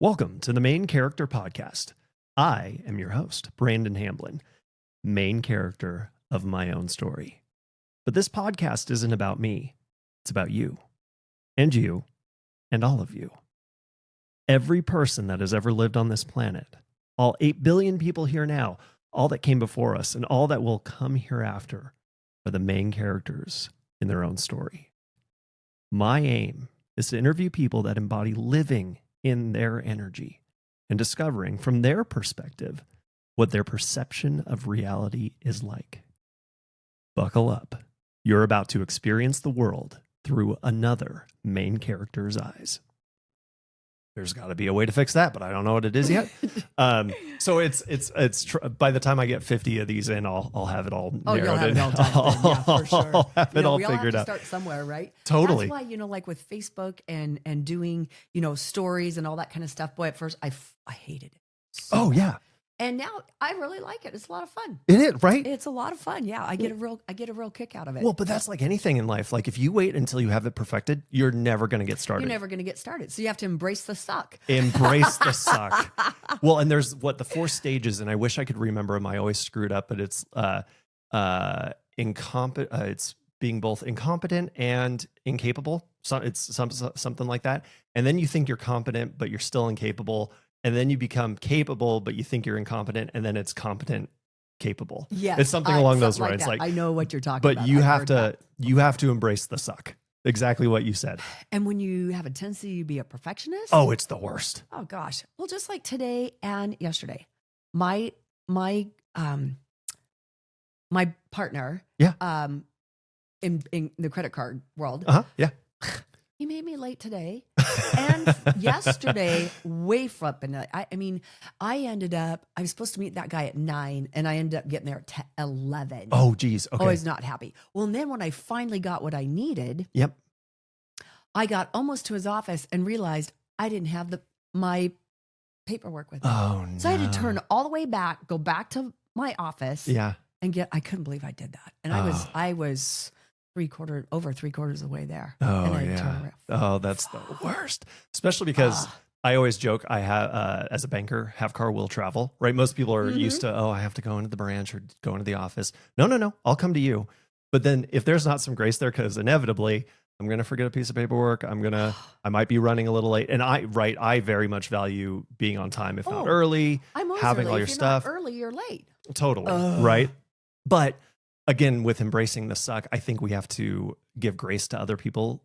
Welcome to the Main Character Podcast. I am your host, Brandon Hamblin, main character of my own story. But this podcast isn't about me. It's about you, and all of you. Every person that has ever lived on this planet, all 8 billion people here now, all that came before us, and all that will come hereafter are the main characters in their own story. My aim is to interview people that embody living in their energy and discovering from their perspective what their perception of reality is like. Buckle up. You're about to experience the world through another main character's eyes. There's got to be a way to fix that, but I don't know what it is yet. So it's by the time I get 50 of these in, I'll have it all narrowed. You'll have it all done. Yeah, for sure. I'll have it all we all figured have to out. start somewhere, right? Totally. That's why, like with Facebook and doing, stories and all that kind of stuff. Boy, at first I hated it. Oh yeah. And now I really like it. It's a lot of fun. It is, right? It's a lot of fun. Yeah, I get a real kick out of it. Well, but that's like anything in life. Like if you wait until you have it perfected, you're never going to get started. You're never going to get started. So you have to embrace the suck. Embrace the suck. Well, and there's the 4 stages, and I wish I could remember them. I always screw it up, but it's incompetent. It's being both incompetent and incapable. So it's something like that. And then you think you're competent, but you're still incapable. And then you become capable, but you think you're incompetent, and then it's competent, capable. Yeah, it's something along those lines. Like I know what you're talking but about. you have to embrace the suck. Exactly what you said. And when you have a tendency to be a perfectionist, oh, it's the worst. Oh gosh. Well, just like today and yesterday, my partner, in the credit card world, yeah. He made me late today and yesterday, way flipping. I was supposed to meet that guy at 9 and I ended up getting there at 11. Oh, geez. Okay. I was not happy. Well, and then when I finally got what I needed, yep, I got almost to his office and realized I didn't have my paperwork with me. Oh, no. So I had to turn all the way back, go back to my office. Yeah. And I couldn't believe I did that. And I was over three quarters of the way there. Oh, and yeah. Oh, that's the worst. Especially because I always joke, I have, as a banker, have car will travel, right? Most people are used to, I have to go into the branch or go into the office. No. I'll come to you. But then if there's not some grace there, because inevitably I'm going to forget a piece of paperwork. I might be running a little late. And I very much value being on time, if not early, I'm always having early. all your if you're stuff. Not early, you're late. Totally. Right. But again, with embracing the suck, I think we have to give grace to other people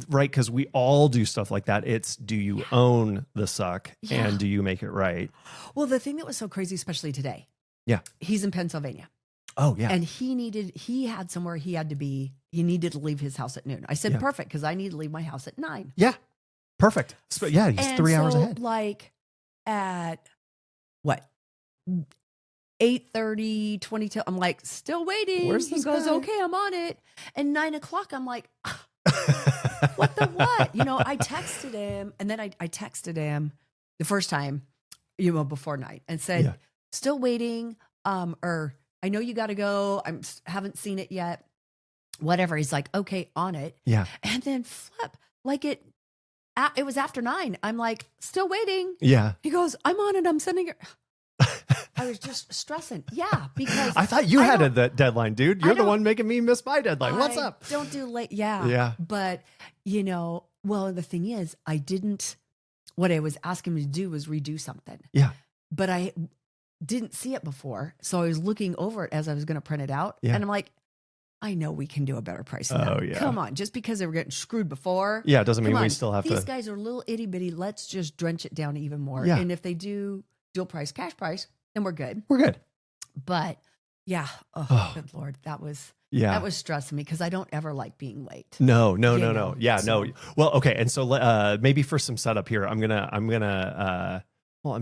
right? Because we all do stuff like that. It's, do you own the suck and do you make it right? Well, the thing that was so crazy, especially today. Yeah. He's in Pennsylvania. Oh, yeah. And he had somewhere he had to be. He needed to leave his house at noon. I said, perfect, because I need to leave my house at 9. Yeah. Perfect. Yeah, he's and 3 hours ahead. Like at what? 8:30, 22. I'm like, still waiting. Where's he this goes, guy? okay, I'm on it. And 9 o'clock, I'm like, what the what? I texted him, and then I texted him the first time, before 9, and said, still waiting. Or I know you got to go. Haven't seen it yet. Whatever. He's like, okay, on it. Yeah. And then flip, like it was after 9. I'm like, still waiting. Yeah. He goes, I'm on it. I'm sending it. I was just stressing. Yeah, because I thought you had a deadline, dude. You're the one making me miss my deadline. What's up? Don't do late. Yeah. Yeah. But, well, the thing is, what I was asking him to do was redo something. Yeah. But I didn't see it before. So I was looking over it as I was going to print it out. Yeah. And I'm like, I know we can do a better price than that. Oh, yeah. Come on. Just because they were getting screwed before. Yeah, it doesn't mean we still have These guys are little itty bitty. Let's just drench it down even more. Yeah. And if they do dual price, cash price, then we're good. We're good. But good Lord, that was stressing me because I don't ever like being late. No. Yeah, no. Well, okay. And so maybe for some setup here, I'm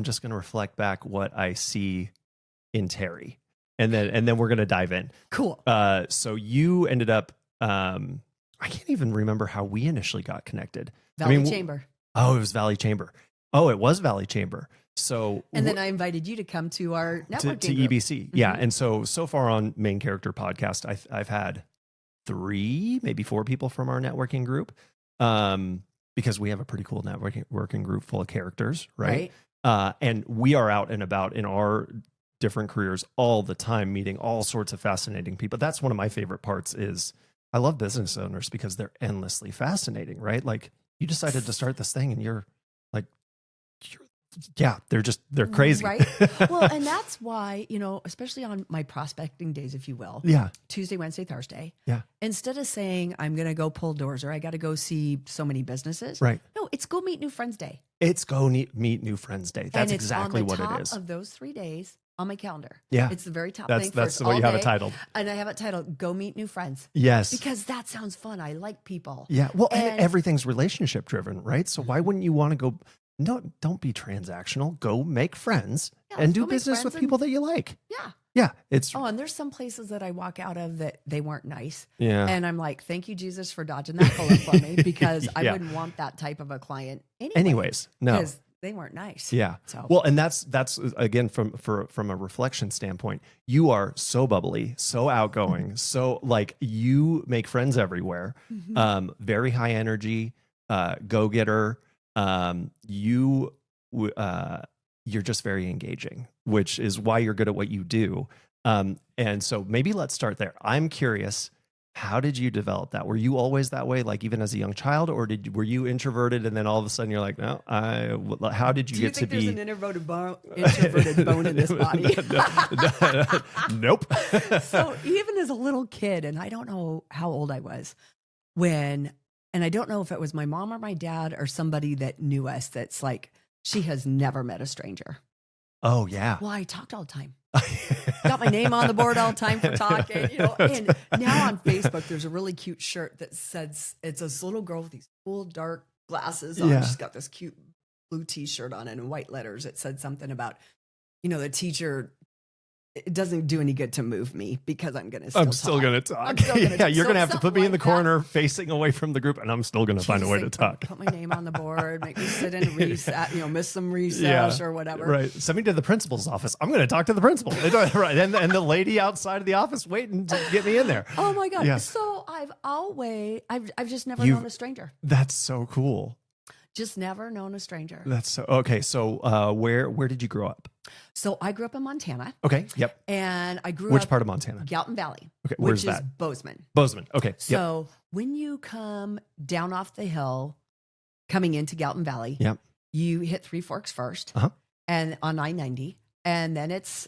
just gonna reflect back what I see in Terri, and then we're gonna dive in. Cool. So you ended up, I can't even remember how we initially got connected. Valley Chamber. Oh, it was Valley Chamber. Oh, it was Valley Chamber. So, and then I invited you to come to our networking to group. EBC. Mm-hmm. Yeah. And so far on Main Character Podcast, I've had 3, maybe 4 people from our networking group. because we have a pretty cool working group full of characters, right? Right. And we are out and about in our different careers all the time, meeting all sorts of fascinating people. That's one of my favorite parts is I love business owners because they're endlessly fascinating, right? Like you decided to start this thing and you're like, they're crazy. Right. Well, and that's why, especially on my prospecting days, if you will. Yeah. Tuesday, Wednesday, Thursday. Yeah. Instead of saying I'm going to go pull doors or I got to go see so many businesses. Right. No, it's go meet new friends day. It's go meet new friends day. That's exactly what it is. Of those 3 days on my calendar. Yeah. It's the very top That's thing. That's what you have it titled. And I have it titled Go Meet New Friends. Yes. Because that sounds fun. I like people. Yeah. Well, and everything's relationship driven, right? So why wouldn't you want to go? No, don't be transactional. Go make friends and do business with people that you like. Yeah. Yeah. And there's some places that I walk out of that they weren't nice. Yeah. And I'm like, thank you, Jesus, for dodging that bullet for me because I wouldn't want that type of a client anyways. No. Because they weren't nice. Yeah. So. Well, and that's again from a reflection standpoint, you are so bubbly, so outgoing, so like you make friends everywhere. Very high energy, go-getter. You're just very engaging, which is why you're good at what you do. And so maybe let's start there. I'm curious, how did you develop that? Were you always that way, like even as a young child, or were you introverted and then all of a sudden you're like, no, how did you get to be? Do you think there's an introverted bone in this body? Nope. So even as a little kid, and I don't know how old I was and I don't know if it was my mom or my dad or somebody that knew us that's like, she has never met a stranger. Oh, yeah. Well, I talked all the time. Got my name on the board all the time for talking, And now on Facebook, there's a really cute shirt that says it's this little girl with these cool dark glasses on. Yeah. She's got this cute blue T-shirt on, and in white letters, it said something about, the teacher. It doesn't do any good to move me because I'm going to still I'm still going to talk. You're going to have to put me in the corner facing away from the group, and I'm still going to find a way to talk. Put my name on the board, make me sit in recess, miss some recess or whatever. Right. Send me to the principal's office. I'm going to talk to the principal. Right. And the lady outside of the office waiting to get me in there. Oh my God. Yeah. So I've just never known a stranger. That's so cool. Just never known a stranger. That's so okay. So where did you grow up? So I grew up in Montana. Okay. Yep. And I grew Which up part of Montana? Galton Valley. Okay. Where's which that? Is Bozeman. Bozeman. Okay. So when you come down off the hill, coming into Galton Valley, you hit Three Forks first, and on I-90, and then it's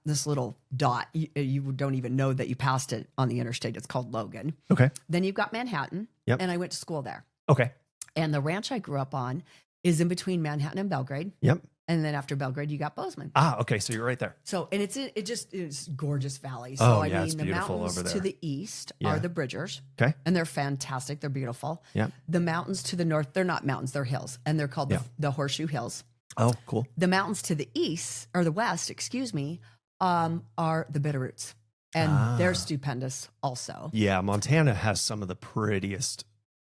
this little dot. You don't even know that you passed it on the interstate. It's called Logan. Okay. Then you've got Manhattan. Yep. And I went to school there. Okay. And the ranch I grew up on is in between Manhattan and Belgrade. Yep. And then after Belgrade, you got Bozeman. Okay. So you're right there. So, and it's gorgeous valley. So, Oh, I yeah, mean, it's the beautiful mountains over there. to the east Yeah. are the Bridgers. Okay. And they're fantastic. They're beautiful. Yeah. The mountains to the north, they're not mountains, they're hills. And they're called the Horseshoe Hills. Oh, cool. The mountains to the east, or the west, excuse me, are the Bitterroots. And they're stupendous also. Yeah. Montana has some of the prettiest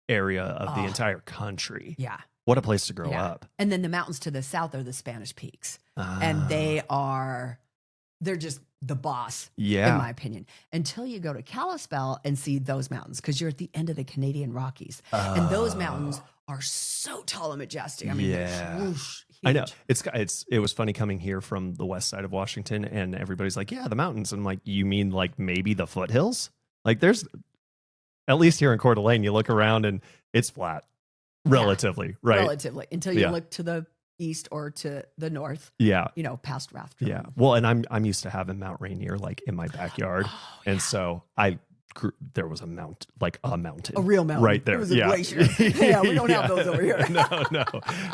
area of the entire country. Yeah. What a place to grow up. And then the mountains to the south are the Spanish Peaks. And they're just the boss, in my opinion, until you go to Kalispell and see those mountains, because you're at the end of the Canadian Rockies. And those mountains are so tall and majestic. I mean, they're swoosh, huge. I know. It was funny coming here from the west side of Washington, and everybody's like, yeah, the mountains. I'm like, you mean like maybe the foothills? Like there's, at least here in Coeur d'Alene, you look around and it's flat. Relatively, right? Relatively, until you look to the east or to the north. Yeah, past Raft. Yeah. Well, and I'm used to having Mount Rainier like in my backyard, and so there was a mountain, a real mountain, right there. It was a glacier. Yeah, we don't have those over here.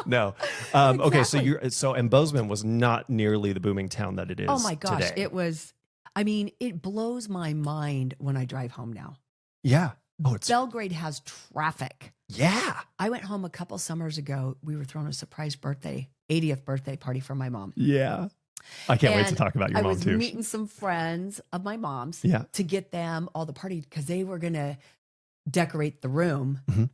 No. Okay, so and Bozeman was not nearly the booming town that it is. Oh my gosh, today. it was. I mean, it blows my mind when I drive home now. Yeah. Oh, Belgrade has traffic. Yeah. I went home a couple summers ago. We were throwing a surprise 80th birthday party for my mom. Yeah. I can't wait to talk about your mom too. I was meeting some friends of my mom's to get them all the party because they were going to decorate the room. Mm-hmm.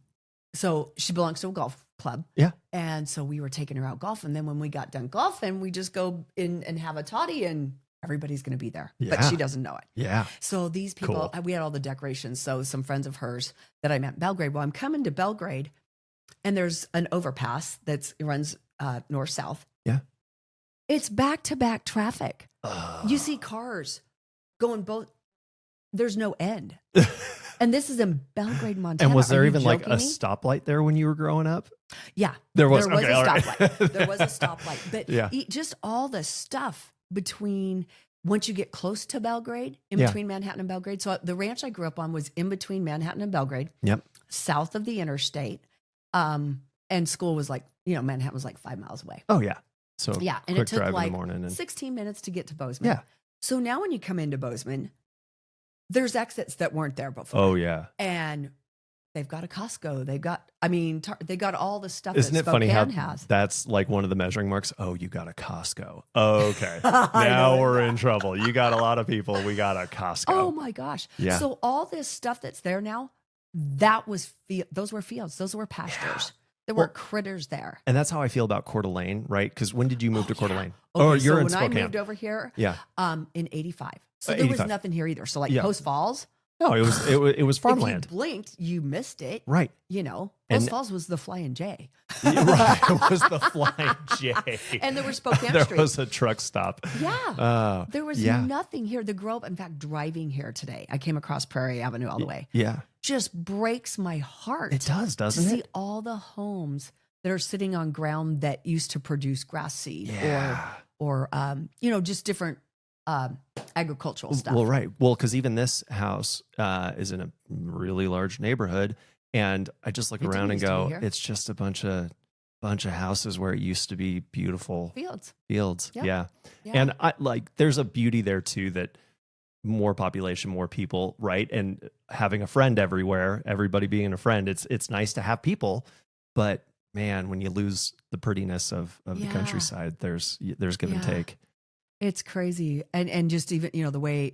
So she belongs to a golf club. Yeah. And so we were taking her out golfing. And then when we got done golfing, we just go in and have a toddy and everybody's going to be there, but she doesn't know it. Yeah. So these people, we had all the decorations. So some friends of hers that I met in Belgrade. Well, I'm coming to Belgrade and there's an overpass that runs north-south. Yeah. It's back-to-back traffic. You see cars going both. There's no end. And this is in Belgrade, Montana. And was there even like joking a me? stoplight there when you were growing up? Yeah. There was a okay, all right. stoplight. There was a stoplight. But Yeah. just all the stuff between once you get close to Belgrade, in Yeah. between Manhattan and Belgrade. So the ranch I grew up on was in between Manhattan and Belgrade, Yep. south of the interstate. And school was like, Manhattan was like 5 miles away. Oh yeah. So Yeah. And quick it took drive in like the morning and 16 minutes to get to Bozeman. yeah. So now when you come into Bozeman, there's exits that weren't there before. Oh yeah. And they've got a Costco. They've got, they got all the stuff Isn't that it funny Spokane how has. that's like one of the measuring marks? Oh, you got a Costco. Okay. I Now know we're that. in trouble. You got a lot of people. We got a Costco. Oh my gosh. Yeah. So all this stuff that's there now, those were fields. Those were pastures. There were critters there. And that's how I feel about Coeur d'Alene, right? Because when did you move to Coeur d'Alene? Okay, Oh, you're so in when Spokane. I moved over here, Yeah. in 85. So there was 85. nothing here either. So like Yeah. Post Falls, No, it was farmland. if you blinked, you missed it. Right. Post And- Falls was the Flying J. Yeah, right. It was the Flying J. And there was Spokane There Street. was a truck stop. Yeah. There was yeah. nothing here. The Grove, in fact, driving here today, I came across Prairie Avenue all the way. Yeah. Just breaks my heart. It does, to doesn't see it? all the homes that are sitting on ground that used to produce grass seed Yeah. or just different agricultural stuff. Well, right. Well, because even this house is in a really large neighborhood, and I just look It around and didn't used to go, be here. it's just a bunch of houses where it used to be beautiful Fields. fields. Yep. Yeah. Yeah. And I like there's a beauty there too that more population, more people, right? And having a friend everywhere, everybody being a friend, it's nice to have people, but man, when you lose the prettiness of the Yeah. countryside, there's give and Yeah. take. It's crazy. And just even, the way,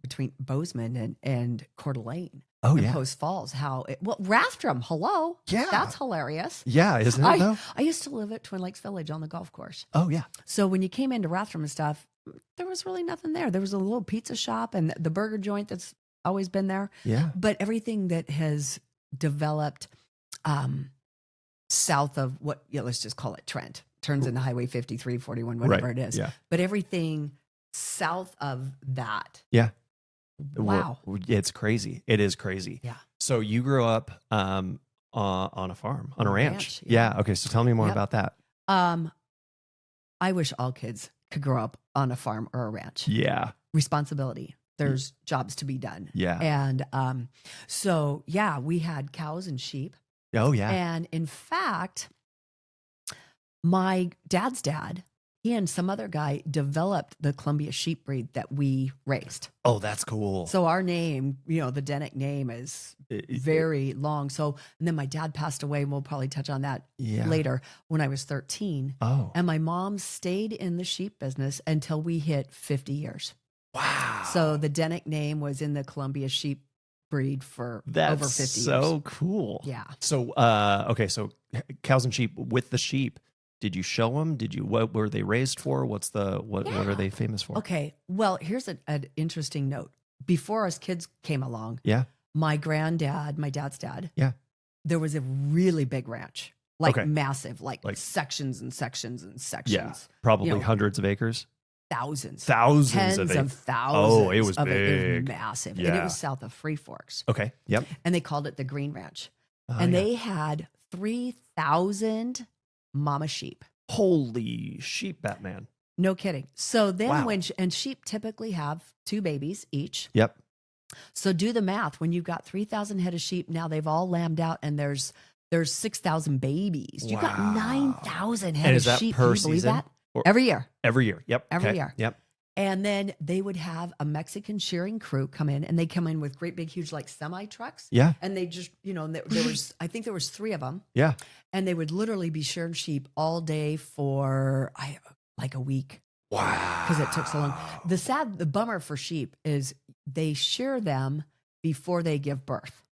between Bozeman and Coeur d'Alene Oh and yeah. Post Falls, Rathdrum, hello. Yeah. That's hilarious. Yeah, isn't it though? I used to live at Twin Lakes Village on the golf course. Oh yeah. So when you came into Rathdrum and stuff, there was really nothing there. There was a little pizza shop and the burger joint that's always been there. Yeah. But everything that has developed south of let's just call it Trent, turns into Highway 53, 41, whatever Right. it is. Yeah. But everything south of that. Yeah. Wow. Well, it's crazy. It is crazy. Yeah. So you grew up on a farm, on a ranch. yeah. Yeah. Okay. So tell me more Yep. about that. I wish all kids could grow up on a farm or a ranch. Yeah. Responsibility. There's jobs to be done. Yeah. And so, yeah, we had cows and sheep. Oh yeah. And in fact, my dad's dad, he and some other guy developed the Columbia sheep breed that we raised. Oh, that's cool. So our name, the Denick name is very long. So, and then my dad passed away. And we'll probably touch on that yeah. later when I was 13. Oh. And my mom stayed in the sheep business until we hit 50 years. Wow. So the Denick name was in the Columbia sheep breed for That's over 50 so years. cool. Yeah. So, okay. So cows and sheep. With the sheep, did you show them? What were they raised for? What are they famous for? Okay. Well, here's an interesting note. Before us kids came along, Yeah. my granddad, my dad's dad, Yeah. there was a really big ranch, like Okay. massive, like Like- sections and sections and sections. Yeah. Probably know, hundreds of acres. Thousands. Thousands Tens of of acres. thousands. Oh, it was of It was big. massive. And Yeah. it was south of Free Forks. Okay. Yep. And they called it the Green Ranch. Oh, And yeah. they had 3,000 mama sheep. Holy sheep, Batman. No kidding. So then Wow. and sheep typically have 2 babies each. Yep. So do the math. When you've got 3,000 head of sheep, now they've all lambed out and there's 6,000 babies. You've got Wow. 9,000 head And of is that sheep. per Can you believe season? that? Or- Every year. Every year. Yep. Every Okay. year. Yep. And then they would have a Mexican shearing crew come in, and they come in with great big, huge, like semi trucks. Yeah. And they just, and there was, I think there was 3 of them, Yeah. and they would literally be shearing sheep all day for like a week Wow. because it took so long. The bummer for sheep is they shear them before they give birth.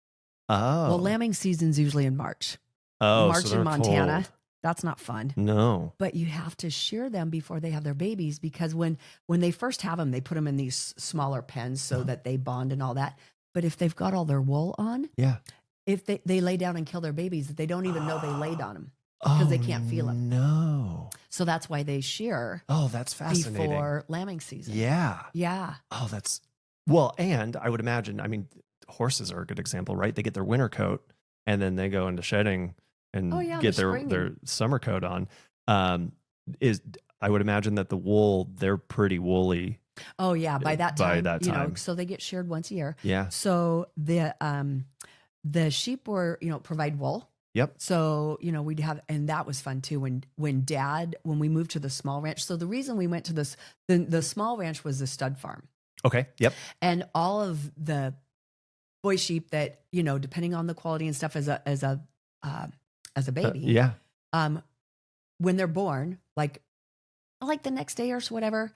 Oh. Well, lambing season's usually in March. Oh, March so they're in Montana. cold. That's not fun. No. But you have to shear them before they have their babies because when they first have them, they put them in these smaller pens so that they bond and all that. But if they've got all their wool on, Yeah. if they lay down and kill their babies, they don't even know they laid on them because they can't feel them. No. So that's why they shear. Oh, that's fascinating. Before lambing season. Yeah. Yeah. Oh, well, and I would imagine, I mean, horses are a good example, right? They get their winter coat and then they go into shedding and get their summer coat on. I would imagine that the wool, they're pretty woolly. Oh yeah. By that time, time. So they get sheared once a year. Yeah. So the sheep were, provide wool. Yep. So, we'd have, and that was fun too. When we moved to the small ranch. So the reason we went to the small ranch was the stud farm. Okay. Yep. And all of the boy sheep that, depending on the quality and stuff as a baby. When they're born, like the next day or so, whatever,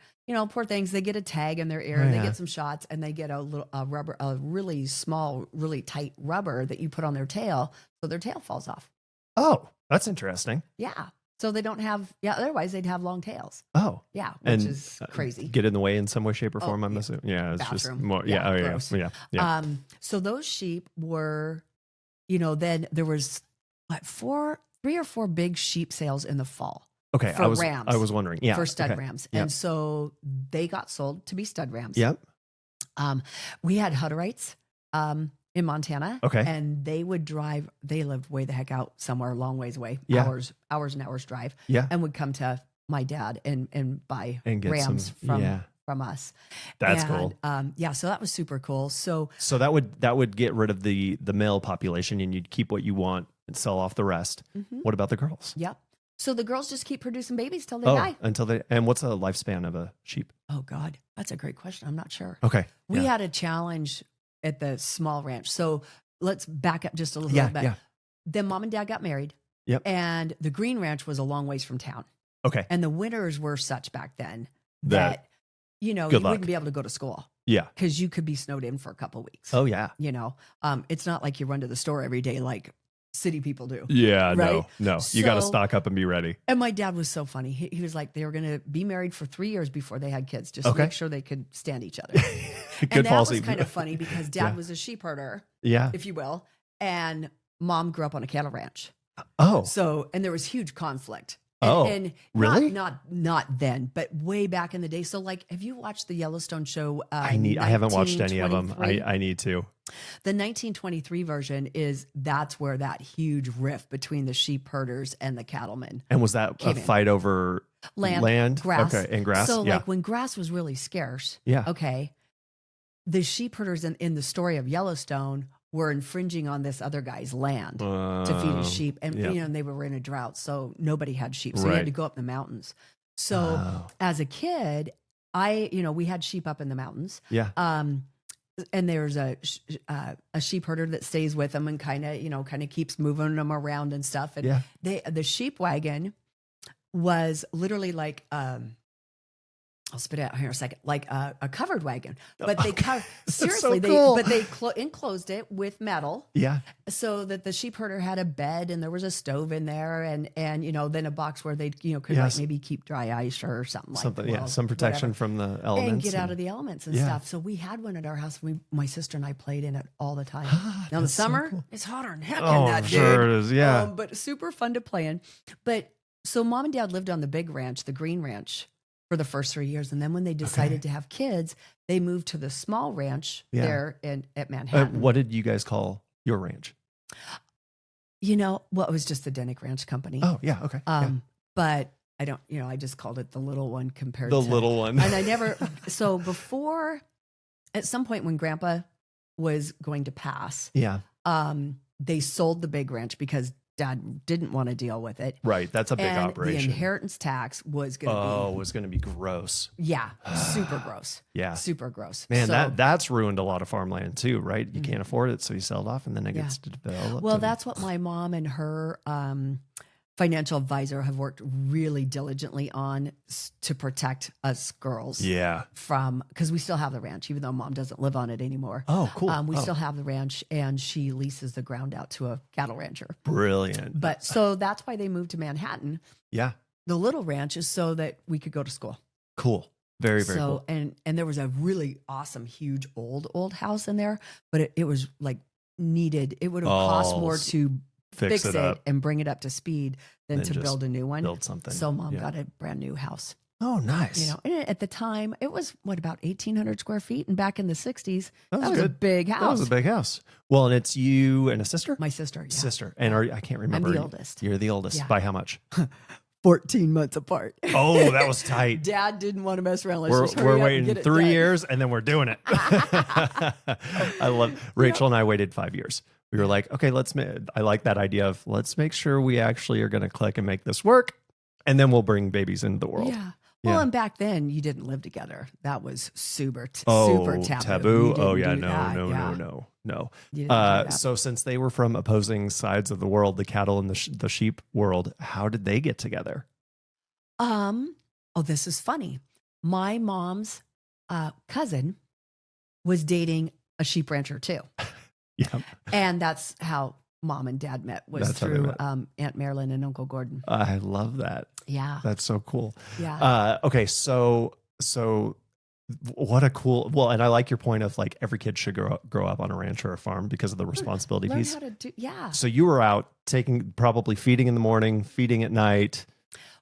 poor things, they get a tag in their ear and they get some shots and they get a really small, really tight rubber that you put on their tail. So their tail falls off. Oh, that's interesting. Yeah. So they don't have, otherwise they'd have long tails. Oh. Yeah. Which is crazy. Get in the way in some way, shape or form, I'm assuming. Yeah. It's bathroom. just more. Yeah. So those sheep were, then there was 3 or 4 big sheep sales in the fall. Okay. Rams. I was wondering. Yeah. For stud rams. Yep. And so they got sold to be stud rams. Yep. We had Hutterites in Montana. Okay. And they lived way the heck out somewhere a long ways away. Yeah. Hours and hours drive. Yeah. And would come to my dad and buy get rams from us. That's cool. So that was super cool. So that would get rid of the male population and you'd keep what you want and sell off the rest. Mm-hmm. What about the girls? Yep. So the girls just keep producing babies till they die. And what's the lifespan of a sheep? Oh God, that's a great question. I'm not sure. Okay. We had a challenge at the small ranch. So let's back up just a little bit. Yeah. Then mom and dad got married. Yep. And the green ranch was a long ways from town. Okay. And the winters were such back then that you wouldn't be able to go to school. Yeah. Because you could be snowed in for a couple weeks. Oh yeah. It's not like you run to the store every day like city people do. Yeah, right? No. You got to stock up and be ready. And my dad was so funny. He was like, they were going to be married for 3 years before they had kids, just to make sure they could stand each other. Good policy. That was kind of funny because dad was a sheep herder, if you will, and mom grew up on a cattle ranch. Oh. So, and there was huge conflict. And really? Not then, but way back in the day. So like, have you watched the Yellowstone show? I haven't watched any of them. I need to. The 1923 version that's where that huge rift between the sheep herders and the cattlemen. And was that a fight over land? Grass. Okay, and grass. So like when grass was really scarce. Yeah. Okay. The sheep herders in the story of Yellowstone were infringing on this other guy's land to feed his sheep. And, and they were in a drought. So nobody had sheep. So you had to go up the mountains. So as a kid, we had sheep up in the mountains. Yeah. And there's a sheep herder that stays with them and kind of keeps moving them around and stuff. And the sheep wagon was literally like, I'll spit it out here in a second, like a covered wagon, but they seriously, so cool. but they enclosed it with metal. Yeah. So that the sheep herder had a bed and there was a stove in there and then a box where they, could like maybe keep dry ice or something like that. Some protection from the elements. And get out of the elements and stuff. So we had one at our house. My sister and I played in it all the time. Now in the summer, it's hotter than heck in that sure it is. Yeah. But super fun to play in. But so mom and dad lived on the big ranch, the Green Ranch, for the first 3 years. And then when they decided to have kids, they moved to the small ranch there at Manhattan. What did you guys call your ranch? It was just the Dennick Ranch Company. Oh, yeah. Okay. But I don't, I just called it the little one compared to the little one. And I never, so before, at some point when grandpa was going to pass, they sold the big ranch because dad didn't want to deal with it. Right. That's a big operation. The inheritance tax was going to be gross. Yeah. Super gross. Yeah. Super gross. Man, that's ruined a lot of farmland too, right? You can't afford it. So you sell it off and then it gets to develop. Well, that's what my mom and her financial advisor have worked really diligently on to protect us girls. Yeah. Because we still have the ranch, even though mom doesn't live on it anymore. Oh, cool. We still have the ranch and she leases the ground out to a cattle rancher. Brilliant. But so that's why they moved to Manhattan. Yeah. The little ranch is so that we could go to school. Cool. Very, very cool. And there was a really awesome, huge, old house in there, but it was like it would have cost more to fix it up and bring it up to speed than to build a new one. Build something. So mom got a brand new house. Oh, nice. And at the time it was about 1,800 square feet. And back in the 60s, that was good. a big house. That was a big house. Well, and it's you and a sister? My sister. Yeah. Sister. And I can't remember. I'm the oldest. You're the oldest. By how much? 14 months apart. Oh, that was tight. Dad didn't want to mess around. We're waiting 3 years and then we're doing it. I love Rachel and I waited 5 years. We were like, okay, I like that idea of let's make sure we actually are going to click and make this work. And then we'll bring babies into the world. Yeah. Well, and back then you didn't live together. That was super taboo. Oh yeah. No. So since they were from opposing sides of the world, the cattle and the sheep world, how did they get together? This is funny. My mom's cousin was dating a sheep rancher too. Yeah. And that's how mom and dad met, was through Aunt Marilyn and Uncle Gordon. I love that. Yeah. That's so cool. Yeah. Okay. So what a cool, well, and I like your point of like every kid should grow up on a ranch or a farm because of the responsibility piece. Learn how to do, yeah. So you were out probably feeding in the morning, feeding at night.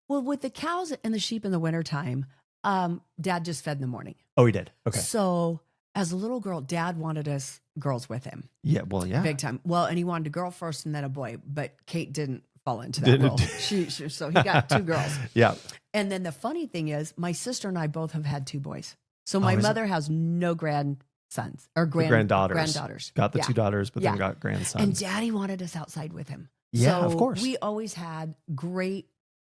Well, with the cows and the sheep in the wintertime, dad just fed in the morning. Oh, he did. Okay. So as a little girl, dad wanted us girls with him. Yeah. Well, yeah. Big time. Well, and he wanted a girl first and then a boy, but Kate didn't fall into that role. So he got 2 girls. Yeah. And then the funny thing is my sister and I both have had 2 boys. So my mother has no grandsons or granddaughters. Got the 2 daughters, but then got grandsons. And daddy wanted us outside with him. Yeah, so of course. We always had great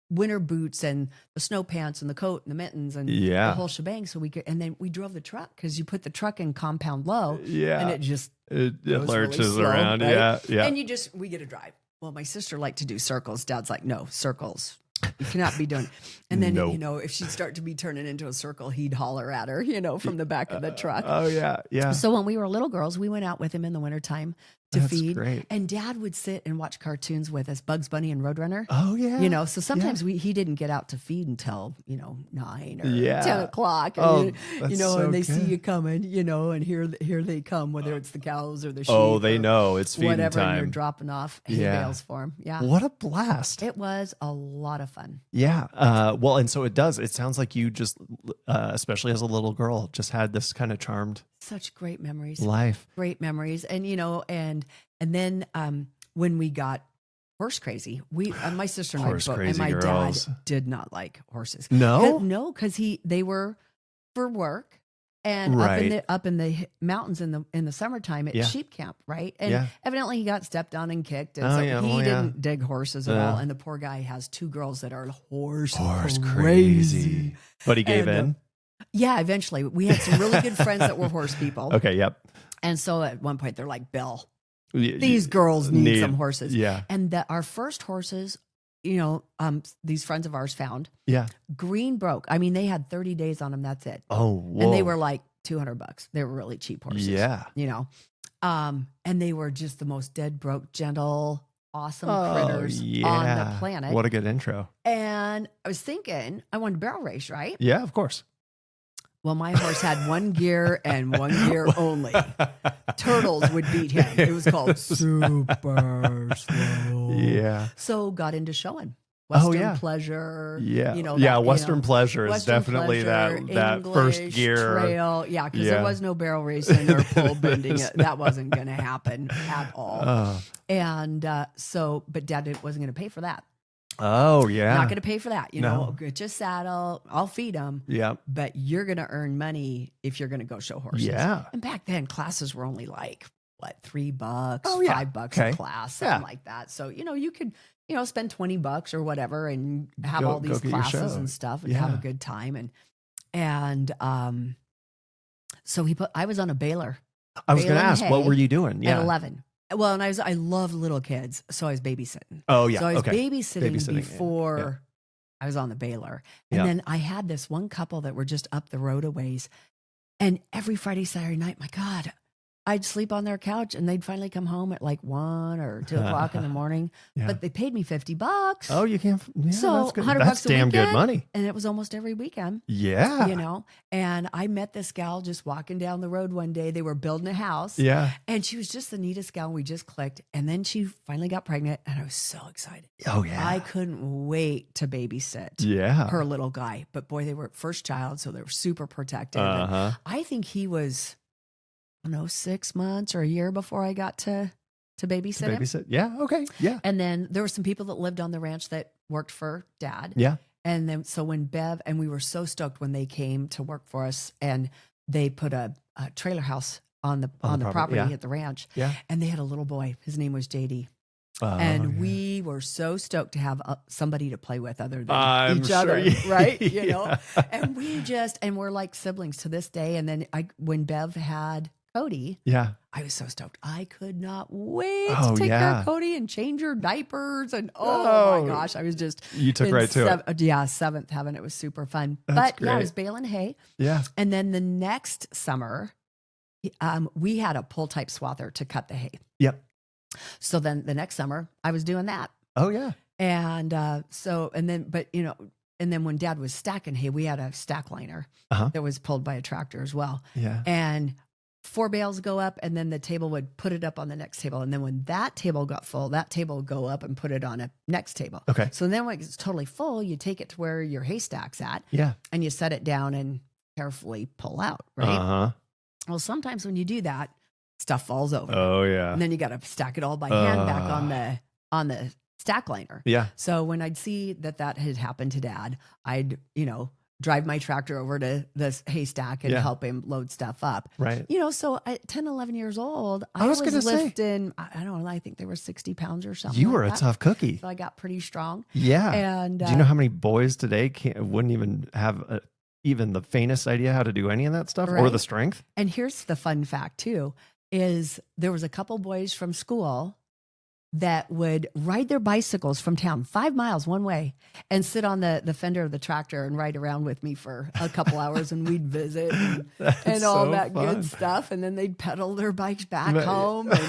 winter boots and the snow pants and the coat and the mittens and the whole shebang. So and then we drove the truck because you put the truck in compound low. Yeah. And it lurches really around. Right? Yeah. Yeah. And we get a drive. Well, my sister liked to do circles. Dad's like, no, circles. You cannot be doing. And then, if she'd start to be turning into a circle, he'd holler at her, from the back of the truck. Oh, yeah. Yeah. So when we were little girls, we went out with him in the wintertime to feed. Great. And dad would sit and watch cartoons with us, Bugs Bunny and Roadrunner. Oh, yeah. So sometimes he didn't get out to feed until, 9 or 10 o'clock. And, and they see you coming, and here they come, whether it's the cows or the sheep. Oh, they know it's feeding whatever, time. And you're dropping off hay bales for them. Yeah. What a blast. It was a lot of fun. Yeah. Well, and so it sounds like you just, especially as a little girl, just had this kind of charmed. Such great memories. Life. Great memories. And, and then when we got horse crazy, my sister and I both, and my dad did not like horses. No? No, because they were for work and up in the mountains in the summertime at sheep camp, right? And evidently he got stepped on and kicked. And he didn't dig horses at all. And the poor guy has 2 girls that are horse crazy. But he gave in? Yeah, eventually. We had some really good friends that were horse people. Okay, yep. And so at one point they're like, Bill, these girls need some horses. Yeah. And our first horses, these friends of ours found. Yeah. Green broke. I mean, they had 30 days on them. That's it. Oh, whoa. And they were like $200. They were really cheap horses. Yeah. And they were just the most dead broke, gentle, awesome critters on the planet. What a good intro. And I was thinking, I wanted a barrel race, right? Yeah, of course. Well, my horse had 1 gear and 1 gear only. Turtles would beat him. It was called super slow. Yeah. So got into showing. Western Pleasure. Yeah. Western Pleasure is definitely that first gear. Trail. Yeah. Because there was no barrel racing or pole bending. That wasn't going to happen at all. And but dad wasn't going to pay for that. Oh, yeah. Not going to pay for that. Get your saddle. I'll feed them. Yeah. But you're going to earn money if you're going to go show horses. Yeah. And back then, classes were only like, $3, $5 a class, something like that. So, you could, spend $20 or whatever and have all these classes and stuff and have a good time. And so I was on a baler. I was going to ask, what were you doing? At 11. Well, and I love little kids, so I was babysitting. Oh, yeah. So I was babysitting before I was on the baler. And then I had this one couple that were just up the road a ways. And every Friday, Saturday night, my God, I'd sleep on their couch and they'd finally come home at like 1 or 2 o'clock in the morning. Yeah. But they paid me $50. Oh, you can't. Yeah, So that's good. $100 That's a damn weekend, good money. and it was almost every weekend. Yeah. You know, and I met this gal just walking down the road one day. They were building a house. Yeah. And she was just the neatest gal. We just clicked. And then she finally got pregnant, and I was so excited. Oh, yeah. I couldn't wait to babysit Yeah. her little guy. But boy, they were first child, so they were super protective. And I think he was, I don't know, 6 months or a year before I got to babysit him. Babysit. Yeah. Okay. Yeah. And then there were some people that lived on the ranch that worked for Dad. Yeah. And then, so when Bev, and we were so stoked when they came to work for us, and they put a trailer house on the property yeah. at the ranch. Yeah. And they had a little boy. His name was JD. And we were so stoked to have somebody to play with other than each other, right? You know, and we're like siblings to this day. And then when Bev had Cody, yeah, I was so stoked. I could not wait to take care of Cody and change her diapers. And oh my gosh, I was just you took right to it. Yeah, seventh heaven. It was super fun. That's great. Yeah, I was baling hay. Yeah, and then the next summer, we had a pull type swather to cut the hay. Yep. So then the next summer, I was doing that. Oh yeah. And and then when Dad was stacking hay, we had a stack liner that was pulled by a tractor as well. Yeah. And 4 bales go up, and then the table would put it up on the next table. And then when that table got full, that table would go up and put it on a next table. Okay. So then when it's totally full, you take it to where your haystack's at. Yeah. And you set it down and carefully pull out, right? Well, sometimes when you do that, stuff falls over. Oh yeah. And then you got to stack it all by hand back on the stack liner. Yeah. So when I'd see that had happened to Dad, I'd, drive my tractor over to this haystack and help him load stuff up. Right. So at 10, 11 years old, I was lifting, I don't know, I think they were 60 pounds or something. You were a tough cookie. So I got pretty strong. Yeah. And do you know how many boys today wouldn't even have even the faintest idea how to do any of that stuff or the strength? And here's the fun fact too, is there was a couple boys from school that would ride their bicycles from town 5 miles one way and sit on the fender of the tractor and ride around with me for a couple hours, and we'd visit and all so that fun. Good stuff. And then they'd pedal their bikes back home. And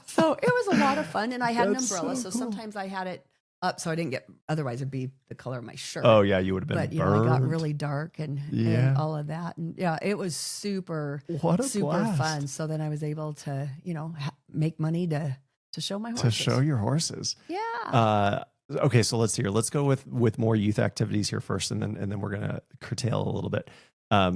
so it was a lot of fun. And I had an umbrella. So sometimes I had it up so I didn't get, otherwise it'd be the color of my shirt. Oh yeah, you would have been But burned. I got really dark and all of that. And it was super blast. fun. So then I was able to, make money to show my horses. To show your horses. Yeah. Okay, so let's go with more youth activities here first, and then we're gonna curtail a little bit.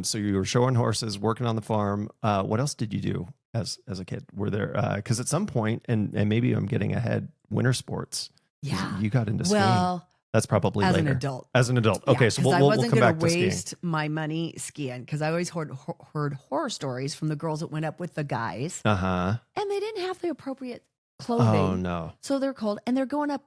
So you were showing horses, working on the farm. What else did you do as a kid? Were there because at some point, and maybe I'm getting ahead, winter sports. Yeah. You got into skiing. Well, that's probably as later. As an adult. Okay, so we'll come back to skiing. I wasn't going to waste my money skiing because I always heard horror stories from the girls that went up with the guys. And they didn't have the appropriate clothing. Oh no. So they're cold, and they're going up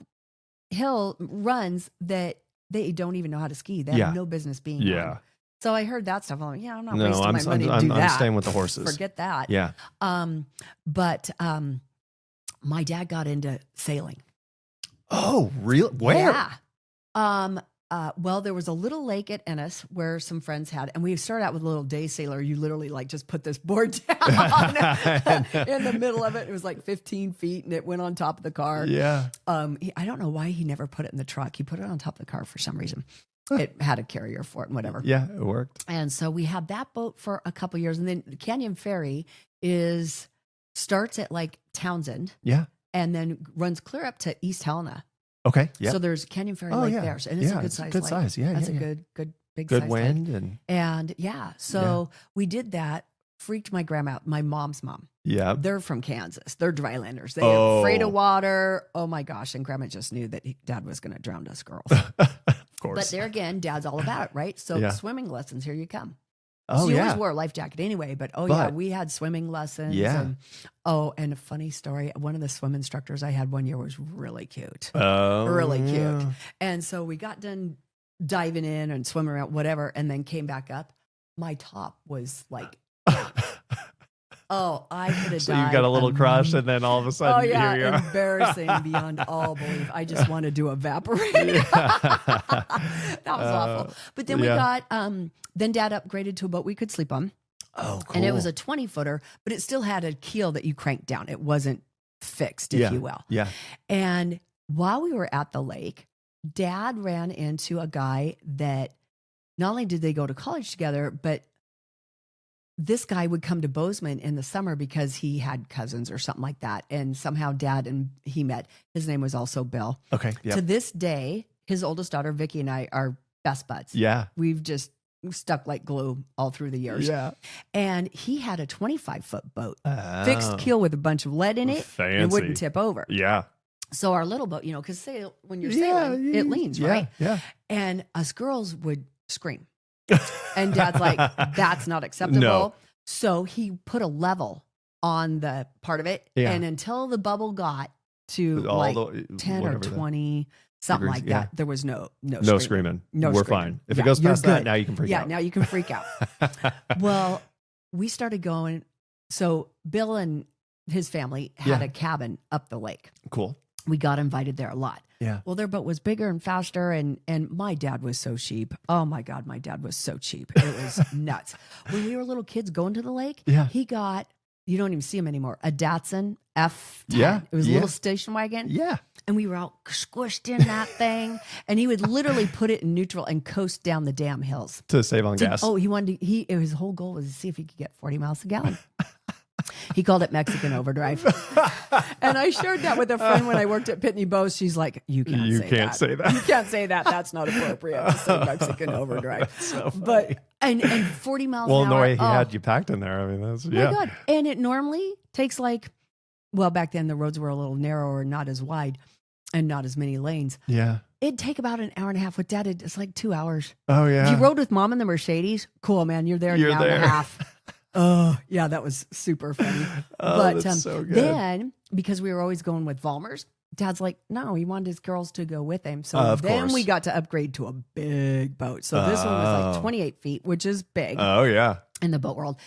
hill runs that they don't even know how to ski. They have no business being on. So I heard that stuff. I'm like, I'm not wasting my money to do that. I'm staying with the horses. Forget that. Yeah. But my dad got into sailing. Oh, really? Where? Yeah. Well, there was a little lake at Ennis where some friends had, and we started out with a little day sailor. You literally just put this board down in the middle of it. It was like 15 feet, and it went on top of the car. Yeah. I don't know why he never put it in the truck. He put it on top of the car for some reason. It had a carrier for it and whatever. Yeah, it worked. And so we had that boat for a couple years, and then Canyon Ferry starts at like Townsend. Yeah. And then runs clear up to East Helena. Okay. Yeah. So there's Canyon Ferry Lake there. And it's a good size. Good size. Yeah. That's a good big size. Good wind. And so we did that. Freaked my grandma out, my mom's mom. Yeah. They're from Kansas. They're drylanders. They're afraid of water. Oh my gosh. And grandma just knew that Dad was going to drown us girls. Of course. But there again, Dad's all about it, right? So swimming lessons, here you come. Oh, so you always wore a life jacket anyway, but we had swimming lessons. Yeah. And a funny story. One of the swim instructors I had one year was really cute. Oh, really cute. And so we got done diving in and swimming around, whatever, and then came back up. My top was like, I could have died. So you got a little crush, and then all of a sudden, here you are. Embarrassing beyond all belief. I just wanted to evaporate. That was awful. But then we got, then Dad upgraded to a boat we could sleep on. Oh, cool. And it was a 20-footer, but it still had a keel that you cranked down. It wasn't fixed, if you will. Yeah. And while we were at the lake, Dad ran into a guy that not only did they go to college together, but this guy would come to Bozeman in the summer because he had cousins or something like that. And somehow Dad and he met. His name was also Bill. Okay. Yep. To this day, his oldest daughter, Vicky, and I are best buds. Yeah. We've just stuck like glue all through the years. Yeah. And he had a 25-foot boat, fixed keel with a bunch of lead in it. Fancy. And it wouldn't tip over. Yeah. So our little boat, because when you're sailing, it leans, right? Yeah. And us girls would scream. And Dad's like, that's not acceptable. No. So he put a level on the part of it. Yeah. And until the bubble got to All like the- 10 or 20, something degrees, like that, there was no screaming. No We're screaming. fine. If Yeah, it goes you're past that, good. now you can freak out. Yeah, now you can freak out. Well, we started going. So Bill and his family had a cabin up the lake. Cool. We got invited there a lot. Yeah. Well, their boat was bigger and faster, and my dad was so cheap. Oh my God, my dad was so cheap. It was nuts. When we were little kids going to the lake, he got, you don't even see him anymore, a Datsun F10. Yeah. It was a little station wagon. Yeah. And we were all squished in that thing. And he would literally put it in neutral and coast down the damn hills. To save on gas. Oh, his whole goal was to see if he could get 40 miles a gallon. He called it Mexican overdrive. And I shared that with a friend when I worked at Pitney Bowes. She's like, you can't say that. You can't say that. That's not appropriate to say Mexican overdrive. So but and 40 miles an hour. Well, the way he had you packed in there. I mean, that's, My God. And it normally takes back then the roads were a little narrower, not as wide and not as many lanes. Yeah. It'd take about an hour and a half. With Dad, it's like 2 hours. Oh, yeah. If you rode with Mom in the Mercedes, cool, man. You're there in an hour and a half. Oh, yeah, that was super funny. But that's so good. Then, because we were always going with Vollmers, Dad's like, no, he wanted his girls to go with him. So then we got to upgrade to a big boat. So this one was like 28 feet, which is big. Oh, yeah. In the boat world.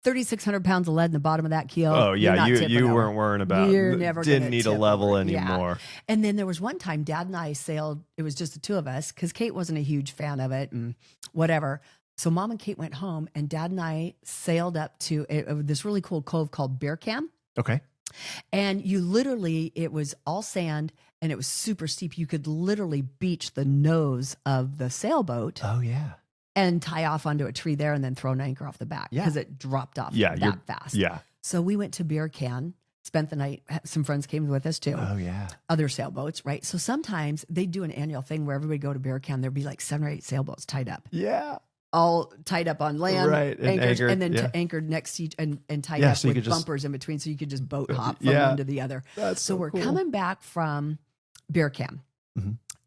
3,600 pounds of lead in the bottom of that keel. Oh, yeah. You weren't worrying about it. You're never didn't need a level anymore. Yeah. And then there was one time Dad and I sailed. It was just the two of us because Kate wasn't a huge fan of it and whatever. So Mom and Kate went home and Dad and I sailed up to this really cool cove called Beer Cam. Okay. And it was all sand and it was super steep. You could literally beach the nose of the sailboat. Oh, yeah. And tie off onto a tree there and then throw an anchor off the back because it dropped off that fast. Yeah. So we went to Beer Can, spent the night. Some friends came with us too. Oh, yeah. Other sailboats, right? So sometimes they'd do an annual thing where everybody go to Beer Can. There'd be like 7 or 8 sailboats tied up. Yeah. All tied up on land, right? Anchored, and then anchored next to each and tied up so with bumpers in between, so you could just boat hop from one to the other. That's so we're cool. coming back from Beer Cam,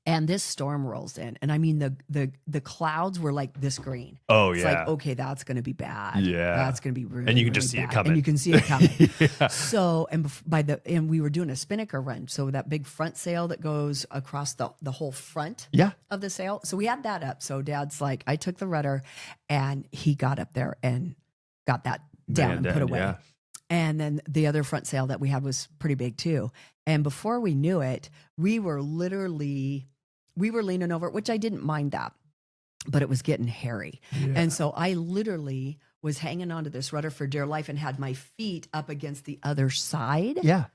and this storm rolls in, and I mean the clouds were like this green. Oh, it's yeah. like, okay, that's going to be bad. Yeah, that's going to be really, and you can really just see bad. it coming. And you can see it coming. Yeah. So and we were doing a spinnaker run, so that big front sail that goes across the whole front. Of the sail. So we had that up. So Dad's like, I took the rudder and he got up there and got that down and put away. Yeah. And then the other front sail that we had was pretty big too. And before we knew it, we were leaning over, which I didn't mind that, but it was getting hairy. Yeah. And so I literally was hanging onto this rudder for dear life and had my feet up against the other side. Yeah.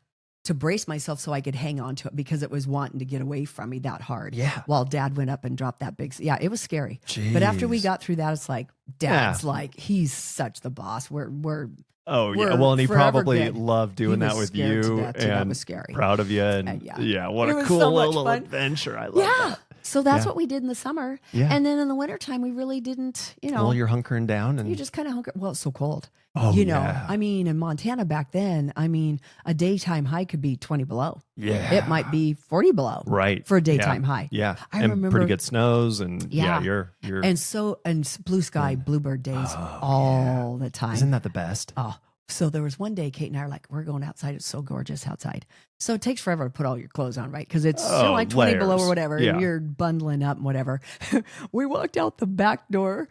To brace myself so I could hang on to it because it was wanting to get away from me that hard. Yeah. While Dad went up and dropped that big. Yeah, it was scary. Jeez. But after we got through that, it's like, Dad's like, he's such the boss. Oh, yeah. Well, and he probably good. loved doing that with you and that was scary. Proud of you. And what a cool little adventure. I love that. So that's what we did in the summer. Yeah. And then in the wintertime, we really didn't, Well, you're hunkering down. And you just kind of hunker. Well, it's so cold. Oh, yeah. I mean, in Montana back then, a daytime high could be 20 below. Yeah. It might be 40 below. Right. For a daytime high. Yeah. I and remember pretty good snows and you're and blue sky, bluebird days all the time. Isn't that the best? Oh, so there was one day Kate and I are like, we're going outside. It's so gorgeous outside. So it takes forever to put all your clothes on, right? Because it's like 20 below or whatever. Yeah. And you're bundling up and whatever. We walked out the back door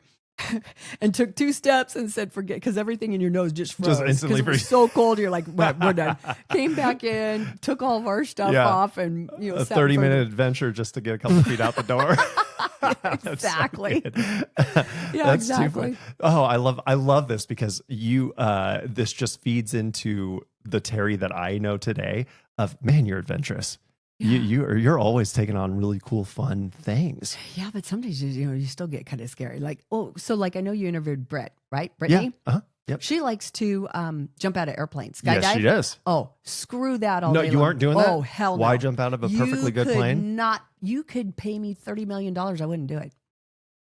and took 2 steps and said, forget, because everything in your nose just froze. Just instantly it was so cold. You're like, we're done. Came back in, took all of our stuff off, and a 30-minute adventure just to get a couple feet out the door. Exactly. So yeah, That's exactly. Oh, I love this because you this just feeds into the Terri that I know today of, man, you're adventurous. Yeah. You're always taking on really cool, fun things. Yeah, but sometimes you still get kind of scary. Like, I know you interviewed Britt, right? Brittany? Yeah. Uh-huh. Yep. She likes to jump out of airplanes. Skydive? Yes, she does. Oh, screw that all day No, you aren't doing that? Oh, hell no. Why jump out of a perfectly good plane? You could pay me $30 million. I wouldn't do it.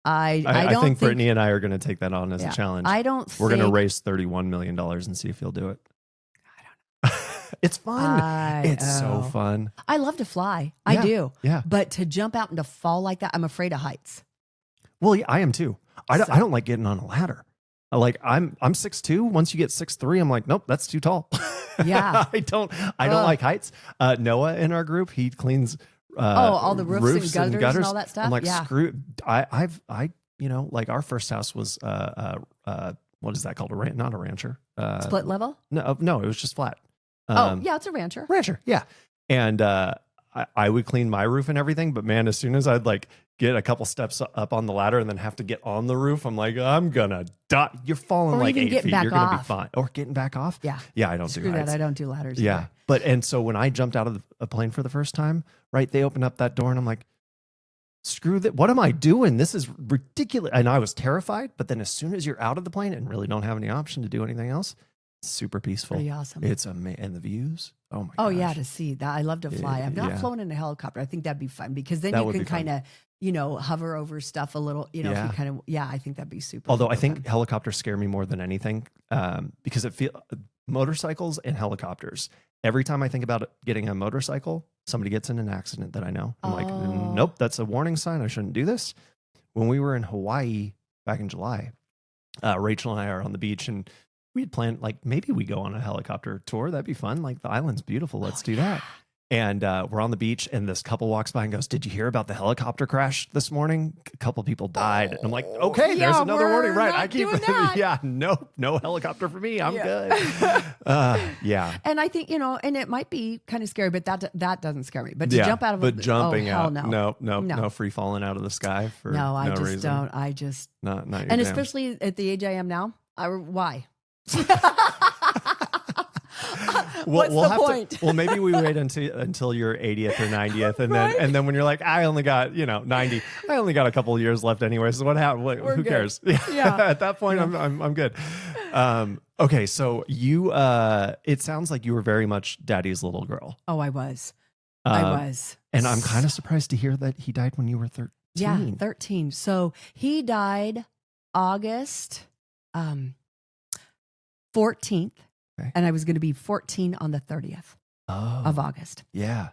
I think Brittany and I are going to take that on as a challenge. We're going to raise $31 million and see if you'll do it. It's fun. It's so fun. I love to fly. I do. Yeah. But to jump out and to fall like that, I'm afraid of heights. Well, yeah, I am too. I don't like getting on a ladder. Like I'm 6'2". Once you get 6'3", I'm like, nope, that's too tall. Yeah. I don't like heights. Noah in our group, he cleans all the roofs and gutters and all that stuff. I'm like, screw. Like our first house was what is that called? Not a rancher. Split level? No, it was just flat. It's a rancher. Rancher, yeah. And I would clean my roof and everything, but man, as soon as I'd like get a couple steps up on the ladder and then have to get on the roof, I'm like, I'm gonna die. You're falling like 8 feet. You're gonna be fine. Or getting back off. Yeah. Yeah, I don't do heights. I don't do ladders. Yeah. Either. So when I jumped out of a plane for the first time, right, they opened up that door and I'm like, screw that. What am I doing? This is ridiculous. And I was terrified. But then as soon as you're out of the plane and really don't have any option to do anything else, it's super peaceful. Pretty awesome. It's amazing. And the views. Oh my gosh. Oh yeah, to see that. I love to fly. I've not flown in a helicopter. I think that'd be fun because then you can kind of, hover over stuff a little, if you kind of, I think that'd be super. Although I think helicopters scare me more than anything because motorcycles and helicopters. Every time I think about getting a motorcycle, somebody gets in an accident that I know. I'm like, nope, that's a warning sign. I shouldn't do this. When we were in Hawaii back in July, Rachel and I are on the beach and we had planned, like, maybe we go on a helicopter tour. That'd be fun. Like, the island's beautiful. Let's do that. And we're on the beach, and this couple walks by and goes, "Did you hear about the helicopter crash this morning? A couple people died." And I'm like, "Okay, there's another warning, right? I keep, no helicopter for me. I'm good." Yeah. And I think and it might be kind of scary, but that doesn't scare me. But to jump out of jumping out, no, no free falling out of the sky for no I just reason. don't. I just not your and jam. Especially at the age I am now. Why? What's the point? Maybe we wait until your 80th or 90th, and then when you're like, I only got 90, I only got a couple of years left anyway. So what happened? Who cares? Yeah. At that point, I'm good. Okay, so you it sounds like you were very much daddy's little girl. Oh, I was. And I'm kind of surprised to hear that he died when you were 13. Yeah, 13. So he died August 14th. Okay. And I was going to be 14 on the 30th of August. Yeah.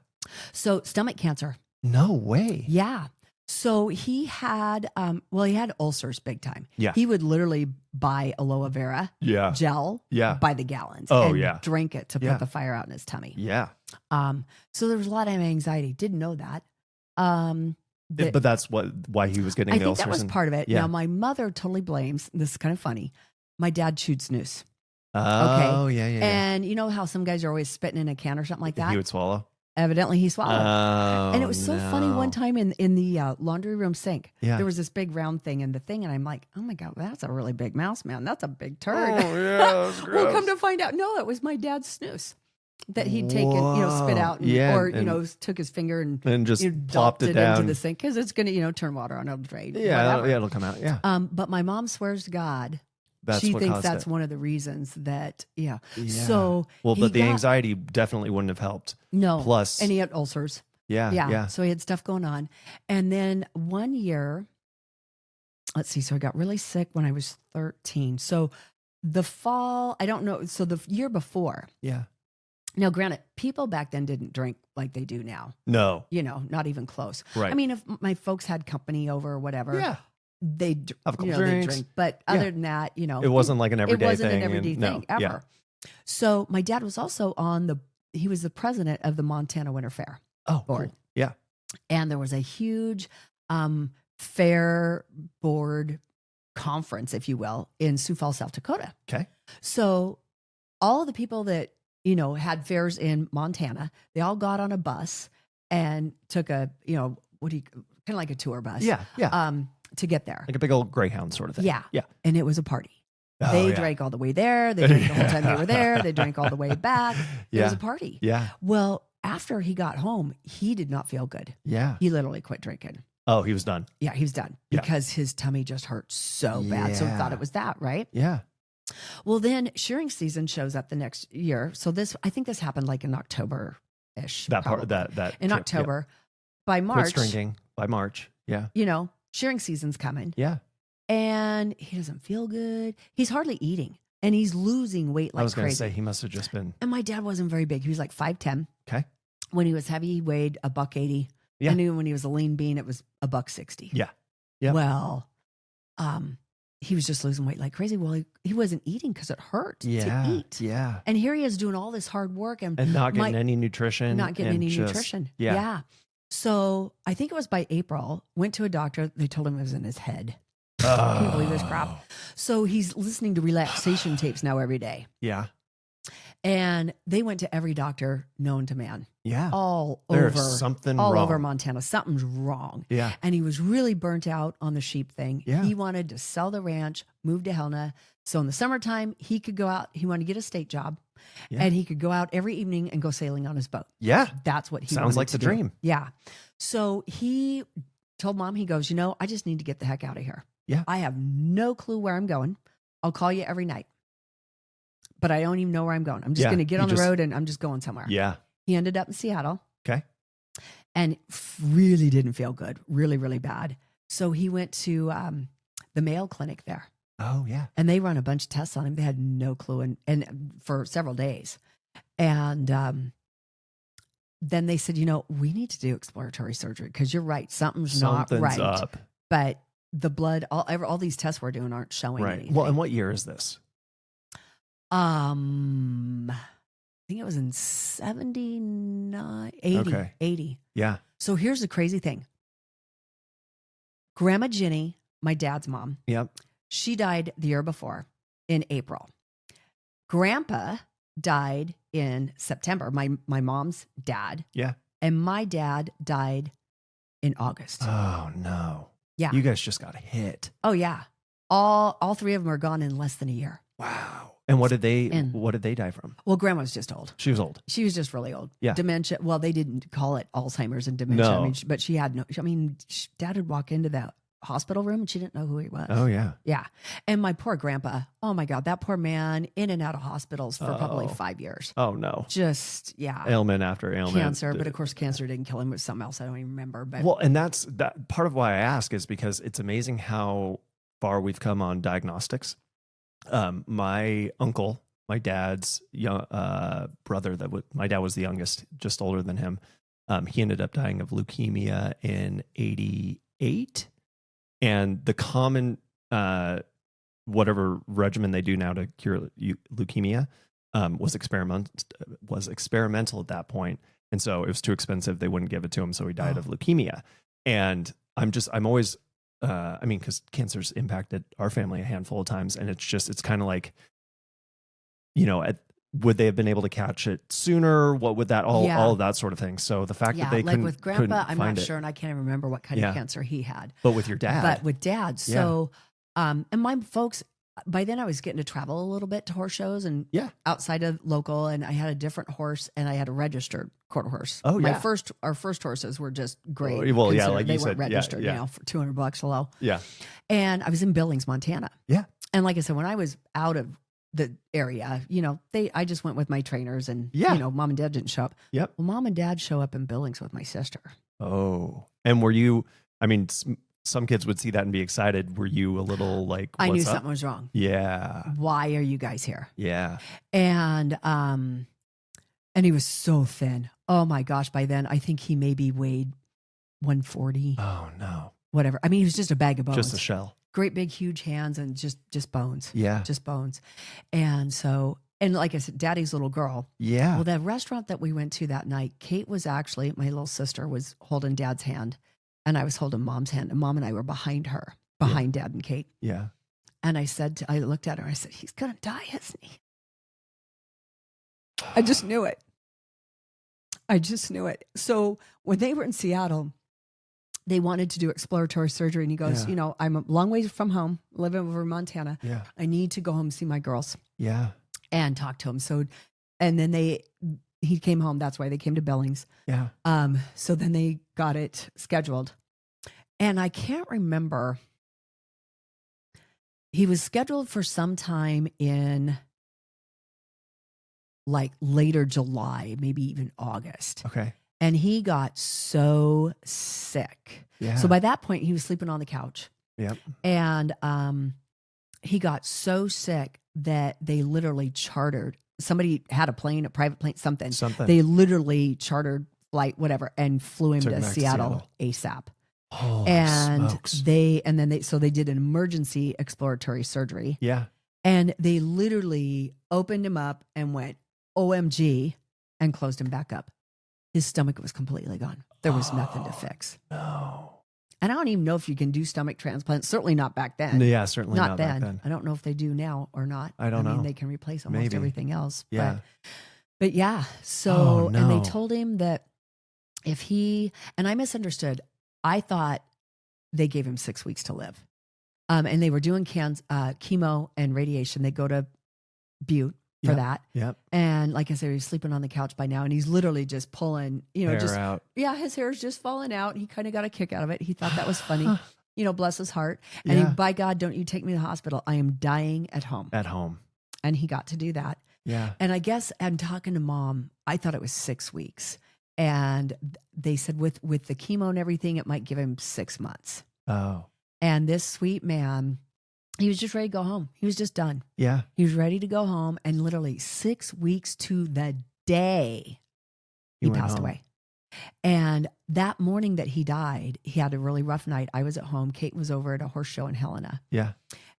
So stomach cancer. No way. Yeah. So he had, he had ulcers big time. Yeah. He would literally buy aloe vera gel by the gallons. And drink it to put the fire out in his tummy. Yeah. So there was a lot of anxiety. Didn't know that. But that's why he was getting the ulcers. That was part of it. Yeah. Now my mother totally blames, this is kind of funny, my dad chewed snus. Oh, okay. Yeah. And you know how some guys are always spitting in a can or something like that? He would swallow. Evidently he swallowed. Oh, and it was so funny one time in the laundry room sink. Yeah. There was this big round thing in the thing. And I'm like, oh my God, that's a really big mouse, man. That's a big turd. Oh, yeah, that's gross. Well, come to find out, no, it was my dad's snus that he'd taken, spit out took his finger and just plopped it down into the sink because it's going to, turn water on a drain. Yeah, it'll come out. Yeah. But my mom swears to God, she thinks that's one of the reasons that, So, but the anxiety definitely wouldn't have helped. No. Plus, and he had ulcers. Yeah. So he had stuff going on. And then one year, let's see. So I got really sick when I was 13. So the fall, I don't know. So the year before. Yeah. Now, granted, people back then didn't drink like they do now. No. Not even close. Right. I mean, if my folks had company over or whatever, they'd have a couple drinks. They'd drink. But other than that, it wasn't like an everyday thing. It wasn't an everyday thing ever. Yeah. So my dad was also he was the president of the Montana Winter Fair board. Cool. Yeah. And there was a huge fair board conference, if you will, in Sioux Falls, South Dakota. Okay. So all of the people that, had fairs in Montana, they all got on a bus and took a, kind of like a tour bus. Yeah. Yeah. To get there. Like a big old Greyhound sort of thing. Yeah. Yeah. And it was a party. Oh, They yeah. drank all the way there. They drank the whole time they were there. They drank all the way back. It was a party. Yeah. Well, after he got home, he did not feel good. Yeah. He literally quit drinking. Oh, he was done. Yeah, he was done Yeah. because his tummy just hurt so bad. So he thought it was that, right? Yeah. Well, then shearing season shows up the next year. So I think this happened like in October-ish. That part, probably. that in October. By March. Quits drinking by March. Yeah. Shearing season's coming. Yeah. And he doesn't feel good. He's hardly eating. And he's losing weight like I was going to crazy. say, he must have just been. And my dad wasn't very big. He was like 5'10". Okay. When he was heavy, he weighed $180. Yeah. I knew when he was a lean bean, it was $160. Yeah. Yeah. Well, he was just losing weight like crazy. Well, he wasn't eating because it hurt to eat. Yeah. And here he is doing all this hard work and not getting any nutrition. Not getting any nutrition. Yeah. So I think it was by April, went to a doctor. They told him it was in his head. I can't believe this crap. So he's listening to relaxation tapes now every day. Yeah. And they went to every doctor known to man. Yeah. There's something all wrong. over Montana. Something's wrong. Yeah. And he was really burnt out on the sheep thing. Yeah. He wanted to sell the ranch, move to Helena. So in the summertime, he could go out. He wanted to get a state job. Yeah. And he could go out every evening and go sailing on his boat. Yeah. That's what he Sounds wanted like to the do. dream. Yeah. So he told Mom, he goes, I just need to get the heck out of here. Yeah. I have no clue where I'm going. I'll call you every night. But I don't even know where I'm going. I'm just going to get on the road and I'm just going somewhere. Yeah. He ended up in Seattle. Okay. And really didn't feel good. Really, really bad. So he went to the Mayo Clinic there. Oh, yeah. And they run a bunch of tests on him. They had no clue and for several days. And then they said, we need to do exploratory surgery because you're right. Something's not right. Up. But the blood, all these tests we're doing aren't showing anything. Well, and what year is this? I think it was in 79, 80, Okay. 80. Yeah. So here's the crazy thing. Grandma Jenny, my dad's mom, Yep. she died the year before in April. Grandpa died in September, my mom's dad. Yeah. And my dad died in August. Oh, no. Yeah. You guys just got hit. Oh, yeah. All three of them are gone in less than a year. Wow. And what did they die from? Well, Grandma was just old. She was old. She was just really old. Yeah. Dementia. Well, they didn't call it Alzheimer's and dementia. No. But she had Dad would walk into that hospital room and she didn't know who he was. Oh, yeah. Yeah. And my poor grandpa, oh my God, that poor man in and out of hospitals for probably 5 years. Oh, no. Just, yeah. Ailment after ailment. Cancer. But of course, cancer didn't kill him. It was something else I don't even remember. But Well, and that's part of why I ask is because it's amazing how far we've come on diagnostics. My uncle, my dad's young brother, my dad was the youngest, just older than him. He ended up dying of leukemia in 1988. And the common, whatever regimen they do now to cure leukemia was experimental at that point. And so it was too expensive. They wouldn't give it to him. So he died of leukemia. And I'm always, because cancer's impacted our family a handful of times. And it's kind of like, would they have been able to catch it sooner? What would that, all of that sort of thing. So the fact that they like couldn't, with Grandpa, I'm not find sure. And I can't even remember what kind of cancer he had. But with your dad. But with Dad. So, and my folks, by then I was getting to travel a little bit to horse shows and outside of local. And I had a different horse and I had a registered quarter horse. Oh, yeah. Our first horses were just great. Well, yeah, like they you weren't said, registered, for $200 a low. Yeah. And I was in Billings, Montana. Yeah. And like I said, when I was out of the area, I just went with my trainers and, Mom and Dad didn't show up. Yep. Well, Mom and Dad show up in Billings with my sister. Oh, and were you, some kids would see that and be excited. Were you a little like, I knew what's up? something was wrong. Yeah. Why are you guys here? Yeah. And he was so thin. Oh my gosh. By then I think he maybe weighed 140. Oh no. Whatever. He was just a bag of bones. Just a shell. Great big huge hands and just bones. Yeah. Just bones. And so, and like I said, Daddy's little girl. Yeah. Well, the restaurant that we went to that night, Kate was actually, my little sister was holding Dad's hand and I was holding Mom's hand and Mom and I were behind her, behind Dad and Kate. Yeah. And I looked at her, I said, he's going to die, isn't he? I just knew it. So when they were in Seattle, they wanted to do exploratory surgery. And he goes, I'm a long ways from home, living over in Montana. Yeah. I need to go home and see my girls. Yeah. And talk to him. So, and then he came home. That's why they came to Billings. Yeah. So then they got it scheduled. And I can't remember. He was scheduled for some time in like later July, maybe even August. Okay. And he got so sick. Yeah. So by that point, he was sleeping on the couch. Yep. And he got so sick that they literally chartered. Somebody had a private plane, something. They literally chartered flight, whatever, and flew him to Seattle ASAP. Holy smokes. They did an emergency exploratory surgery. Yeah. And they literally opened him up and went, OMG, and closed him back up. His stomach was completely gone. There was nothing to fix. No. And I don't even know if you can do stomach transplants. Certainly not back then. Yeah, certainly not then. back then. I don't know if they do now or not. I don't know. I mean, they can replace almost everything else. Yeah. But yeah. So, no. And they told him that and I misunderstood. I thought they gave him 6 weeks to live. And they were doing chemo and radiation. They go to Butte for that. Yep. And like I said, he's sleeping on the couch by now, and he's literally just pulling, hair out. Yeah, his hair's just falling out. He kind of got a kick out of it. He thought that was funny. Bless his heart. And by God, don't you take me to the hospital. I am dying at home. At home. And he got to do that. Yeah. And I guess I'm talking to Mom. I thought it was 6 weeks. And they said with the chemo and everything, it might give him 6 months. Oh. And this sweet man, he was just ready to go home. He was just done. Yeah. He was ready to go home. And literally 6 weeks to the day, he passed away. And that morning that he died, he had a really rough night. I was at home. Kate was over at a horse show in Helena. Yeah.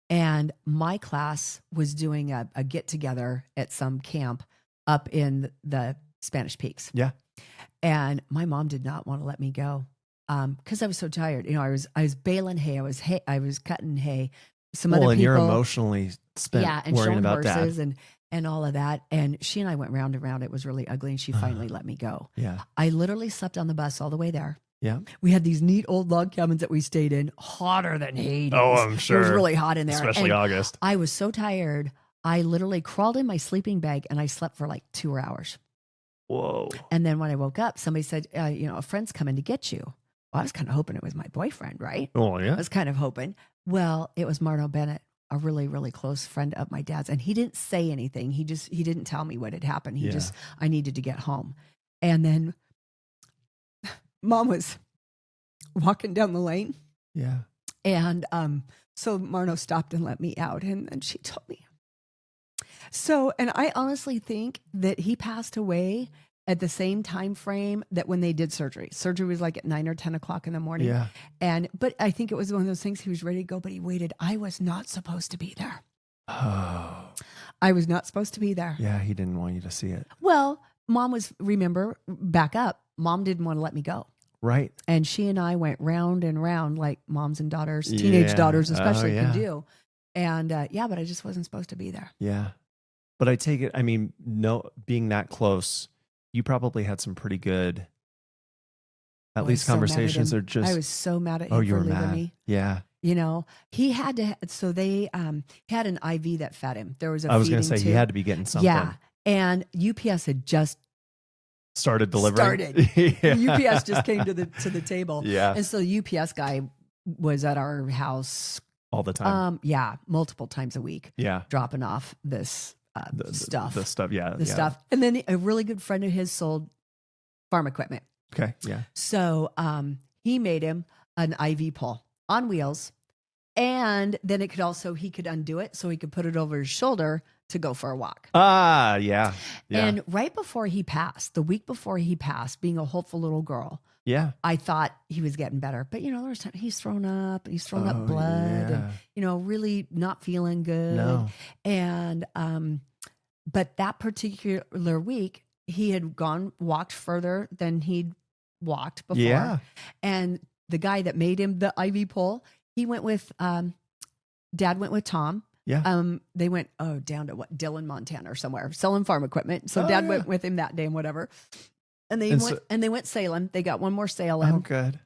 And my class was doing a get together at some camp up in the Spanish Peaks. Yeah. And my mom did not want to let me go because I was so tired. I was baling hay. I was cutting hay. Some other people. And you're emotionally spent and worrying showing about horses that. and all of that. And she and I went round and round. It was really ugly. And she finally let me go. Yeah. I literally slept on the bus all the way there. Yeah. We had these neat old log cabins that we stayed in, hotter than Hades. Oh, I'm sure. It was really hot in there. Especially August. I was so tired. I literally crawled in my sleeping bag and I slept for like 2 hours. Whoa. And then when I woke up, somebody said, a friend's coming to get you. Well, I was kind of hoping it was my boyfriend, right? Oh, yeah. I was kind of hoping. Well, it was Marno Bennett, a really, really close friend of my dad's. And he didn't say anything. He didn't tell me what had happened. I needed to get home. And then Mom was walking down the lane. Yeah. And so Marno stopped and let me out. And then she told me. So, and I honestly think that he passed away at the same time frame that when they did surgery. Surgery was like at 9 or 10 o'clock in the morning. Yeah. But I think it was one of those things, he was ready to go, but he waited. I was not supposed to be there. Oh. I was not supposed to be there. Yeah, he didn't want you to see it. Well, Mom back up. Mom didn't want to let me go. Right. And she and I went round and round like moms and daughters, teenage daughters especially can do. And but I just wasn't supposed to be there. Yeah. But I take it, being that close, you probably had some pretty good, at least conversations are just. I was so mad at him for leaving me. Yeah. He had to, so they had an IV that fed him. There was I was going to say, he had to be getting something. Yeah. And UPS had just started delivering. Yeah. UPS just came to the table. Yeah. And so the UPS guy was at our house all the time. Multiple times a week. Yeah. Dropping off this stuff. The stuff, yeah. The stuff. And then a really good friend of his sold farm equipment. Okay, yeah. So he made him an IV pole on wheels. And then he could undo it so he could put it over his shoulder to go for a walk. Ah, yeah. And right before he passed, the week before he passed, being a hopeful little girl, I thought he was getting better. But, there was time he's thrown up blood and, really not feeling good. No. And, but that particular week, he had walked further than he'd walked before. Yeah. And the guy that made him the IV pole, he went with Dad went with Tom. Yeah. They went down to Dillon, Montana, or somewhere, selling farm equipment. So Oh, Dad yeah. went with him that day and whatever. And they went sailing. They got one more sail in. Oh, good.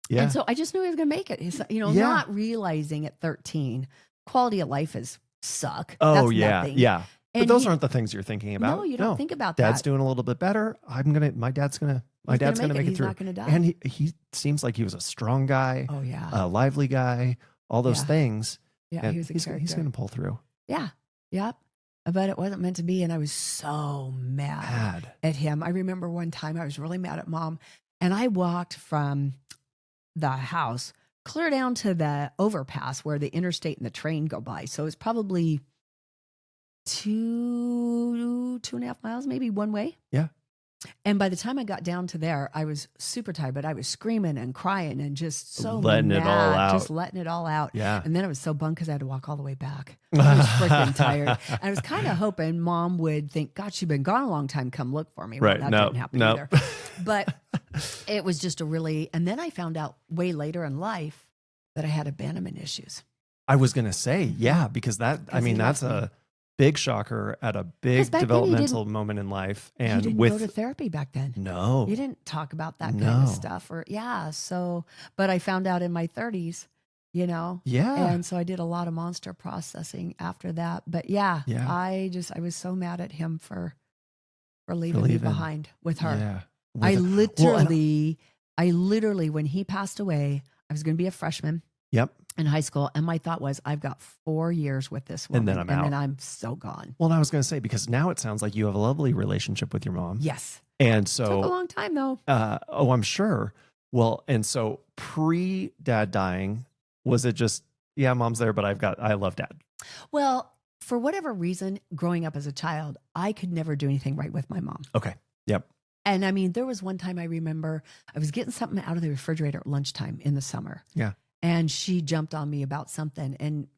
Yeah. And so I just knew he was going to make it. He's, Yeah. not realizing at 13, quality of life is suck. Oh, That's yeah. nothing. Yeah. But And those aren't the things you're thinking about. No, you don't think about Dad's that. doing a little bit better. My dad's gonna make it through. He's not going to die. And he seems like he was a strong guy, Oh yeah. a lively guy, all those Yeah. things. Yeah, And he was a he's character. going to pull through. Yeah. Yep. But it wasn't meant to be. And I was so mad at him. I remember one time I was really mad at Mom, and I walked from the house clear down to the overpass where the interstate and the train go by. So it's probably 2.5 miles, maybe one way. Yeah. And by the time I got down to there, I was super tired, but I was screaming and crying and just so Letting mad, it all out. just letting it all out. Yeah. And then I was so bummed because I had to walk all the way back. I was freaking tired. And I was kind of hoping Mom would think, God, she's been gone a long time. Come look for me. Right. Well, that didn't happen No. either. But it was just and then I found out way later in life that I had abandonment issues. I was going to say, yeah, because that's a big shocker at a big developmental moment in life. And you didn't go to therapy back then. No. You didn't talk about that kind of stuff but I found out in my 30s, Yeah. and so I did a lot of monster processing after that. But yeah. I was so mad at him for leaving me behind with her. Yeah. I literally, when he passed away, I was going to be a freshman. Yep. In high school, and my thought was, I've got 4 years with this woman, And then I'm out. and then I'm so gone. Well, and I was going to say, because now it sounds like you have a lovely relationship with your mom. Yes. And so Took a long time though. I'm sure. Well, and so pre-dad dying, was it just, yeah, Mom's there, but I love Dad? Well, for whatever reason, growing up as a child, I could never do anything right with my mom. Okay. Yep. And I mean, there was one time I remember I was getting something out of the refrigerator at lunchtime in the summer. Yeah. And she jumped on me about something, and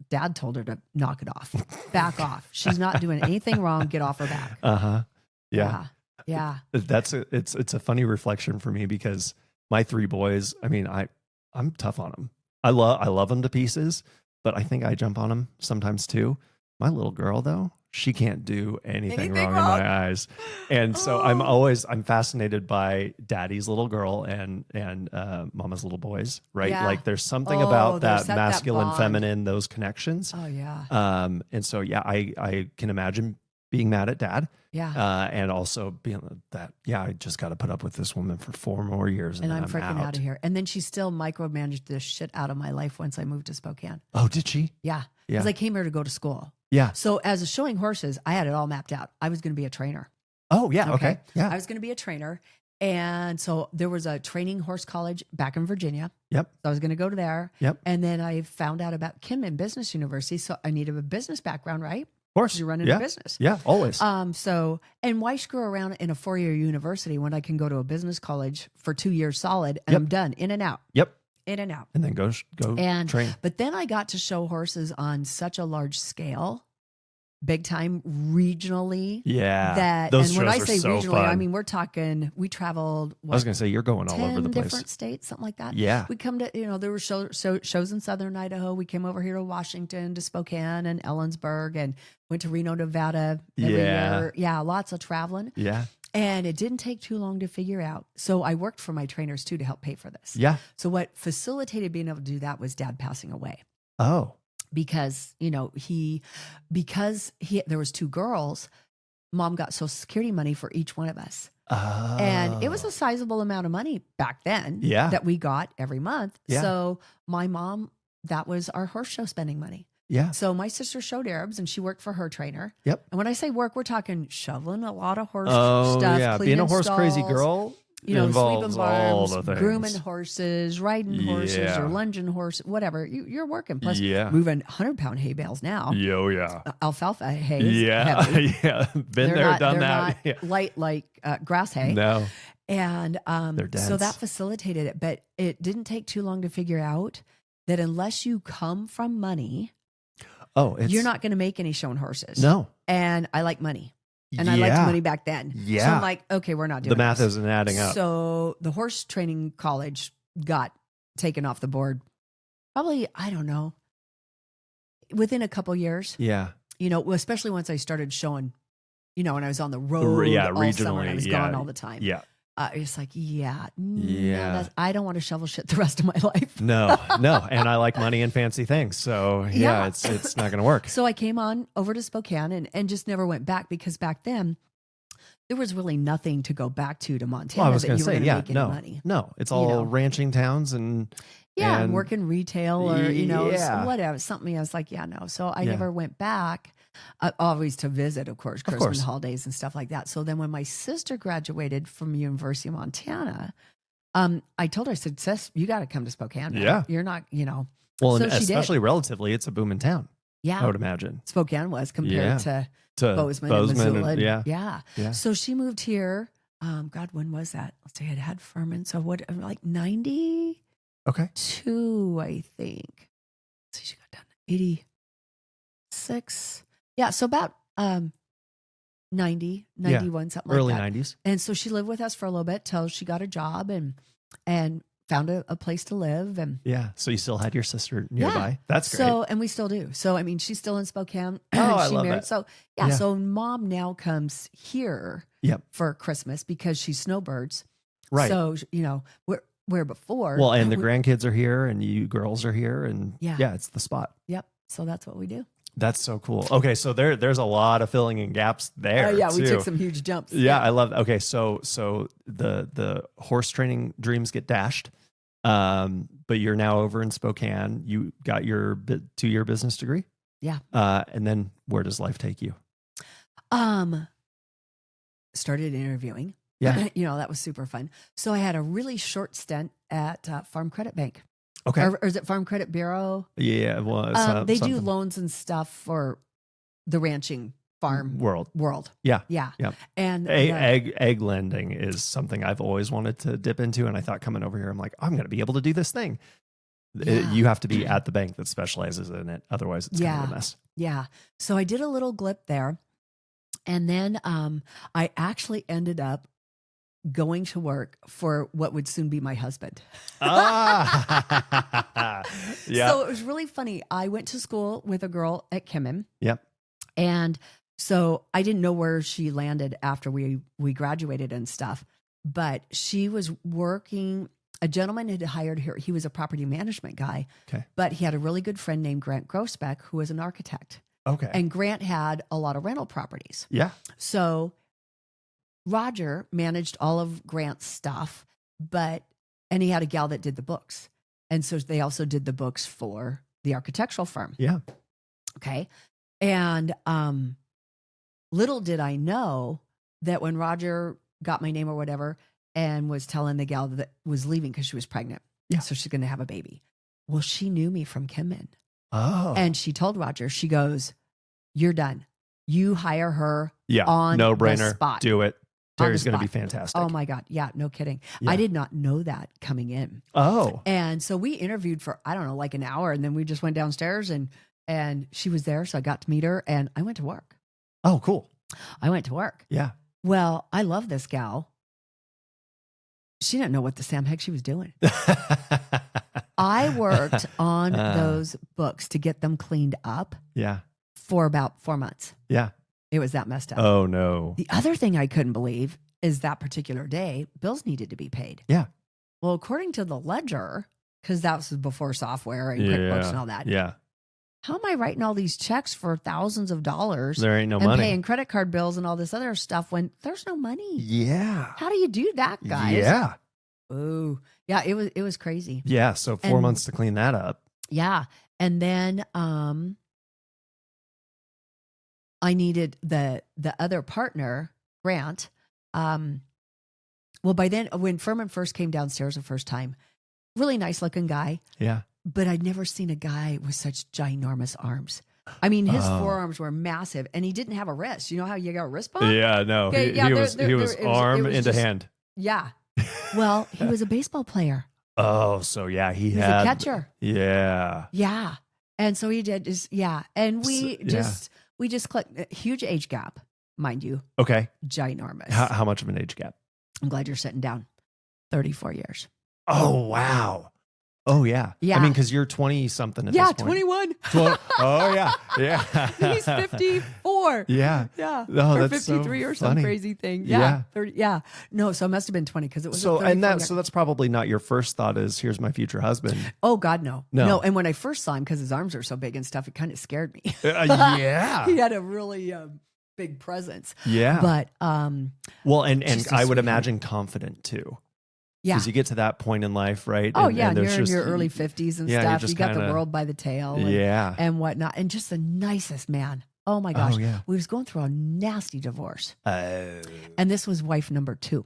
Dad told her to knock it off, back off. She's not doing anything wrong. Get off her back. Uh-huh. Yeah. Yeah. It's a funny reflection for me because my 3 boys, I mean, I'm tough on them. I love them to pieces, but I think I jump on them sometimes too. My little girl though, she can't do anything wrong in my eyes. And so I'm fascinated by Daddy's little girl and Mama's little boys, right? Yeah. Like there's something about that that masculine, bond. feminine, those connections. Oh yeah. And so, yeah, I can imagine being mad at Dad. Yeah. And also being that, I just got to put up with this woman for 4 more years. And I'm freaking out of here. And then she still micromanaged the shit out of my life once I moved to Spokane. Oh, did she? Yeah. Yeah. Because I came here to go to school. Yeah. So as a showing horses, I had it all mapped out. I was going to be a trainer. Oh, yeah. Okay. Yeah. I was going to be a trainer. And so there was a training horse college back in Virginia. Yep. So I was going to go to there. Yep. And then I found out about Kinman Business University. So I needed a business background, right? Of course. You're running a business. Yeah, always. And why screw around in a 4-year university when I can go to a business college for 2 years solid and I'm done, in and out. Yep. In and out. And then go train. But then I got to show horses on such a large scale, big time regionally. Yeah. And when I shows say are so regionally, fun. I mean, we traveled, I was going to say, you're going all over the 10 place. different states, something like that. Yeah. We come to, there were shows in Southern Idaho. We came over here to Washington, to Spokane and Ellensburg, and went to Reno, Nevada every year. Yeah, lots of traveling. Yeah. And it didn't take too long to figure out. So I worked for my trainers too to help pay for this. Yeah. So what facilitated being able to do that was Dad passing away. Oh. Because, there was 2 girls, Mom got Social Security money for each one of us. Oh. And it was a sizable amount of money back then that we got every month. Yeah. So my mom, that was our horse show spending money. Yeah. So my sister showed Arabs and she worked for her trainer. Yep. And when I say work, we're talking shoveling a lot of horse Oh, stuff. yeah. Cleaning Being a horse crazy stalls, girl sweeping involves all barns, the things. grooming horses, riding horses Yeah. or lunging horses, whatever. You're working. Plus moving 100-pound hay bales now. Yo, yeah. Alfalfa hay is Yeah. heavy. Yeah. Been They're there, not, done they're that. not light like grass hay. No. And They're dense. so that facilitated it. But it didn't take too long to figure out that unless you come from money, you're not going to make any showing horses. No. And I like money. And I liked money back then. Yeah. So I'm like, okay, we're not doing The math this. isn't adding up. So the horse training college got taken off the board. Probably, I don't know, within a couple years, Yeah. especially once I started showing, when I was on the road all summer and I was gone all the time. Yeah. It's like, no, I don't want to shovel shit the rest of my life. No. And I like money and fancy things. So it's not going to work. So I came on over to Spokane and just never went back, because back then there was really nothing to go back to Montana. Well, I was going to say, money. No, it's all ranching towns and working retail or, whatever, something. I was like, no. So I never went back. Always to visit, of course, Christmas holidays and stuff like that. So then when my sister graduated from University of Montana, I told her, I said, Sis, you got to come to Spokane. Yeah. You're not, Well, so and especially relatively, it's a booming town. Yeah. I would imagine. Spokane was compared to Bozeman and Missoula. Yeah. So she moved here. God, when was that? Let's see, I had Furman. So like 92, I think. Let's see, she got done 86. Yeah, so about 90, 91, something early like that. 90s. And so she lived with us for a little bit till she got a job and found a place to live. And so you still had your sister nearby. That's great. So, and we still do. So, I mean, she's still in Spokane. I she love married. that. So, so mom now comes here for Christmas because she's snowbirds. Right. So, where before. Well, and the grandkids are here and you girls are here and it's the spot. Yep. So that's what we do. That's so cool. Okay, so there's a lot of filling in gaps there. We took some huge jumps. Yeah, I love. Okay, so the horse training dreams get dashed, but you're now over in Spokane. You got your 2-year business degree. Yeah. And then where does life take you? Started interviewing. Yeah. That was super fun. So I had a really short stint at Farm Credit Bank. Okay. Or is it Farm Credit Bureau? Yeah, it was. They do loans and stuff for the ranching farm world. Yeah. Yeah. Yeah. And egg lending is something I've always wanted to dip into. And I thought coming over here, I'm like, I'm going to be able to do this thing. You have to be at the bank that specializes in it. Otherwise it's kind of a mess. Yeah. So I did a little glip there. And then I actually ended up going to work for what would soon be my husband. Yeah. So it was really funny. I went to school with a girl at Kimmon. Yep. And so I didn't know where she landed after we graduated and stuff, but she was working. A gentleman had hired her. He was a property management guy, but he had a really good friend named Grant Grossbeck, who was an architect. Okay. And Grant had a lot of rental properties. Yeah. So Roger managed all of Grant's stuff, and he had a gal that did the books. And so they also did the books for the architectural firm. Yeah. Okay. And little did I know that when Roger got my name or whatever and was telling the gal that was leaving because she was pregnant. Yeah. So she's going to have a baby. Well, she knew me from Kimmon. Oh. And she told Roger, she goes, "You're done. You hire her on no brainer. The spot. Do it. Terry's going to be fantastic." Oh my God. Yeah, no kidding. Yeah. I did not know that coming in. Oh. And so we interviewed for, I don't know, like an hour. And then we just went downstairs and she was there. So I got to meet her and I went to work. Oh, cool. I went to work. Yeah. Well, I love this gal. She didn't know what the Sam heck she was doing. I worked on those books to get them cleaned up. Yeah. For about 4 months. Yeah. It was that messed up. Oh, no. The other thing I couldn't believe is that particular day, bills needed to be paid. Yeah. Well, according to the ledger, because that was before software and QuickBooks and all that. Yeah. How am I writing all these checks for thousands of dollars? There ain't no and money. Paying credit card bills and all this other stuff when there's no money. Yeah. How do you do that, guys? Yeah. Ooh. Yeah, it was crazy. Yeah. So 4 months to clean that up. Yeah. And then I needed the other partner, Grant. Well, by then, when Furman first came downstairs the first time, really nice looking guy. Yeah. But I'd never seen a guy with such ginormous arms. I mean, his forearms were massive, and he didn't have a wrist. You know how you got a wrist bump? Yeah, no. Okay, He was arm into hand. Yeah. Well, he was a baseball player. Oh, so yeah, he was had a catcher. Yeah. Yeah. And so he did and we just clicked. A huge age gap, mind you. Okay. Ginormous. How much of an age gap? I'm glad you're sitting down. 34 years. Oh, wow. Oh, yeah. Yeah. I mean, because you're 20 something at this point. 21. Oh, yeah. Yeah. He's 54. Yeah. Yeah. Oh, or that's so 53 or some funny. crazy thing. Yeah. Yeah. 30. Yeah. No, so it must have been 20 because it was So, a 34 so that's probably not your first thought is, here's my future husband. Oh, God, no. No. And when I first saw him, because his arms are so big and stuff, it kind of scared me. Yeah. He had a really big presence. Yeah. But, well, and just a I would sweetheart. imagine confident too. yeah. Because you get to that point in life, right? Oh, And yeah. And there's you're in your early 50s and yeah, you're stuff. just You got the kinda- world by the tail and, Yeah. and whatnot. And just the nicest man. Oh, my gosh. Oh, yeah. We was going through a nasty divorce. Oh. And this was wife number 2.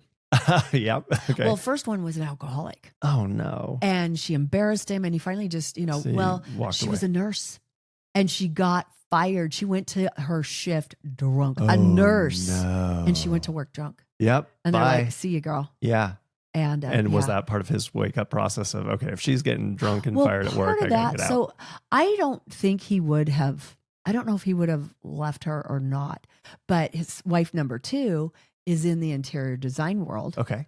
Yep. Okay. Well, first one was an alcoholic. Oh, no. And she embarrassed him. And he finally just, So he walked she away. was a nurse. And she got fired. She went to her shift drunk. Oh, a nurse. No. And she went to work drunk. Yep. And they're Bye. like, see you, girl. Yeah. And was yeah. that part of his wake up process of, okay, if she's getting drunk and fired at work, part I of gotta that. get out. So I don't think he would have, I don't know if he would have left her or not, but his wife number 2 is in the interior design world. Okay.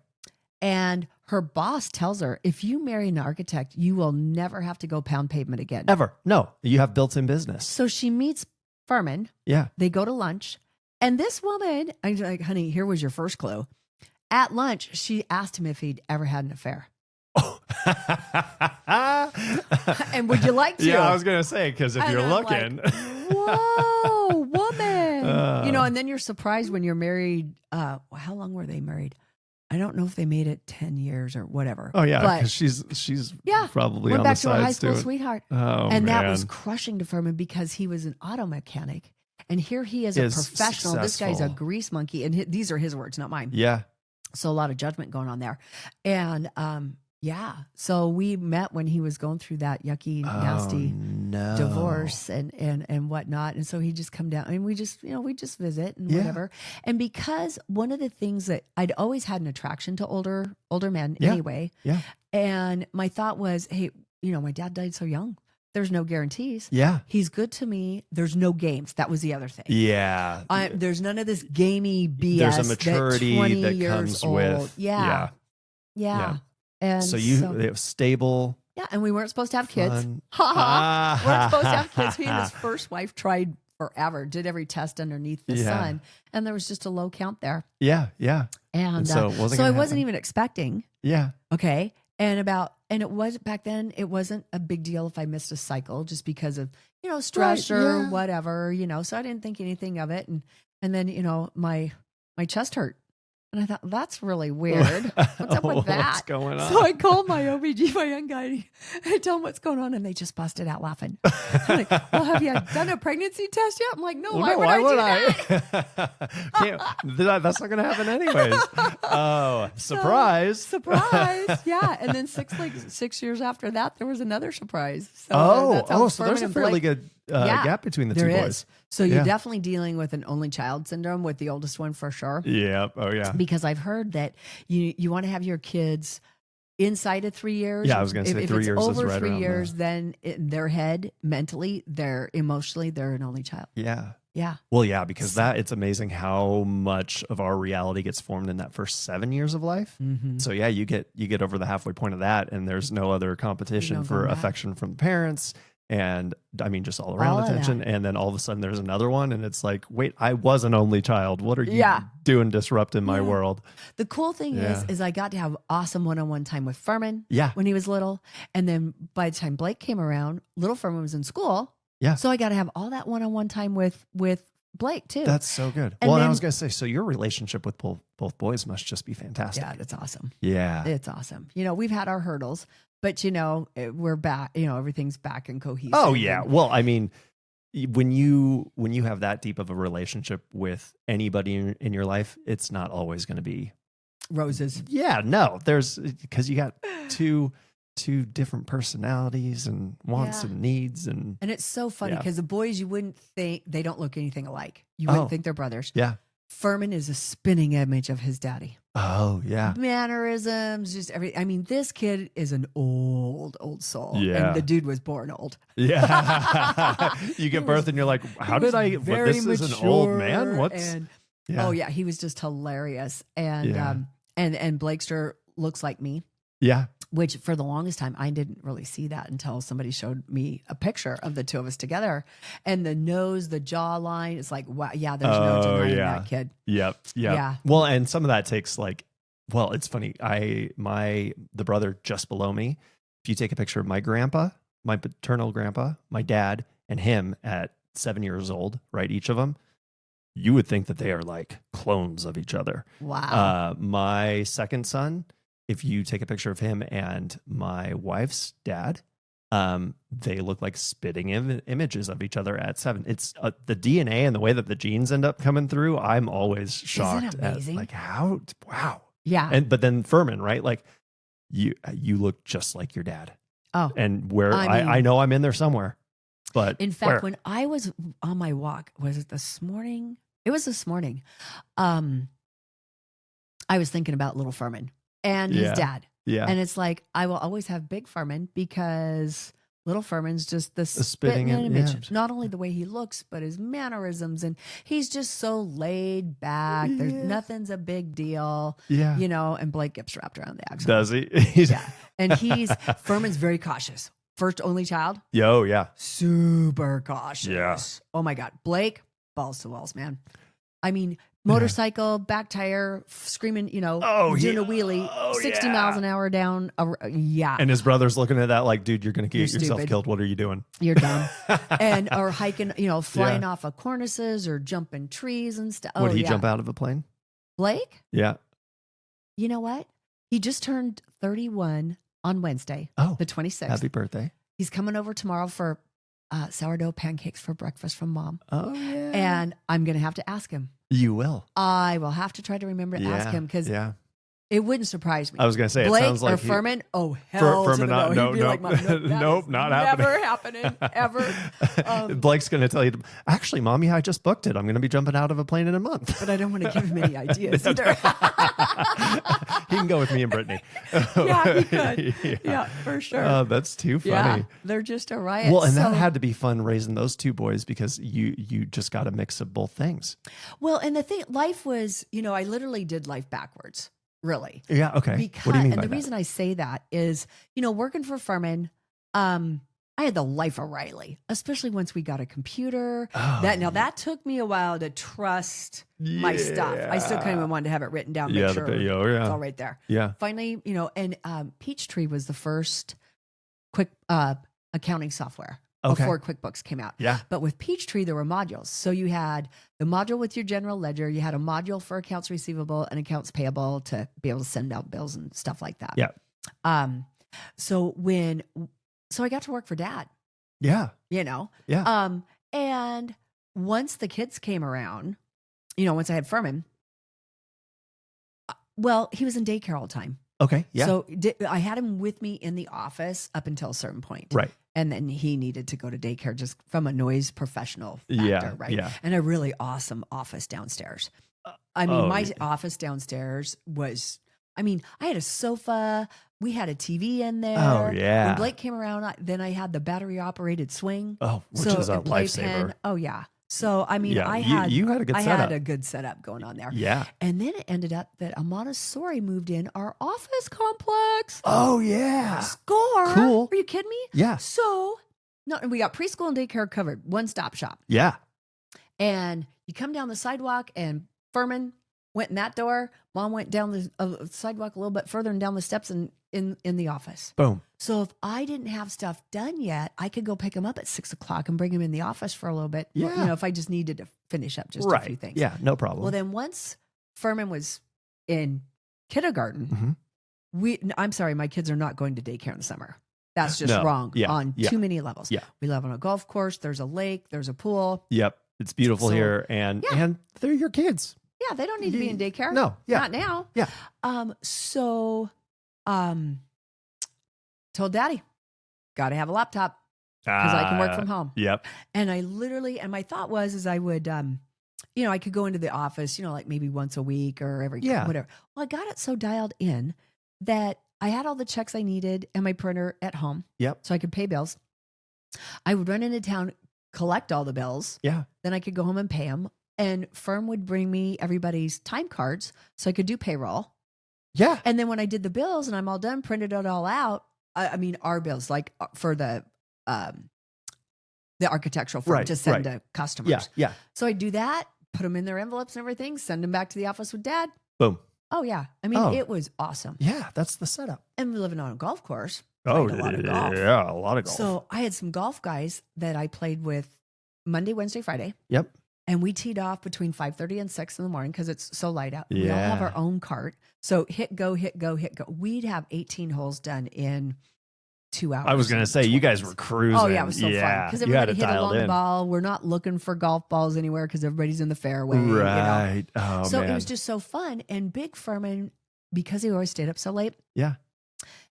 And her boss tells her, if you marry an architect, you will never have to go pound pavement again. Ever. No. You have built in business. So she meets Furman. Yeah. They go to lunch. And this woman, I'm like, honey, here was your first clue. At lunch, she asked him if he'd ever had an affair. Oh. And would you like to? Yeah, I was going to say, because if And you're I'm looking. like, whoa, woman. Uh. And then you're surprised when you're married. How long were they married? I don't know if they made it 10 years or whatever. Oh, yeah. But Because she's yeah, probably went on the back to her high sides school doing. sweetheart. Oh, And man. that was crushing to Furman because he was an auto mechanic. And here he is Is a professional. This guy's a successful. grease monkey. And these are his words, not mine. Yeah. So a lot of judgment going on there. And yeah, so we met when he was going through that yucky, nasty no. divorce and whatnot. And so he just come down and we just visit and Yeah. whatever. And because one of the things that I'd always had an attraction to older men Yeah. anyway. Yeah. And my thought was, hey, my dad died so young. There's no guarantees. Yeah. He's good to me. There's no games. That was the other thing. Yeah. There's none of this gamey BS. There's a maturity that, 20 that years comes old. with. Yeah. And So it was stable. yeah, and we weren't supposed to have kids. Fun. Ha ha. Weren't supposed to have kids. He and his first wife tried forever, did every test underneath the Yeah. sun, and there was just a low count there. Yeah. Yeah. And so it wasn't I gonna wasn't happen. even expecting. Yeah. Okay. And it was back then, it wasn't a big deal if I missed a cycle just because of, stress Right, or yeah. whatever, so I didn't think anything of it. And then, my chest hurt. And I thought, that's really weird. What's up with What's that? going on? So I called my OBGYN guy and I tell him what's going on. And they just busted out laughing. I'm like, well, have you done a pregnancy test yet? I'm like, no, Well, why no, would I do that? That's not going to happen anyways. Oh, surprise. Surprise. Yeah. And then 6 years after that, there was another surprise. So that's how So there's Furman a and fairly Blake- good Yeah, gap between the there two is. boys. So you're Yeah. definitely dealing with an only child syndrome with the oldest one for sure. Yeah. Oh, yeah. Because I've heard that you want to have your kids inside of 3 years. Yeah, I was gonna say if 3 it's years is over right 3 around years, then in their head, mentally, emotionally, they're an only child. Yeah. Yeah. Well, yeah, because it's amazing how much of our reality gets formed in that first 7 years of life. Mm-hmm. So yeah, you get over the halfway point of that, and there's no other competition don't for go back. affection from the parents, and I mean just all around All of attention. And then all of a sudden there's another one, and it's like, wait, I was an only child. What are you Yeah. doing disrupting my Yeah. world? The cool thing Yeah. is I got to have awesome one-on-one time with Furman Yeah, when he was little. And then by the time Blake came around, little Furman was in school. Yeah. So I got to have all that one-on-one time with Blake too. that's so good. And Well, and I then- was gonna say, so your relationship with both boys must just be fantastic. yeah, that's awesome. Yeah. It's awesome. We've had our hurdles, but we're back, everything's back and cohesive. Oh yeah. And- Well, I mean, when you have that deep of a relationship with anybody in your life, it's not always going to be roses. Yeah, no. Because you got two different personalities and wants Yeah. and needs and And it's so funny Yeah. because the boys, you wouldn't think they don't look anything alike. You wouldn't Oh. think they're brothers. yeah. Furman is a spinning image of his daddy. Oh yeah. Mannerisms, just everything. I mean, this kid is an old soul. Yeah. And the dude was born old. Yeah. You get birth and you're like, how did I? Very This is an old man. mature What's? and Yeah. oh yeah, he was just hilarious. And Yeah. and Blakester looks like me. Yeah. which for the longest time, I didn't really see that until somebody showed me a picture of the two of us together. And the nose, the jawline, it's like, wow, yeah, there's no denying that kid. Yep. Yeah. Well, and some of that takes like, well, it's funny. The brother just below me, if you take a picture of my grandpa, my paternal grandpa, my dad, and him at 7 years old, right? Each of them, you would think that they are like clones of each other. Wow. My second son, if you take a picture of him and my wife's dad, they look like spitting images of each other at 7. It's the DNA and the way that the genes end up coming through. I'm always shocked at like how, wow. Yeah. But then Furman, right? Like you look just like your dad. Oh, and where I know I'm in there somewhere, but in fact, when I was on my walk, was it this morning? It was this morning. I was thinking about little Furman and his dad. Yeah. And it's like, I will always have big Furman because little Furman's just the spitting image. Yeah. Not only the way he looks, but his mannerisms. And he's just so laid back. There's nothing's a big deal. Yeah. You know, and Blake gets wrapped around the axle. Does he? Yeah. And Furman's very cautious. First only child. Yo, yeah. Super cautious. Yeah. Oh my God. Blake, balls to walls, man. I mean, motorcycle, back tire, screaming, doing a wheelie, 60 miles an hour down. And his brother's looking at that like, dude, you're going to get yourself killed. What are you doing? You're dumb. Or hiking, flying off of cornices or jumping trees and stuff. Would he jump out of a plane? Blake? Yeah. You know what? He just turned 31 on Wednesday, the 26th. Happy birthday. He's coming over tomorrow for sourdough pancakes for breakfast from Mom. Oh, yeah. And I'm going to have to ask him. You will. I will have to try to remember to ask him because it wouldn't surprise me. I was going to say, Blake it sounds like or Furman. Oh, hell Furman, no. No, like, nope, not never happening, ever. Blake's going to tell you, actually, Mommy, I just booked it. I'm going to be jumping out of a plane in a month. But I don't want to give him any ideas either. He can go with me and Brittany. Yeah, he could. Yeah, for sure. Oh, that's too funny. Yeah, they're just a riot. Well, and that had to be fun raising those two boys because you just got a mix of both things. Well, and the thing, life was, I literally did life backwards. Really? Yeah. Okay. Because, what do you mean and by the reason I say that is, working for Furman, I had the life of Riley, especially once we got a computer. That took me a while to trust my stuff. I still kind of wanted to have it written down, make sure it's all right there. Yeah. Finally, and Peachtree was the first quick accounting software. Before QuickBooks came out. Yeah. But with Peachtree, there were modules. So you had the module with your general ledger. You had a module for accounts receivable and accounts payable to be able to send out bills and stuff like that. Yeah. So I got to work for Dad. Yeah. Yeah. And once the kids came around, once I had Furman, he was in daycare all the time. Okay. Yeah. So I had him with me in the office up until a certain point. Right. And then he needed to go to daycare just from a noise professional factor, right? Yeah. And a really awesome office downstairs. My office downstairs was, I had a sofa. We had a TV in there. Oh, yeah. When Blake came around, then I had the battery operated swing. Oh, which is a lifesaver. Oh, yeah. So, you had a good setup. I had a good setup going on there. Yeah. And then it ended up that a Montessori moved in our office complex. Oh, yeah. Score. Cool. Are you kidding me? Yeah. So, we got preschool and daycare covered. One-stop shop. Yeah. And you come down the sidewalk and Furman went in that door. Mom went down the sidewalk a little bit further and down the steps and in the office. Boom. So if I didn't have stuff done yet, I could go pick him up at 6:00 and bring him in the office for a little bit. Yeah. If I just needed to finish up just a few things. Yeah, no problem. Well, then once Furman was in kindergarten, I'm sorry, my kids are not going to daycare in the summer. That's just wrong on too many levels. Yeah. We live on a golf course. There's a lake. There's a pool. Yep. It's beautiful here. And they're your kids. Yeah. They don't need to be in daycare. No. Yeah. Not now. Yeah. Told Daddy, got to have a laptop because I can work from home. Yep. And and my thought was I would, I could go into the office, like maybe once a week or every, whatever. Well, I got it so dialed in that I had all the checks I needed and my printer at home. Yep. So I could pay bills. I would run into town, collect all the bills. Yeah. Then I could go home and pay them. And Firm would bring me everybody's time cards so I could do payroll. Yeah. And then when I did the bills and I'm all done, printed it all out. I mean, our bills, like for the architectural firm to send to customers. Yeah. Yeah. So I do that, put them in their envelopes and everything, send them back to the office with Dad. Boom. Oh yeah. I mean, it was awesome. Yeah. That's the setup. And we're living on a golf course. Oh, a lot of golf. Yeah. A lot of golf. So I had some golf guys that I played with Monday, Wednesday, Friday. Yep. And we teed off between 5:30 and 6 in the morning because it's so light out. We all have our own cart. So hit, go, hit, go, hit, go. We'd have 18 holes done in 2 hours. I was going to say, you guys were cruising. Oh, yeah, it was so fun. Because everybody hit a long ball. We're not looking for golf balls anywhere because everybody's in the fairway. Right. You know? So it was just so fun. And Big Furman, because he always stayed up so late. Yeah.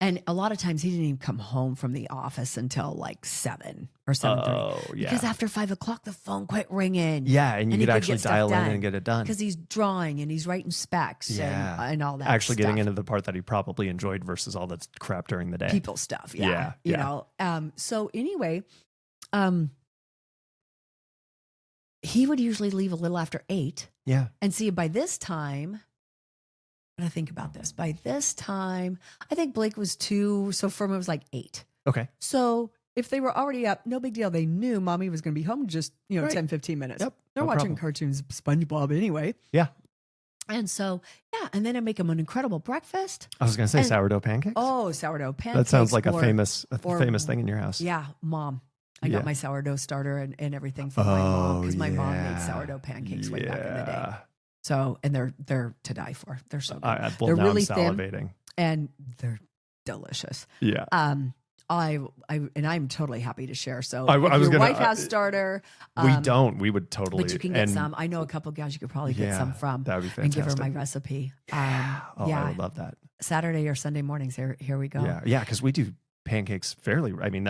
And a lot of times he didn't even come home from the office until like 7 or 7:30. Oh, yeah. Because after 5 o'clock, the phone quit ringing. Yeah, and you could actually dial in and get it done. Because he's drawing and he's writing specs and all that actually stuff. getting into the part that he probably enjoyed versus all that crap during the day. People stuff, yeah. You know. So anyway, he would usually leave a little after 8. Yeah. And see, by this time... I think about this. By this time, I think Blake was 2, so Furman was like 8. Okay. So if they were already up, no big deal. They knew Mommy was going to be home just, 10, 15 minutes. Yep. They're watching cartoons, SpongeBob anyway. Yeah. And so, and then I make them an incredible breakfast. I was going to say sourdough pancakes. Oh, sourdough pancakes. That sounds like a famous thing in your house. Yeah, Mom. I got my sourdough starter and everything from my mom because my mom made sourdough pancakes way back in the day. So, and they're to die for. They're so good. They're really thin and they're delicious. Yeah. I'm totally happy to share. So if your wife has starter. We don't. We would totally. But you can get some. I know a couple of gals you could probably get some from. That would be And fantastic. give her my recipe. I would love that. Saturday or Sunday mornings. Here we go. Yeah. Yeah. Because we do pancakes fairly. I mean,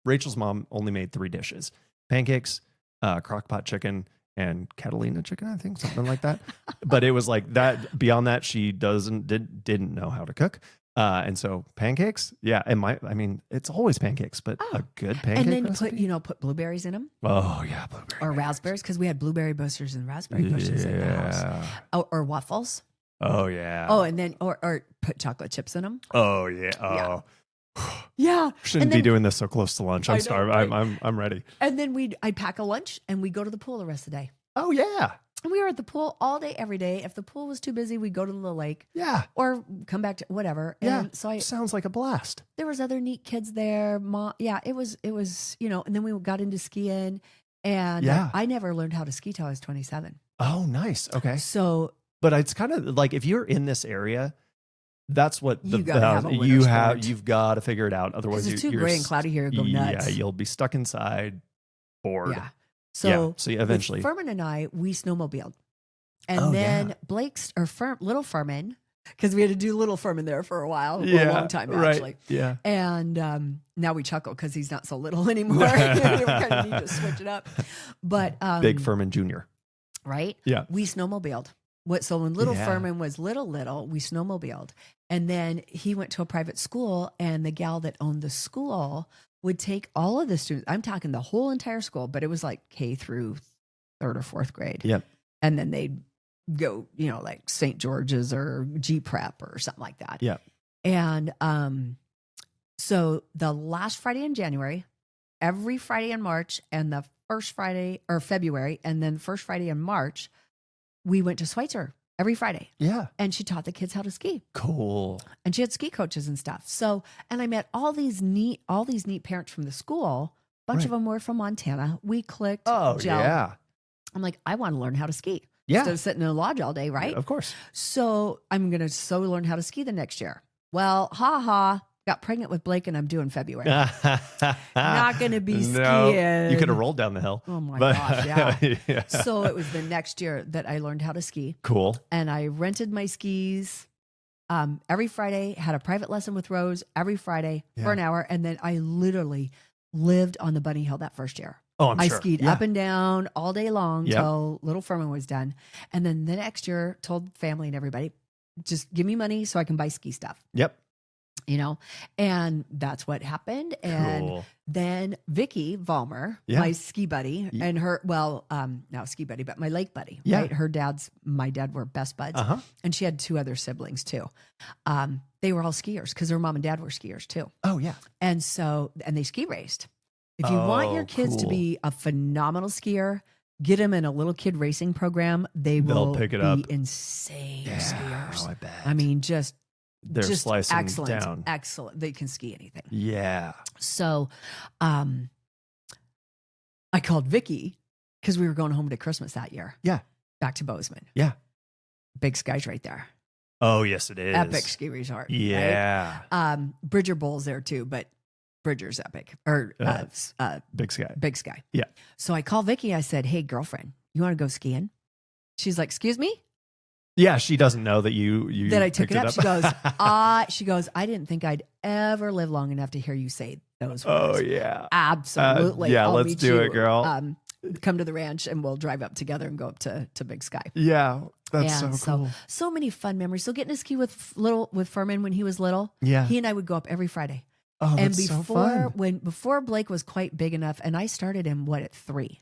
Rachel's mom only made 3 dishes: pancakes, crock-pot chicken, and Catalina chicken, I think, something like that. But it was like that. Beyond that, she didn't know how to cook. And so pancakes, and it's always pancakes, but a good pancake and then recipe? put blueberries in them. Oh yeah, blueberry or raspberries because we had blueberry bushes and raspberry bushes in the house. Or waffles. Oh yeah. Oh, and then or put chocolate chips in them. Oh yeah. Oh. Yeah. Shouldn't be doing this so close to lunch. I'm starving. Right? I'm ready. And then I'd pack a lunch and we'd go to the pool the rest of the day. Oh yeah. And we were at the pool all day, every day. If the pool was too busy, we'd go to the lake. Yeah. Or come back to whatever. Yeah. And so sounds like a blast. There was other neat kids there. It was, and then we got into skiing and I never learned how to ski till I was 27. Oh, nice. Okay. So, but it's kind of like if you're in this area, that's what you've got to figure it out. Otherwise, it's too gray and cloudy here. Go nuts. Yeah, you'll be stuck inside, bored. Yeah. So eventually, Furman and I, we snowmobiled, and then Blake's Little Furman, because we had to do Little Furman there for a while, for a long time actually. Yeah. And now we chuckle because he's not so little anymore. We kind of need to switch it up. But Big Furman Jr. Right? Yeah. We snowmobiled. So when Little Furman was little, we snowmobiled. And then he went to a private school, and the gal that owned the school would take all of the students. I'm talking the whole entire school, but it was like K through 3rd or 4th grade. Yep. And then they'd go, like St. George's or G Prep or something like that. Yeah. And so the last Friday in January, every Friday in March, and the first Friday or February, and then first Friday in March, we went to Schweitzer every Friday. Yeah. And she taught the kids how to ski. Cool. And she had ski coaches and stuff. So, and I met all these neat parents from the school. A bunch of them were from Montana. We clicked. Oh, gelled. yeah. I'm like, I want to learn how to ski. Yeah. Instead of sitting in a lodge all day, right? Yeah, of course. So I'm going to learn how to ski the next year. Well, got pregnant with Blake, and I'm due in February. Not going to be skiing. You could have rolled down the hill. Oh my gosh, yeah. So it was the next year that I learned how to ski. Cool. And I rented my skis every Friday, had a private lesson with Rose every Friday for an hour. And then I literally lived on the bunny hill that first year. Oh, I'm sure. I skied up and down all day long till Little Furman was done. And then the next year told family and everybody, just give me money so I can buy ski stuff. Yep. you know, and that's what happened. And Cool. then Vicky Vollmer, my ski buddy, and her, not ski buddy, but my lake buddy, right? My dad were best buds. And she had 2 other siblings too. They were all skiers because her mom and dad were skiers too. Oh, yeah. And so, and they ski raced. If you want your kids to be a phenomenal skier, get them in a little kid racing program. They'll pick it up. Insane skiers. Oh, I bet. I mean, they're slicing excellent, down. excellent. They can ski anything. Yeah. So, I called Vicky because we were going home to Christmas that year. Yeah. Back to Bozeman. Yeah. Big Sky's right there. Oh, yes, it is. Epic ski resort. Yeah. Right? Bridger Bowl's there too, but Bridger's epic. Or Big Sky. Big Sky. Yeah. So I called Vicky. I said, "Hey, girlfriend, you want to go skiing?" She's like, "Excuse me?" Yeah, she doesn't know that you that I took it up. She goes, "I didn't think I'd ever live long enough to hear you say those words." Oh, yeah. Absolutely. Yeah, let's do it, girl. Come to the ranch and we'll drive up together and go up to Big Sky. Yeah, that's so cool. So many fun memories. So getting to ski with Furman when he was little. Yeah. He and I would go up every Friday. Oh, that's so fun. Before Blake was quite big enough, and I started him at 3.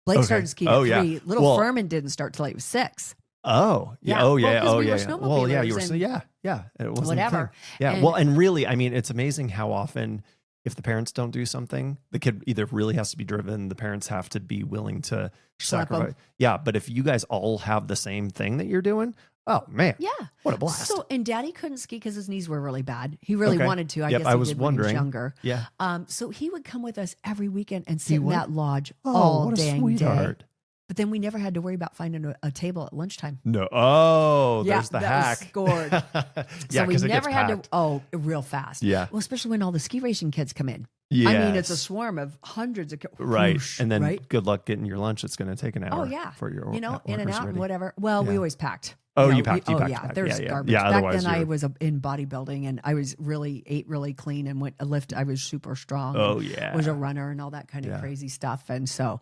Blake started skiing at 3. Yeah. Little Furman didn't start till he was 6. Oh, yeah. Yeah. Oh, yeah. Well, oh, we yeah. were Yeah. Well, yeah, you were. snowmobilers Yeah. It wasn't whatever. Yeah. And- Well, and really, I mean, it's amazing how often, if the parents don't do something, the kid either really has to be driven. The parents have to be willing to sacrifice. Yeah. But if you guys all have the same thing that you're doing, oh man, Yeah. what a blast. So, and Daddy couldn't ski because his knees were really bad. He really wanted to. I guess I he was did wondering. when he was younger. Yeah. So he would come with us every weekend and sit in that lodge Oh, all what a dang sweetheart. day. But then we never had to worry about finding a table at lunchtime. No. Oh, Yeah, there's the that was hack. scored. Yeah, So we because it never gets had packed. to. Oh, real fast. Yeah. Well, especially when all the ski racing kids come in. Yeah. I mean, it's a swarm of hundreds of Right. whoosh, And then right? good luck getting your lunch. It's going to take an hour. Oh yeah, For your in and workers out and ready. whatever. Well, we Yeah. always packed. Oh, know, you packed. yeah, packed. there's Yeah. garbage. Yeah. Back Otherwise, then, I you're- was in bodybuilding and I was ate really clean and went a lift. I was super strong. Oh, and yeah. was a runner and all that kind of Yeah. crazy stuff. And so,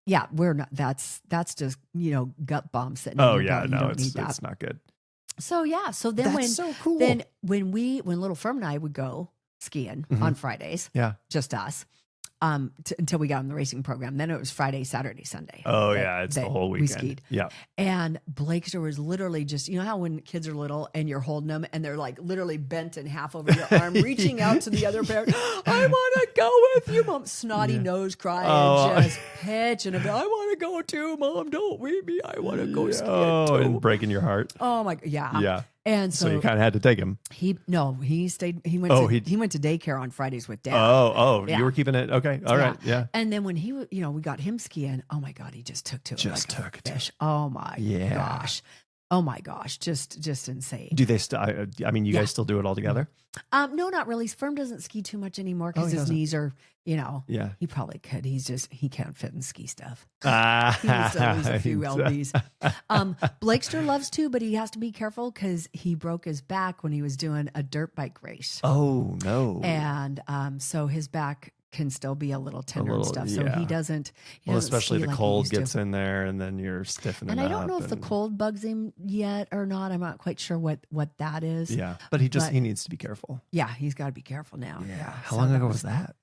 yeah, we're not. That's just gut bomb sitting. Oh, in your yeah. gut. You No, don't need it's that. not good. So yeah. So then That's so cool. when Little Firm and I would go skiing Mhm. on Fridays, Yeah. just us. Until we got in the racing program. Then it was Friday, Saturday, Sunday. Oh, that- yeah. It's the that whole we weekend. skied. Yeah. And Blakester was literally just, you know how when kids are little and you're holding them and they're like literally bent in half over your arm, reaching out to the other parent, "I want to go with you, Mom." Snotty nose crying, Oh. just pitching. "I want to go too, Mom. Don't leave me. I want to go skiing Oh, too." and breaking your heart. Oh my, yeah. Yeah. And So you so kind of had to take him. he stayed. He went to daycare on Fridays with Dad. Oh, Yeah. you were keeping it. Okay. All right. Yeah. And then when we got him skiing, oh my God, he just took to it. Just like a took to fish. Oh my Yeah. gosh. Oh my gosh. Just insane. Do they still, I mean, you guys still do it all together? No, not really. Firm doesn't ski too much anymore because he his doesn't? knees are, Yeah. he probably could. He can't fit in ski stuff. Ah, He still needs a few lbs. Blakester loves to, but he has to be careful because he broke his back when he was doing a dirt bike race. Oh, no. And so his back can still be a little tender and stuff. So yeah. he doesn't. Well, especially ski the like he cold used to. gets in there and then you're stiffening And up. I don't know if the cold bugs him yet or not. I'm not quite sure what that is. Yeah. But he needs to be careful. Yeah, he's got to be careful now. Yeah. How So long that ago was that?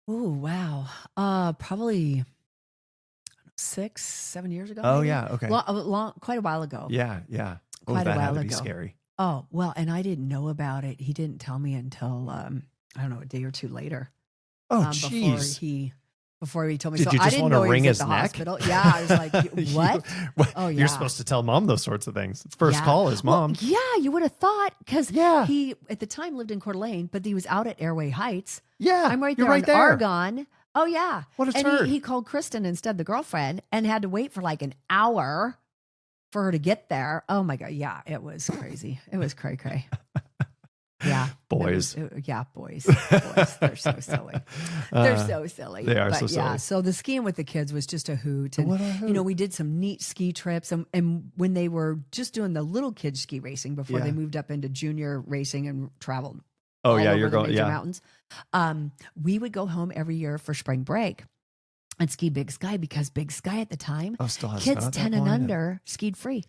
Oh, wow. Probably 6-7 years ago. Oh, maybe? yeah. Okay. Quite a while ago. Yeah. Yeah. Oh, Quite a that had while to be ago. scary. Oh, well, and I didn't know about it. He didn't tell me until, I don't know, a day or two later. Oh, jeez. Before he told me. Did so you I just didn't want to know he wing was his at the neck? hospital. Yeah, I was like, what? Oh, yeah. You're supposed to tell mom those sorts of things. It's first Yeah. call is mom. Well, yeah, you would have thought because Yeah. he at the time lived in Coeur d'Alene, but he was out at Airway Heights. Yeah. I'm right you're there right on there. Argonne. Oh yeah. What a and turd. he called Kristen instead, the girlfriend, and had to wait for like an hour for her to get there. Oh my God. Yeah, it was crazy. It was cray cray. Yeah. Boys. Boys. Boys. They're so silly. They're so silly. They are but so silly. Yeah, so the skiing with the kids was just a hoot. And, What a hoot. we did some neat ski trips. And when they were just doing the little kids ski racing before they moved up into junior racing and traveled Oh, all yeah. over You're the going. major Yeah. mountains, we would go home every year for spring break and ski Big Sky because Big Sky at the time, Oh, still has kids snow at that 10 and point? under skied free.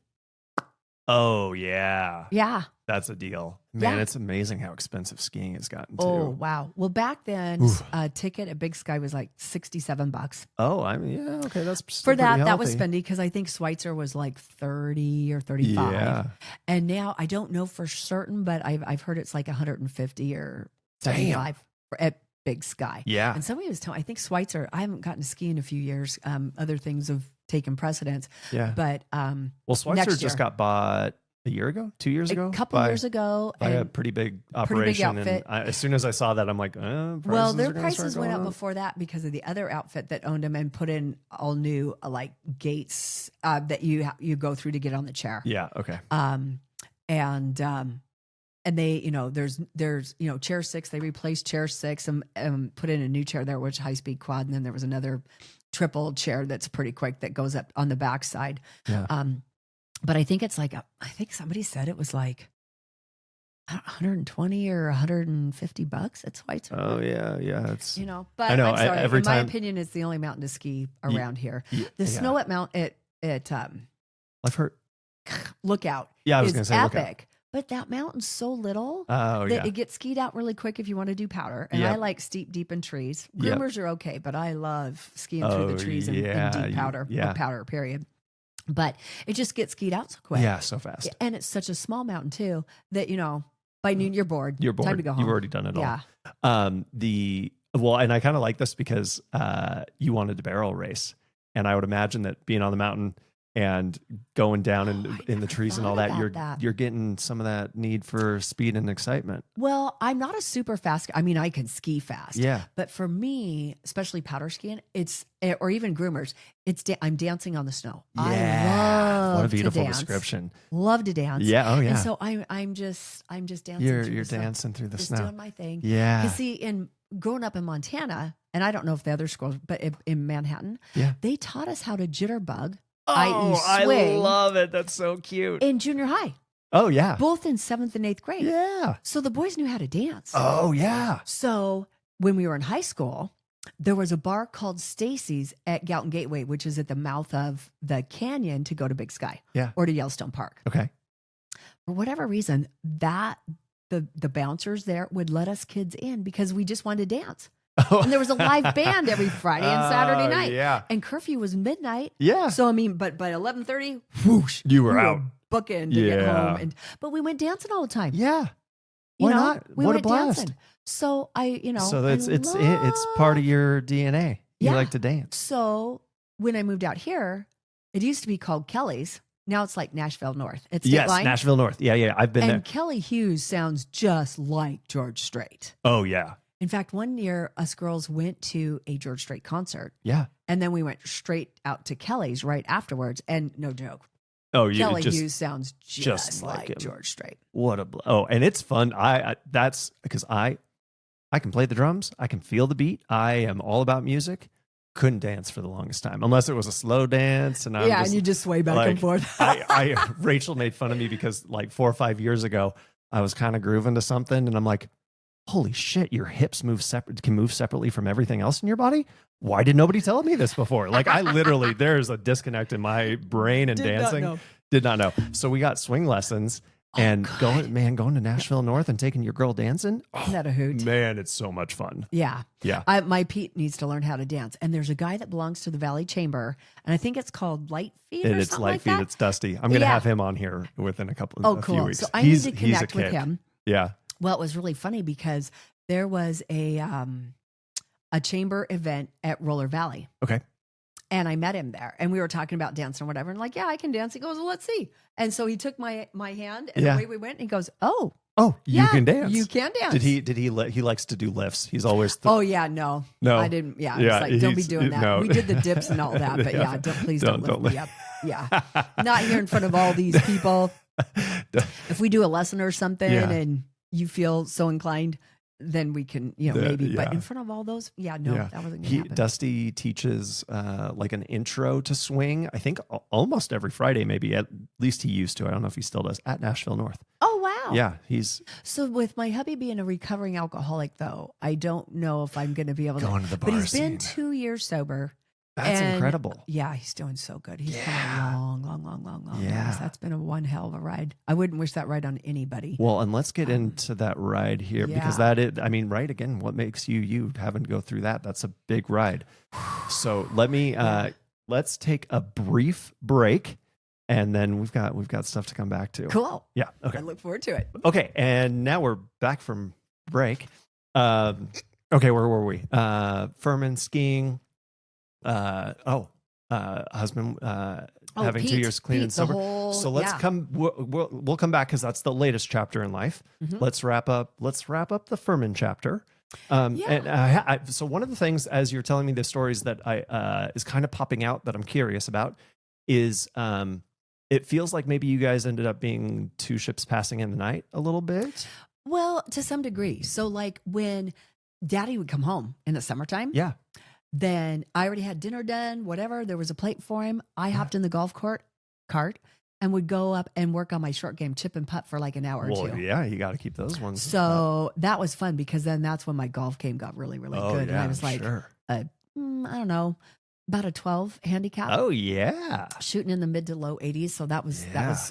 Oh, yeah. Yeah. That's a deal. Man, Yeah. it's amazing how expensive skiing has gotten too. Oh, wow. Well, back then, Oof. a ticket at Big Sky was like $67. Oh, I mean, yeah, okay. That's For pretty that was healthy. spendy because I think Schweitzer was like 30 or 35. Yeah. And now I don't know for certain, but I've heard it's like 150 or 75 at Big Sky. Yeah. And somebody was telling, I think Schweitzer, I haven't gotten to ski in a few years. Other things have taken precedence. Yeah. But well, Schweitzer just got bought a year ago, 2 years ago, a couple years ago, by a pretty big operation. outfit. And as soon as I saw that, I'm like, well, their prices went up before that because of the other outfit that owned them and put in all new like gates that you go through to get on the chair. Yeah. Okay. And they, there's chair 6. They replaced chair 6 and put in a new chair there, which high speed quad, and then there was another triple chair that's pretty quick that goes up on the backside. Yeah. But I think it's like, I think somebody said it was like 120 or 150 bucks at Schweitzer. Oh yeah. Yeah. It's, but I know, I'm sorry. every In time, my opinion, it's the only mountain to ski around here. The yeah. snow at I've heard Lookout I was is going to say epic. Lookout. But that mountain's so little that it gets skied out really quick if you want to do powder. And I like steep, deep in trees. Groomers are okay, but I love skiing through the trees and deep powder, or powder, period. But it just gets skied out so quick. Yeah, so fast. And it's such a small mountain too that, by noon you're bored. You're bored. Time to go home. You've already done it all. Yeah. And I kind of like this because you wanted to barrel race. And I would imagine that being on the mountain and going down in the trees and all that, you're getting some of that need for speed and excitement. Well, I'm not a super fast. I mean, I can ski fast. Yeah. But for me, especially powder skiing, or even groomers, I'm dancing on the snow. Yeah. I love what a beautiful to dance. description. Love to dance. Yeah. Oh yeah. And so I'm just dancing. You're dancing through the just snow. Doing my thing. Yeah. Because see, growing up in Montana, and I don't know if the other schools, but in Manhattan, they taught us how to jitterbug. I love it. That's so cute. In junior high. Oh, yeah. Both in 7th and 8th grade. Yeah. So the boys knew how to dance. Oh, yeah. So when we were in high school, there was a bar called Stacy's at Galton Gateway, which is at the mouth of the canyon to go to Big Sky or to Yellowstone Park. Okay. For whatever reason, the bouncers there would let us kids in because we just wanted to dance. Oh. And there was a live band every Friday and Saturday night. Yeah. And curfew was midnight. Yeah. So, I mean, but by 11:30, whoosh. You were out. Booking to get home. But we went dancing all the time. Yeah. Why not? We what went a blast. dancing. So So it's part of your DNA. You like to dance. So when I moved out here, it used to be called Kelly's. Now it's like Nashville North. It's line. Nashville North. Yeah. I've been there. And Kelly Hughes sounds just like George Strait. Oh, yeah. In fact, one year us girls went to a George Strait concert. Yeah. And then we went straight out to Kelly's right afterwards. And no joke. Oh, Kelly Hughes sounds just like George Strait. What and it's fun. That's because I can play the drums. I can feel the beat. I am all about music. Couldn't dance for the longest time unless it was a slow dance. And and you just sway back and forth. Rachel made fun of me because like 4 or 5 years ago, I was kind of grooving to something, and I'm like, holy shit, your hips can move separately from everything else in your body? Why did nobody tell me this before? Like I literally, there's a disconnect in my brain and dancing. Did not know. So we got swing lessons and going to Nashville North and taking your girl dancing. Isn't that a hoot? Man, it's so much fun. Yeah. Yeah. My Pete needs to learn how to dance. And there's a guy that belongs to the Valley Chamber, and I think it's called Light Feet or it's something Light like Feet. that. It's Dusty. I'm going to have him on here within a few weeks. So I need to connect with him. Yeah. Well, it was really funny because there was a chamber event at Roller Valley. Okay. And I met him there, and we were talking about dance and whatever. And like, yeah, I can dance. He goes, well, let's see. And so he took my hand, and away we went. And he goes, oh, you can dance. You can dance. Did he likes to do lifts. He's always. No, I didn't. Yeah, yeah. It's like, don't be doing that. No. We did the dips and all that, but please don't lift me up. Yeah, not here in front of all these people. If we do a lesson or something, and you feel so inclined, then we can, maybe. But in front of all those, that wasn't going to happen. Dusty teaches like an intro to swing, I think almost every Friday, maybe. At least he used to. I don't know if he still does, at Nashville North. Oh, wow. Yeah, So with my hubby being a recovering alcoholic, though, I don't know if I'm going to be able to. Go into the bar But he's scene. been 2 years sober. That's incredible. Yeah, he's doing so good. He's come a long Yeah. ways. That's been one hell of a ride. I wouldn't wish that ride on anybody. Well, and let's get into that ride here because that is, I mean, right, again, what makes you having to go through that? That's a big ride. So let me, let's take a brief break and then we've got stuff to come back to. Cool. Yeah. Okay. I look forward to it. Okay. And now we're back from break. Okay. Where were we? Furman, skiing. Husband having Pete, 2 years clean and sober. So let's we'll come back because that's the latest chapter in life. Let's wrap up the Furman chapter. And so one of the things, as you're telling me the stories that I is kind of popping out that I'm curious about is it feels like maybe you guys ended up being two ships passing in the night a little bit. Well, to some degree. So like when Daddy would come home in the summertime, then I already had dinner done, whatever. There was a plate for him. I hopped in the golf cart and would go up and work on my short game, chip and putt for like an hour or two. Yeah, you got to keep those ones. So that was fun because then that's when my golf game got really, really good. Yeah, and I was like, I don't know, about a 12 handicap. Oh yeah, shooting in the mid to low 80s. So that was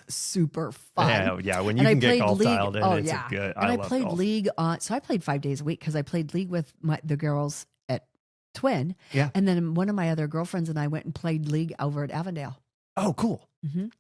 super fun. Yeah. When you can get golf dialed in, it's a good. And I love played golf. league on. So I played 5 days a week because I played league with the girls at Twin. Yeah. And then one of my other girlfriends and I went and played league over at Avondale. Oh, cool.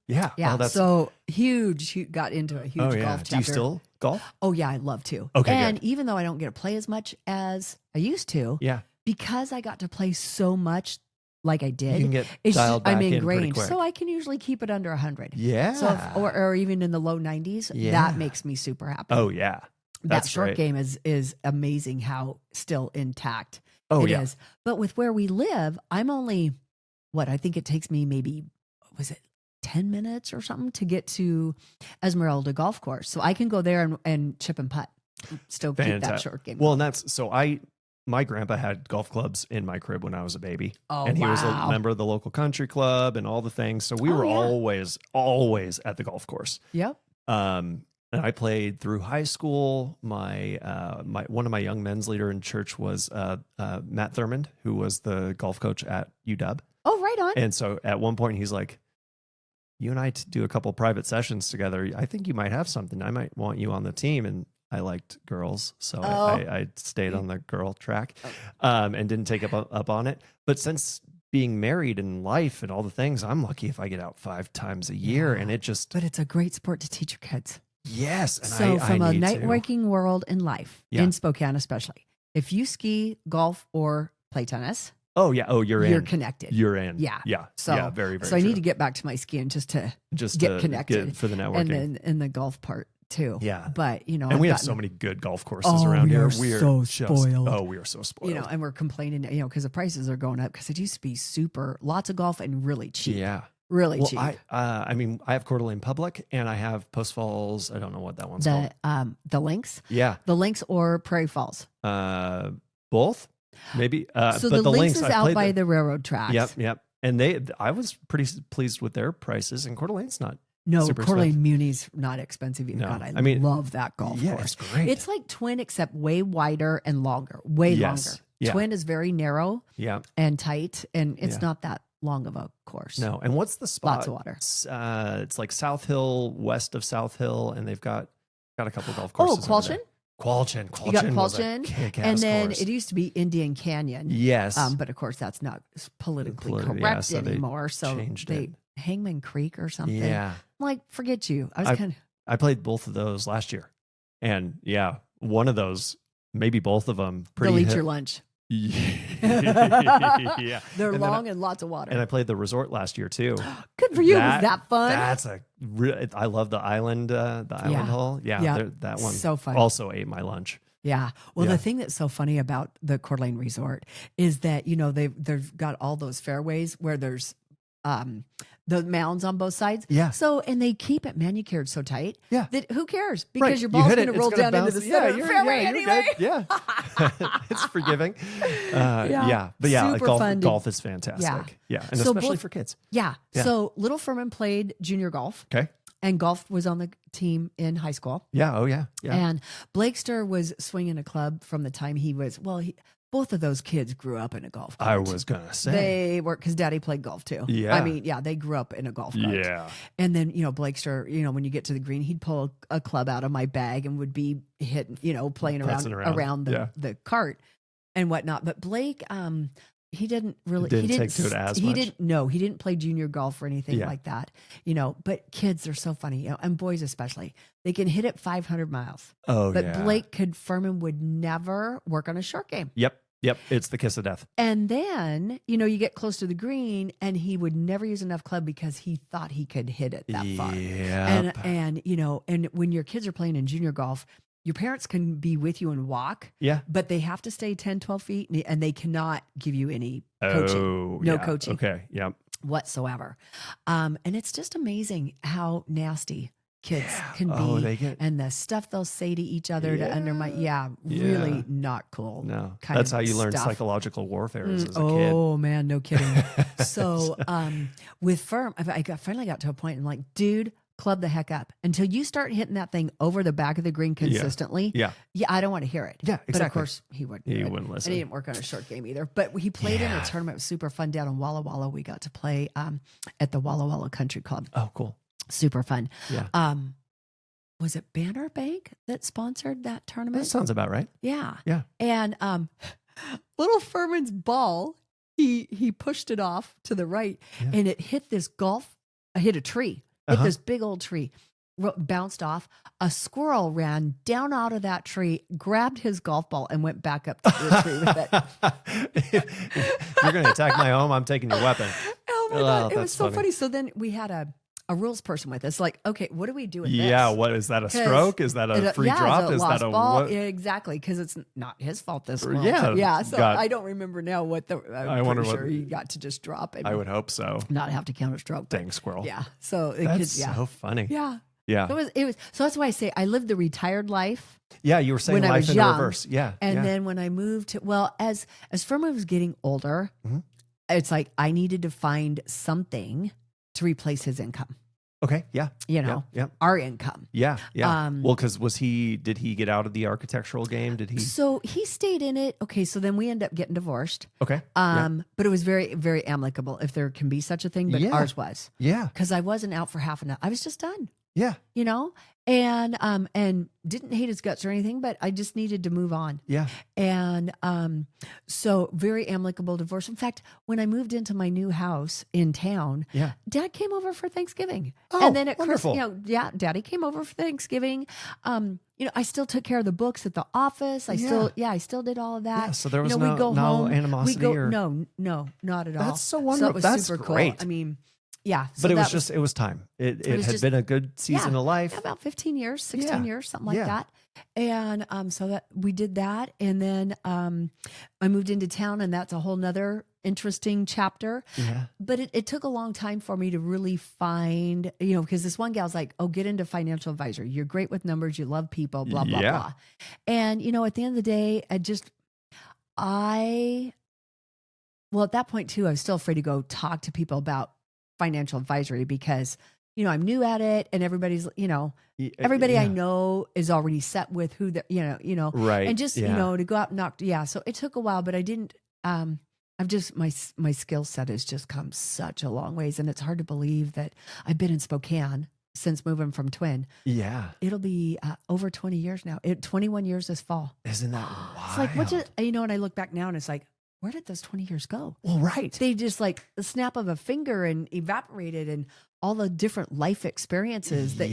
Yeah. Yeah. Oh, that's so huge. Got into a huge golf chapter. Do you still golf? Oh yeah, I love to. Okay. And good. even though I don't get to play as much as I used to, because I got to play so much like I did, You can get dialed back I'm in pretty ingrained, quick. so I can usually keep it under 100. Yeah. So or even in the low 90s, that makes me super happy. Oh yeah. That short game is amazing how still intact it is. But with where we live, I'm only I think it takes me maybe 10 minutes or something to get to Esmeralda Golf Course. So I can go there and chip and putt. Still keep that short game. Well, and that's so my grandpa had golf clubs in my crib when I was a baby. Oh, and he was a member of the local country club and all the things. So we were always at the golf course. Yep. And I played through high school. My one of my young men's leader in church was Matt Thurmond, who was the golf coach at UW. Oh, right on. And so at one point he's like, you and I do a couple private sessions together. I think you might have something. I might want you on the team. And I liked girls, so I stayed on the girl track and didn't take up on it. But since being married and life and all the things, I'm lucky if I get out 5 times a year. And it just... But it's a great sport to teach your kids. Yes. And so from a night working world in life, in Spokane especially, if you ski, golf, or play tennis... Oh, yeah. Oh, you're connected. You're in. Yeah. Yeah. So, very, very So I need to get back to my skiing just to get connected. For the networking. And then in the golf part too. Yeah. But, and we have so many good golf courses around here. We are so spoiled. Oh, we are so spoiled. And we're complaining, because the prices are going up because it used to be lots of golf and really cheap. Yeah. Really cheap. I mean, I have Coeur d'Alene Public and I have Post Falls. I don't know what that one's called. The Links. Yeah. The Links or Prairie Falls. Both. Maybe. So but the Links is out by the railroad tracks. Yep. And I was pretty pleased with their prices. And Coeur d'Alene's not. No, Coeur d'Alene Muni's not expensive either. No. God, I love that golf course. It's great. It's like Twin, except way wider and longer. Way longer. Yeah. Twin is very narrow. Yeah. And tight, and it's not that long of a course. No. And what's the spot? Lots of water. It's like South Hill, west of South Hill, and they've got a couple golf courses. Oh, Qualchin? Qualchin. You got Qualchin, and then course. It used to be Indian Canyon. Yes, but of course that's not politically correct anymore. So they Hangman Creek or something. Yeah, I'm like, forget you. I played both of those last year, and one of those, maybe both of them, they'll eat your lunch. Yeah, they're long and lots of water. And I played the resort last year too. Good for you. Was that fun? I love the island hole. Yeah, that one so fun. Also ate my lunch. Yeah. Well, the thing that's so funny about the Coeur d'Alene Resort is that they've got all those fairways where there's the mounds on both sides. Yeah. So, and they keep it manicured so tight. Yeah. That who cares? Because your ball's going to roll down into the center of the fairway anyway. Yeah. It's forgiving. But golf is fantastic. Yeah. And so especially for kids. Yeah. So Little Furman played junior golf. Okay. And golf was on the team in high school. Yeah. Oh, yeah. Yeah. And Blakester was swinging a club from the time he was, both of those kids grew up in a golf cart. I was going to say. They were, because Daddy played golf too. Yeah. I mean, yeah, they grew up in a golf cart. Yeah. And then, Blakester, when you get to the green, he'd pull a club out of my bag and would be hitting, playing around the cart and whatnot. But Blake, he didn't really, take to it as much. He didn't play junior golf or anything like that, but kids are so funny, and boys especially, they can hit it 500 miles. Oh, but Blake Furman would never work on a short game. Yep. It's the kiss of death. And then, you get close to the green and he would never use enough club because he thought he could hit it that far. Yep. And when your kids are playing in junior golf, your parents can be with you and walk, but they have to stay 10, 12 feet and they cannot give you any coaching. No coaching. Okay. Yep. Whatsoever. And it's just amazing how nasty kids can be, and the stuff they'll say to each other to undermine. Really not cool. No, that's how you learn psychological warfare as a kid. Oh man, no kidding. So with Firm, I finally got to a point and like, dude, club the heck up until you start hitting that thing over the back of the green consistently. Yeah. I don't want to hear it. Yeah, exactly. But of course he wouldn't. He wouldn't listen. And he didn't work on a short game either. But he played in a tournament. It was super fun down in Walla Walla. We got to play at the Walla Walla Country Club. Oh, cool. Super fun. Yeah. Was it Banner Bank that sponsored that tournament? That sounds about right. Yeah. Yeah. And little Furman's ball, he pushed it off to the right and it hit hit a tree. Hit this big old tree, bounced off. A squirrel ran down out of that tree, grabbed his golf ball, and went back up to the tree with it. You're going to attack my home, I'm taking your weapon. Oh my God. It was so funny. So then we had a rules person with us. Like, okay, what do we do with this? Yeah, what is that? A stroke? Is that a free drop? Is that a ball? What? Exactly, because it's not his fault. This squirrel. Yeah. So I don't remember now what I'm pretty sure he got to just drop it. I would hope so. Not have to counter stroke. Dang squirrel. Yeah. So that's so funny. Yeah. Yeah. It was. So that's why I say I lived the retired life. Yeah, you were saying when life I was in young, reverse. Yeah. And then when I moved to, as Furman was getting older, it's like I needed to find something to replace his income. Okay. Yeah. Our income. Yeah. Yeah. Well, because did he get out of the architectural game? Did he? So he stayed in it. Okay. So then we ended up getting divorced. Okay. But it was very, very amicable, if there can be such a thing, but ours was. Yeah. Because I wasn't out for half an hour. I was just done. Yeah. And didn't hate his guts or anything, but I just needed to move on. Yeah. And so very amicable divorce. In fact, when I moved into my new house in town, Dad came over for Thanksgiving. Oh, and then at wonderful. Christmas, Daddy came over for Thanksgiving. I still took care of the books at the office. I still did all of that. Yeah, so there was we go home, animosity No, not at all. That's so wonderful. So it was That's super great. cool. I mean, yeah. But it was time. It had been a good season of life. About 15 years, 16 years, something like that. And so that we did that. And then I moved into town, and that's a whole nother interesting chapter. Yeah. But it took a long time for me to really find, because this one gal's like, oh, get into financial advisor. You're great with numbers. You love people, blah, blah, blah. And, at the end of the day, at that point too, I was still afraid to go talk to people about financial advisory because, I'm new at it, and everybody's, everybody I know is already set with who the, right. And just, to go out and knock. Yeah. So it took a while, but I didn't, my skill set has just come such a long ways. And it's hard to believe that I've been in Spokane since moving from Twin. Yeah. It'll be over 20 years now. 21 years this fall. Isn't that wild? It's like, and I look back now and it's like, where did those 20 years go? Well, right. They just like the snap of a finger and evaporated, and all the different life experiences that,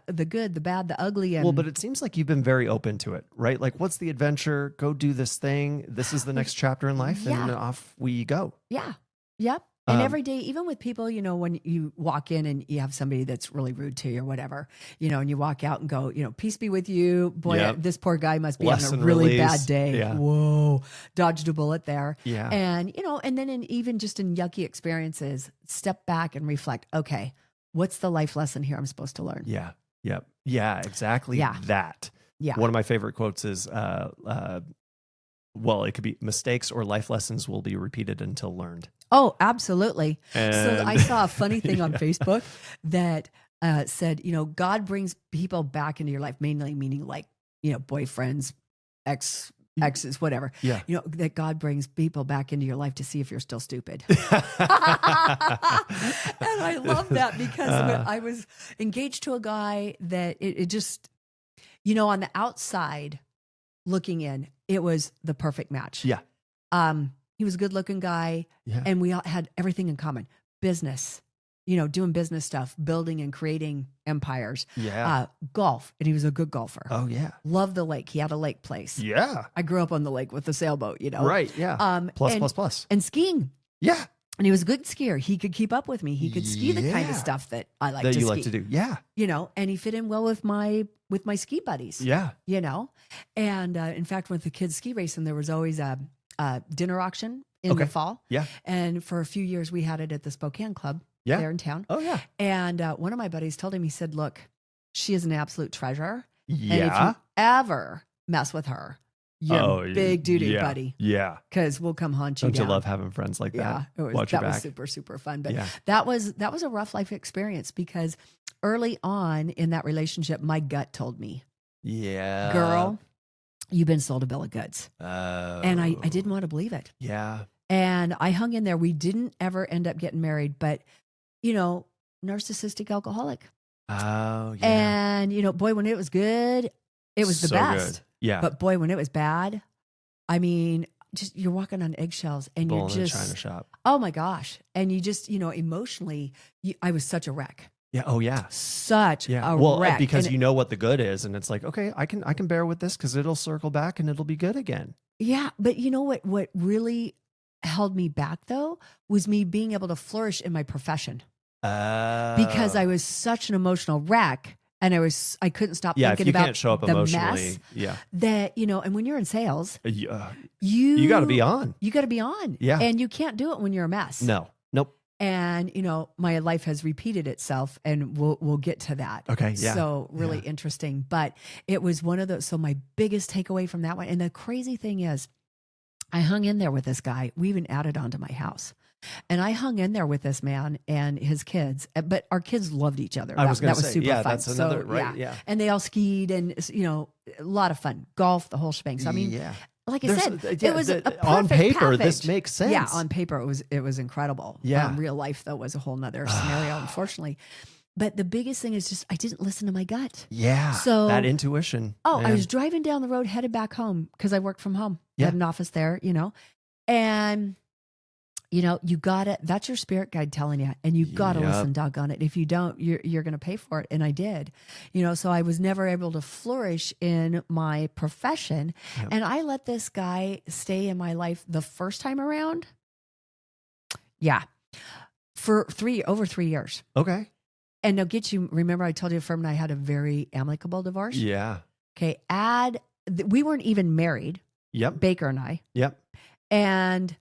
the good, the bad, the ugly. And but it seems like you've been very open to it, right? Like, what's the adventure? Go do this thing. This is the next chapter in life, and off we go. Yeah. Yep. And every day, even with people, when you walk in and you have somebody that's really rude to you or whatever, and you walk out and go, peace be with you. Boy, this poor guy must be having a really bad day. Yeah. Whoa, dodged a bullet there. Yeah. And, and then even just in yucky experiences, step back and reflect, okay, what's the life lesson here I'm supposed to learn? Yeah. Yep. Yeah, exactly that. Yeah. One of my favorite quotes is, it could be mistakes or life lessons will be repeated until learned. Oh, absolutely. So I saw a funny thing on Facebook that said, God brings people back into your life, mainly meaning like, boyfriends, ex exes, whatever. Yeah. You know, that God brings people back into your life to see if you're still stupid. And I love that because I was engaged to a guy that it just, you know, on the outside looking in, it was the perfect match. Yeah. He was a good looking guy, and we all had everything in common. Business, you know, doing business stuff, building and creating empires. Yeah. Golf, and he was a good golfer. Oh, yeah. Loved the lake. He had a lake place. Yeah. I grew up on the lake with the sailboat, you know. Right, yeah. Plus. And skiing. Yeah. And he was a good skier. He could keep up with me. He could ski the kind of stuff that I like to ski. That you like to do. Yeah. You know, and he fit in well with my ski buddies. Yeah. You know. And in fact, with the kids ski racing, there was always a dinner auction in the fall. Yeah. And for a few years, we had it at the Spokane Club there in town. Oh, yeah. And one of my buddies told him, he said, look, she is an absolute treasure. Yeah. And if you ever mess with her, you're big doo-doo, buddy. Yeah. Because we'll come hunt you down. Don't you love having friends like that? Yeah. That was super, super fun. But that was a rough life experience because early on in that relationship, my gut told me, girl, you've been sold a bill of goods. And I didn't want to believe it. Yeah. And I hung in there. We didn't ever end up getting married, but, you know, narcissistic alcoholic. Oh, yeah. And, you know, boy, when it was good, it was the best. Good. Yeah. But boy, when it was bad, I mean, just you're walking on eggshells and Bull you're just, in a china shop. Oh my gosh. And you just, you know, emotionally, I was such a wreck. Yeah. Oh yeah. Such a wreck. Because you know what the good is, and it's like, okay, I can bear with this because it'll circle back and it'll be good again. Yeah. But you know what really held me back though was me being able to flourish in my profession. Because I was such an emotional wreck. And I couldn't stop thinking about can't show up the emotionally, mess that, you know, and when you're in sales, you got to be on. You got to be on. Yeah. And you can't do it when you're a mess. No. Nope. And, you know, my life has repeated itself and we'll get to that. Okay. Yeah. So really interesting. But it was one of those. So my biggest takeaway from that one. And the crazy thing is, I hung in there with this guy. We even added on to my house. And I hung in there with this man and his kids, but our kids loved each other. That was super fun. That's another, right? Yeah. And they all skied and, you know, a lot of fun, golf, the whole shebang. So, I mean, like I said, it was a perfect on paper, package. this makes sense. Yeah. On paper, it was incredible. Yeah. Real life though was a whole nother scenario, unfortunately. But the biggest thing is just, I didn't listen to my gut. Yeah. So that intuition. Oh, man. I was driving down the road, headed back home because I worked from home. Yeah. I had an office there, you know, and you know, that's your spirit guide telling you, and you got to listen, doggone it. If you don't, you're going to pay for it. And I did, you know, so I was never able to flourish in my profession. Yep. And I let this guy stay in my life the first time around. Yeah. For over 3 years. Okay. And now remember I told you Firm and I had a very amicable divorce? Yeah. Okay. We weren't even married. Yep. Baker and I. Yep. And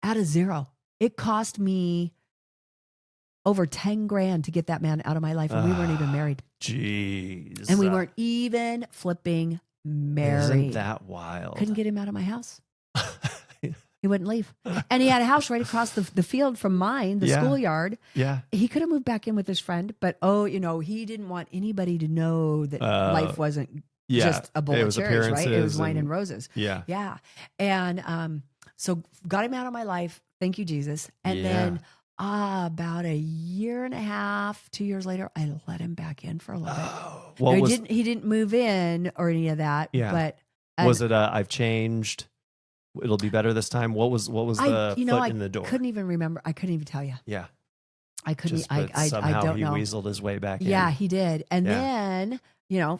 out of zero. It cost me over 10 grand to get that man out of my life. And we weren't even married. Jeez. And we weren't even flipping married. Isn't that wild? Couldn't get him out of my house. He wouldn't leave. And he had a house right across the field from mine, the schoolyard. Yeah. He could have moved back in with his friend, but you know, he didn't want anybody to know that life wasn't just a bowl of cherries, right? It was wine and roses. Yeah. Yeah. And so got him out of my life. Thank you, Jesus. And then about a year and a half, 2 years later, I let him back in for a little bit. He didn't move in or any of that. Yeah. But was it I've changed, it'll be better this time? What was the foot in the door? I couldn't even remember. I couldn't even tell you. Yeah. I couldn't. Somehow I don't know. He weaseled his way back in. Yeah, he did. And then, you know,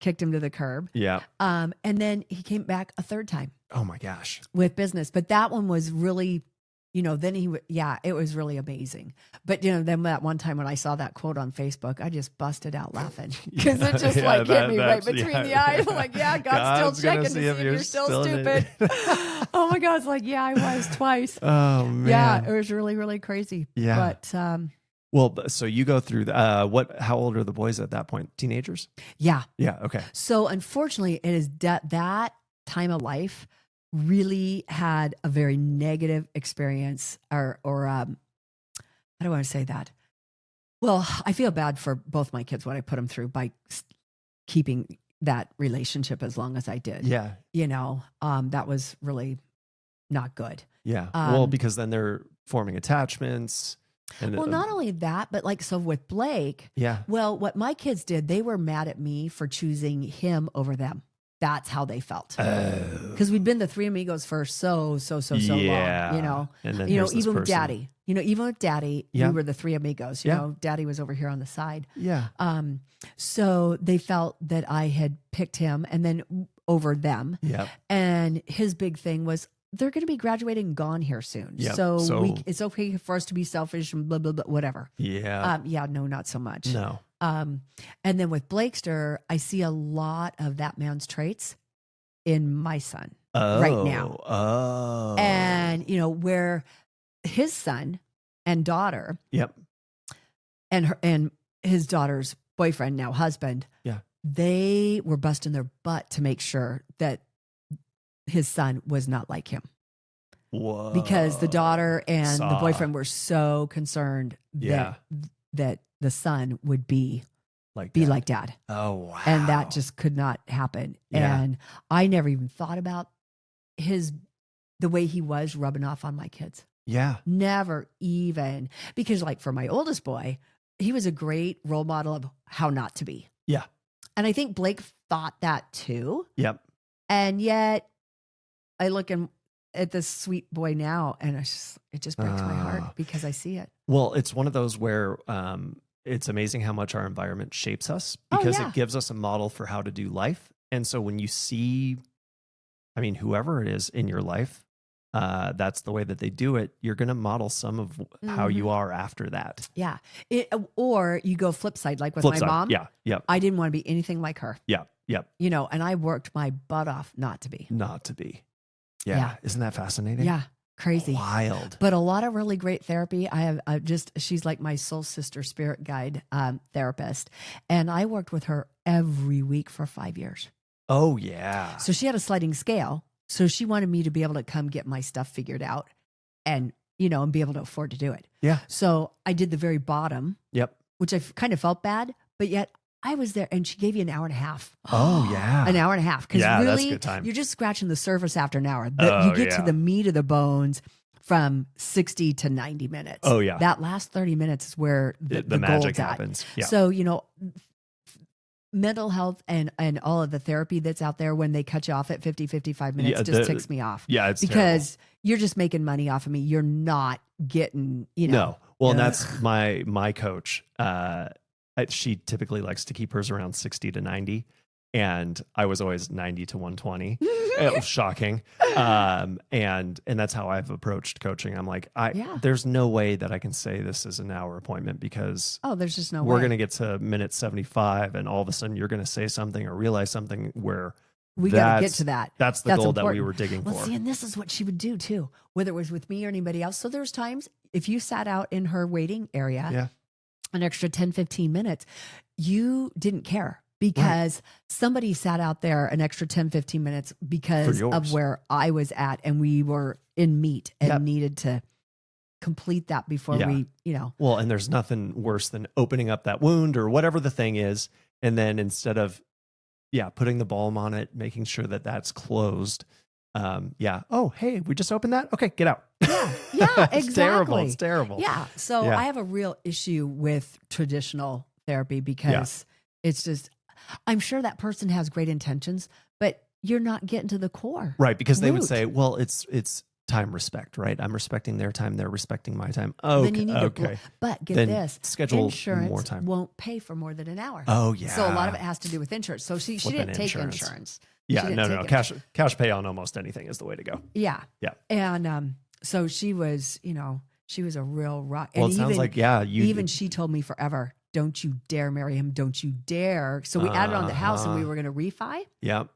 kicked him to the curb. Yeah. And then he came back a third time. Oh my gosh. With business. But that one was really, you know, then it was really amazing. But, you know, then that one time when I saw that quote on Facebook, I just busted out laughing because it just hit me right between the eyes. I'm like, God's still checking to see if you're still stupid. Oh my God. It's like, I was twice. Oh man. Yeah. It was really, really crazy. Yeah. But, well, so you go through how old are the boys at that point? Teenagers? Yeah. Yeah. Okay. So unfortunately it is that time of life really had a very negative experience or how do I want to say that? Well, I feel bad for both my kids, what I put them through by keeping that relationship as long as I did. Yeah. That was really not good. Yeah. Well, because then they're forming attachments. And well, not only that, but like, so with Blake, well, what my kids did, they were mad at me for choosing him over them. That's how they felt. Because we'd been the three amigos for so long, And then even with Daddy, even with Daddy, we were the three amigos, Daddy was over here on the side. Yeah. So they felt that I had picked him and then over them. Yep. And his big thing was, they're going to be graduating and gone here soon. Yep. So it's okay for us to be selfish and blah, blah, blah, whatever. Yeah. No, not so much. No. And then with Blakester, I see a lot of that man's traits in my son right now. Oh. And, where his son and daughter. Yep. And his daughter's boyfriend, now husband. Yeah. They were busting their butt to make sure that his son was not like him. Whoa. Because the daughter and the boyfriend were so concerned that the son would be like dad. Oh, wow. And that just could not happen. Yeah. And I never even thought about the way he was rubbing off on my kids. Yeah. Never even. Because like for my oldest boy, he was a great role model of how not to be. Yeah. And I think Blake thought that too. Yep. And yet I look at this sweet boy now and it just breaks my heart because I see it. Well, it's one of those where it's amazing how much our environment shapes us because it gives us a model for how to do life. And so when you see, whoever it is in your life, that's the way that they do it. You're going to model some of how you are after that. Yeah. Or you go flip side, like with my mom. Yeah. Yep. I didn't want to be anything like her. Yeah. Yep. And I worked my butt off not to be. Yeah. Isn't that fascinating? Yeah. Crazy. Wild. But a lot of really great therapy. I have she's like my soul sister spirit guide therapist. And I worked with her every week for 5 years. Oh, yeah. So she had a sliding scale. So she wanted me to be able to come get my stuff figured out and, and be able to afford to do it. Yeah. So I did the very bottom. Yep. Which I kind of felt bad, but yet I was there and she gave you an hour and a half. Oh, yeah. An hour and a half. Because that's really, a good time. You're just scratching the surface after an hour. You get to the meat of the bones from 60 to 90 minutes. Oh, yeah. That last 30 minutes is where the magic gold's happens. At. Yeah. So, mental health and all of the therapy that's out there, when they cut you off at 50, 55 minutes, just ticks me off. Yeah, it's because terrible. You're just making money off of me. You're not getting, No. Well, and that's my coach. She typically likes to keep hers around 60 to 90. And I was always 90 to 120. It was shocking. And that's how I've approached coaching. I'm like, there's no way that I can say this is an hour appointment because there's just no way. We're going to get to minute 75 and all of a sudden you're going to say something or realize something where we got to get to that. That's the goal important. That we were digging for. See, and this is what she would do too, whether it was with me or anybody else. So there's times if you sat out in her waiting area, an extra 10, 15 minutes, you didn't care. Because somebody sat out there an extra 10, 15 minutes because of where I was at and we were in meat and needed to complete that before we, Well, and there's nothing worse than opening up that wound or whatever the thing is. And then instead of, putting the balm on it, making sure that that's closed. Oh, hey, we just opened that. Okay, get out. Yeah, exactly. It's terrible. Yeah. So I have a real issue with traditional therapy because it's just, I'm sure that person has great intentions, but you're not getting to the core. Right. Because they would say, well, it's time respect, right? I'm respecting their time. They're respecting my time. Oh, then you need but get this, schedule insurance more time. Won't pay for more than an hour. Oh, yeah. So a lot of it has to do with insurance. So she didn't take insurance. Yeah, no. Cash pay on almost anything is the way to go. Yeah. Yeah. And so she was, she was a real rock. Well, and it sounds like, even she told me forever, don't you dare marry him. Don't you dare. So we added on the house and we were going to refi. Yep.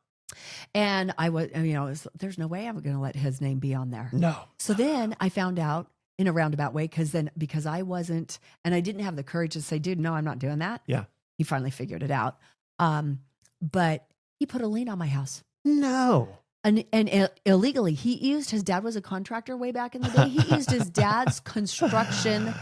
And I was, there's no way I'm going to let his name be on there. No. So then I found out in a roundabout way, because I wasn't, and I didn't have the courage to say, dude, no, I'm not doing that. Yeah. He finally figured it out. But he put a lien on my house. No. And illegally, his dad was a contractor way back in the day. He used his dad's construction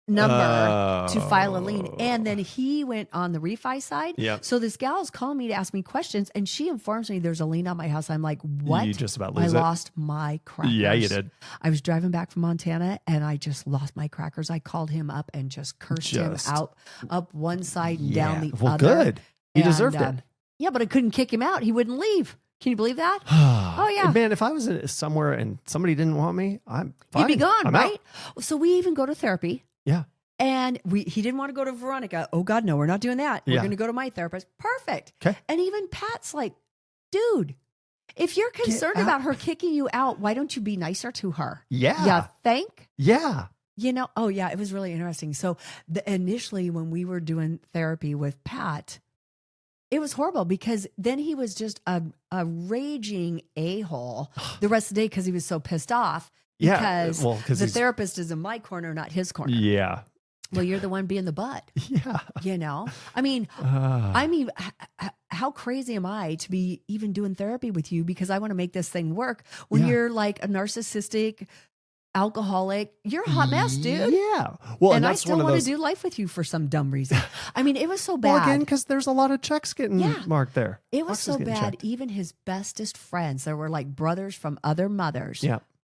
number to file a lien. And then he went on the refi side. Yep. So this gal's calling me to ask me questions, and she informs me there's a lien on my house. I'm like, what? You just about lose I it. lost my crackers. Yeah, you did. I was driving back from Montana and I just lost my crackers. I called him up and just cursed him out up one side and down the well, other. Good. He deserved it. Yeah, but I couldn't kick him out. He wouldn't leave. Can you believe that? Oh, yeah. Man, if I was somewhere and somebody didn't want me, I'm fine. He'd be gone, I'm right? out. So we even go to therapy. Yeah. And he didn't want to go to Veronica. Oh, God, no, we're not doing that. We're going to go to my therapist. Perfect. Okay. And even Pat's like, dude, if you're concerned about her kicking you out, why don't you be nicer to her? Yeah. You think? Yeah. You know, oh, yeah, it was really interesting. So initially when we were doing therapy with Pat, it was horrible because then he was just a raging a-hole the rest of the day because he was so pissed off. Because the therapist is in my corner, not his corner. Yeah. Well, you're the one being the butt. Yeah. You know, I mean, how crazy am I to be even doing therapy with you because I want to make this thing work when you're like a narcissistic alcoholic. You're a hot mess, dude. Yeah. Well, and I still want to do life with you for some dumb reason. I mean, it was so bad. Well, again, because there's a lot of checks getting marked there. It was so bad. Checked. Even his bestest friends, that were like brothers from other mothers,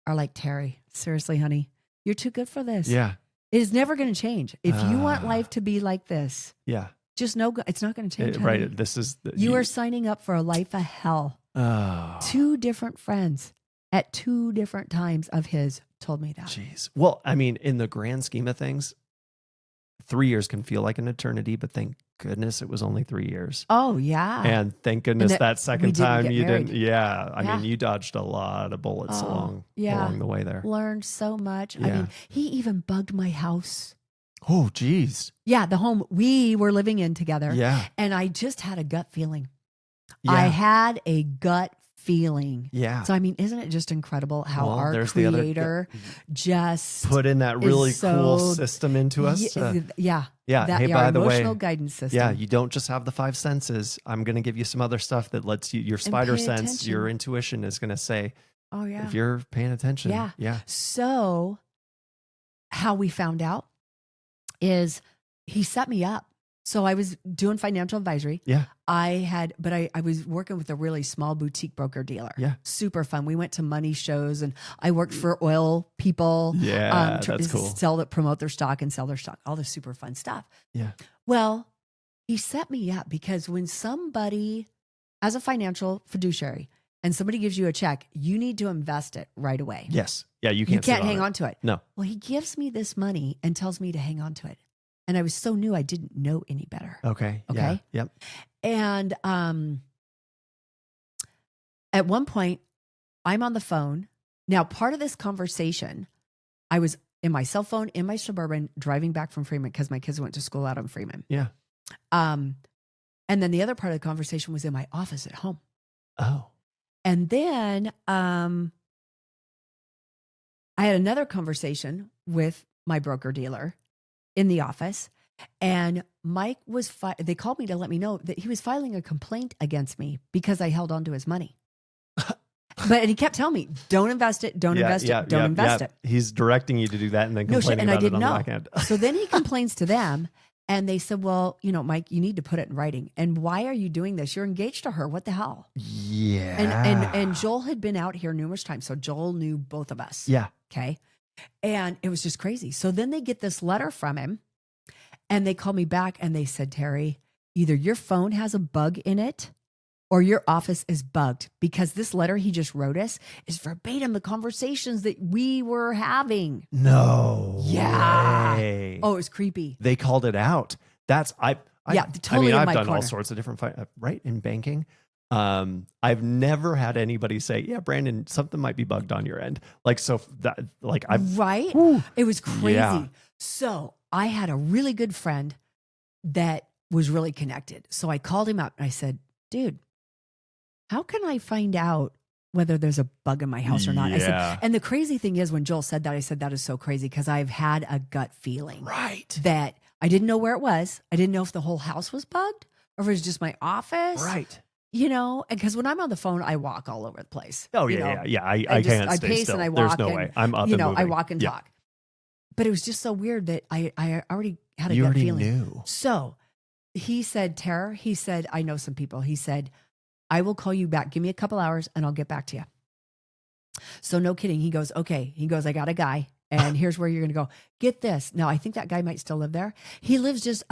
are like, Terri, seriously, honey, you're too good for this. Yeah. It is never going to change. If you want life to be like this, just know it's not going to change. Right. This is you are signing up for a life of hell. Oh. 2 different friends at 2 different times of his told me that. Jeez. Well, I mean, in the grand scheme of things, 3 years can feel like an eternity, but thank goodness it was only 3 years. Oh, yeah. And thank goodness that second time you married. didn't. Yeah. I mean, you dodged a lot of bullets along the way there. Learned so much. Yeah. I mean, he even bugged my house. Oh, geez. Yeah. The home we were living in together. Yeah. And I just had a gut feeling. Yeah. I had a gut feeling. Yeah. So, I mean, isn't it just incredible how our creator just put in that really cool system into us? Yeah. Yeah. Hey, by the way, emotional guidance system. Yeah. You don't just have the 5 senses. I'm going to give you some other stuff that lets you, your spider sense, your intuition is going to say, oh, yeah. if you're paying attention. Yeah. Yeah. So how we found out is he set me up. So I was doing financial advisory. Yeah. I was working with a really small boutique broker dealer. Yeah. Super fun. We went to money shows and I worked for oil people. Yeah. That's cool. Promote their stock and sell their stock. All this super fun stuff. Yeah. Well, he set me up because when somebody, as a financial fiduciary, and somebody gives you a check, you need to invest it right away. Yes. Yeah. You can't hang on to it. No. Well, he gives me this money and tells me to hang on to it. And I was so new, I didn't know any better. Okay. Okay. Yeah. Yep. And at one point, I'm on the phone. Now, part of this conversation, I was in my cell phone, in my Suburban, driving back from Freeman because my kids went to school out on Freeman. Yeah. And then the other part of the conversation was in my office at home. Oh. And then I had another conversation with my broker dealer in the office, and Mike was, they called me to let me know that he was filing a complaint against me because I held on to his money. And he kept telling me, don't invest it, don't invest it, don't invest it. He's directing you to do that and then complaining about it on the back end. So then he complains to them and they said, well, Mike, you need to put it in writing. And why are you doing this? You're engaged to her. What the hell? Yeah. And Joel had been out here numerous times. So Joel knew both of us. Yeah. Okay. And it was just crazy. So then they get this letter from him and they call me back and they said, Terri, either your phone has a bug in it or your office is bugged because this letter he just wrote us is verbatim the conversations that we were having. No. Yeah. Way. Oh, it was creepy. They called it out. Totally. I've done all sorts of different, right? In banking. I've never had anybody say, yeah, Brandon, something might be bugged on your end. Right. Whew, it was crazy. Yeah. So I had a really good friend that was really connected. So I called him up and I said, dude, how can I find out whether there's a bug in my house or not? Yeah. I said, and the crazy thing is when Joel said that, I said, that is so crazy because I've had a gut feeling. Right. That I didn't know where it was. I didn't know if the whole house was bugged or if it was just my office. Right. And because when I'm on the phone, I walk all over the place. Oh, yeah. I can't stay pace still. and I walk. There's no way. I'm up and moving. I walk and talk. but it was just so weird that I already had a You gut already feeling. knew. So he said, Terror, he said, I know some people. He said, I will call you back. Give me a couple hours and I'll get back to you. So no kidding. He goes, okay. He goes, I got a guy and here's where you're going to go. Get this. Now, I think that guy might still live there. He lives just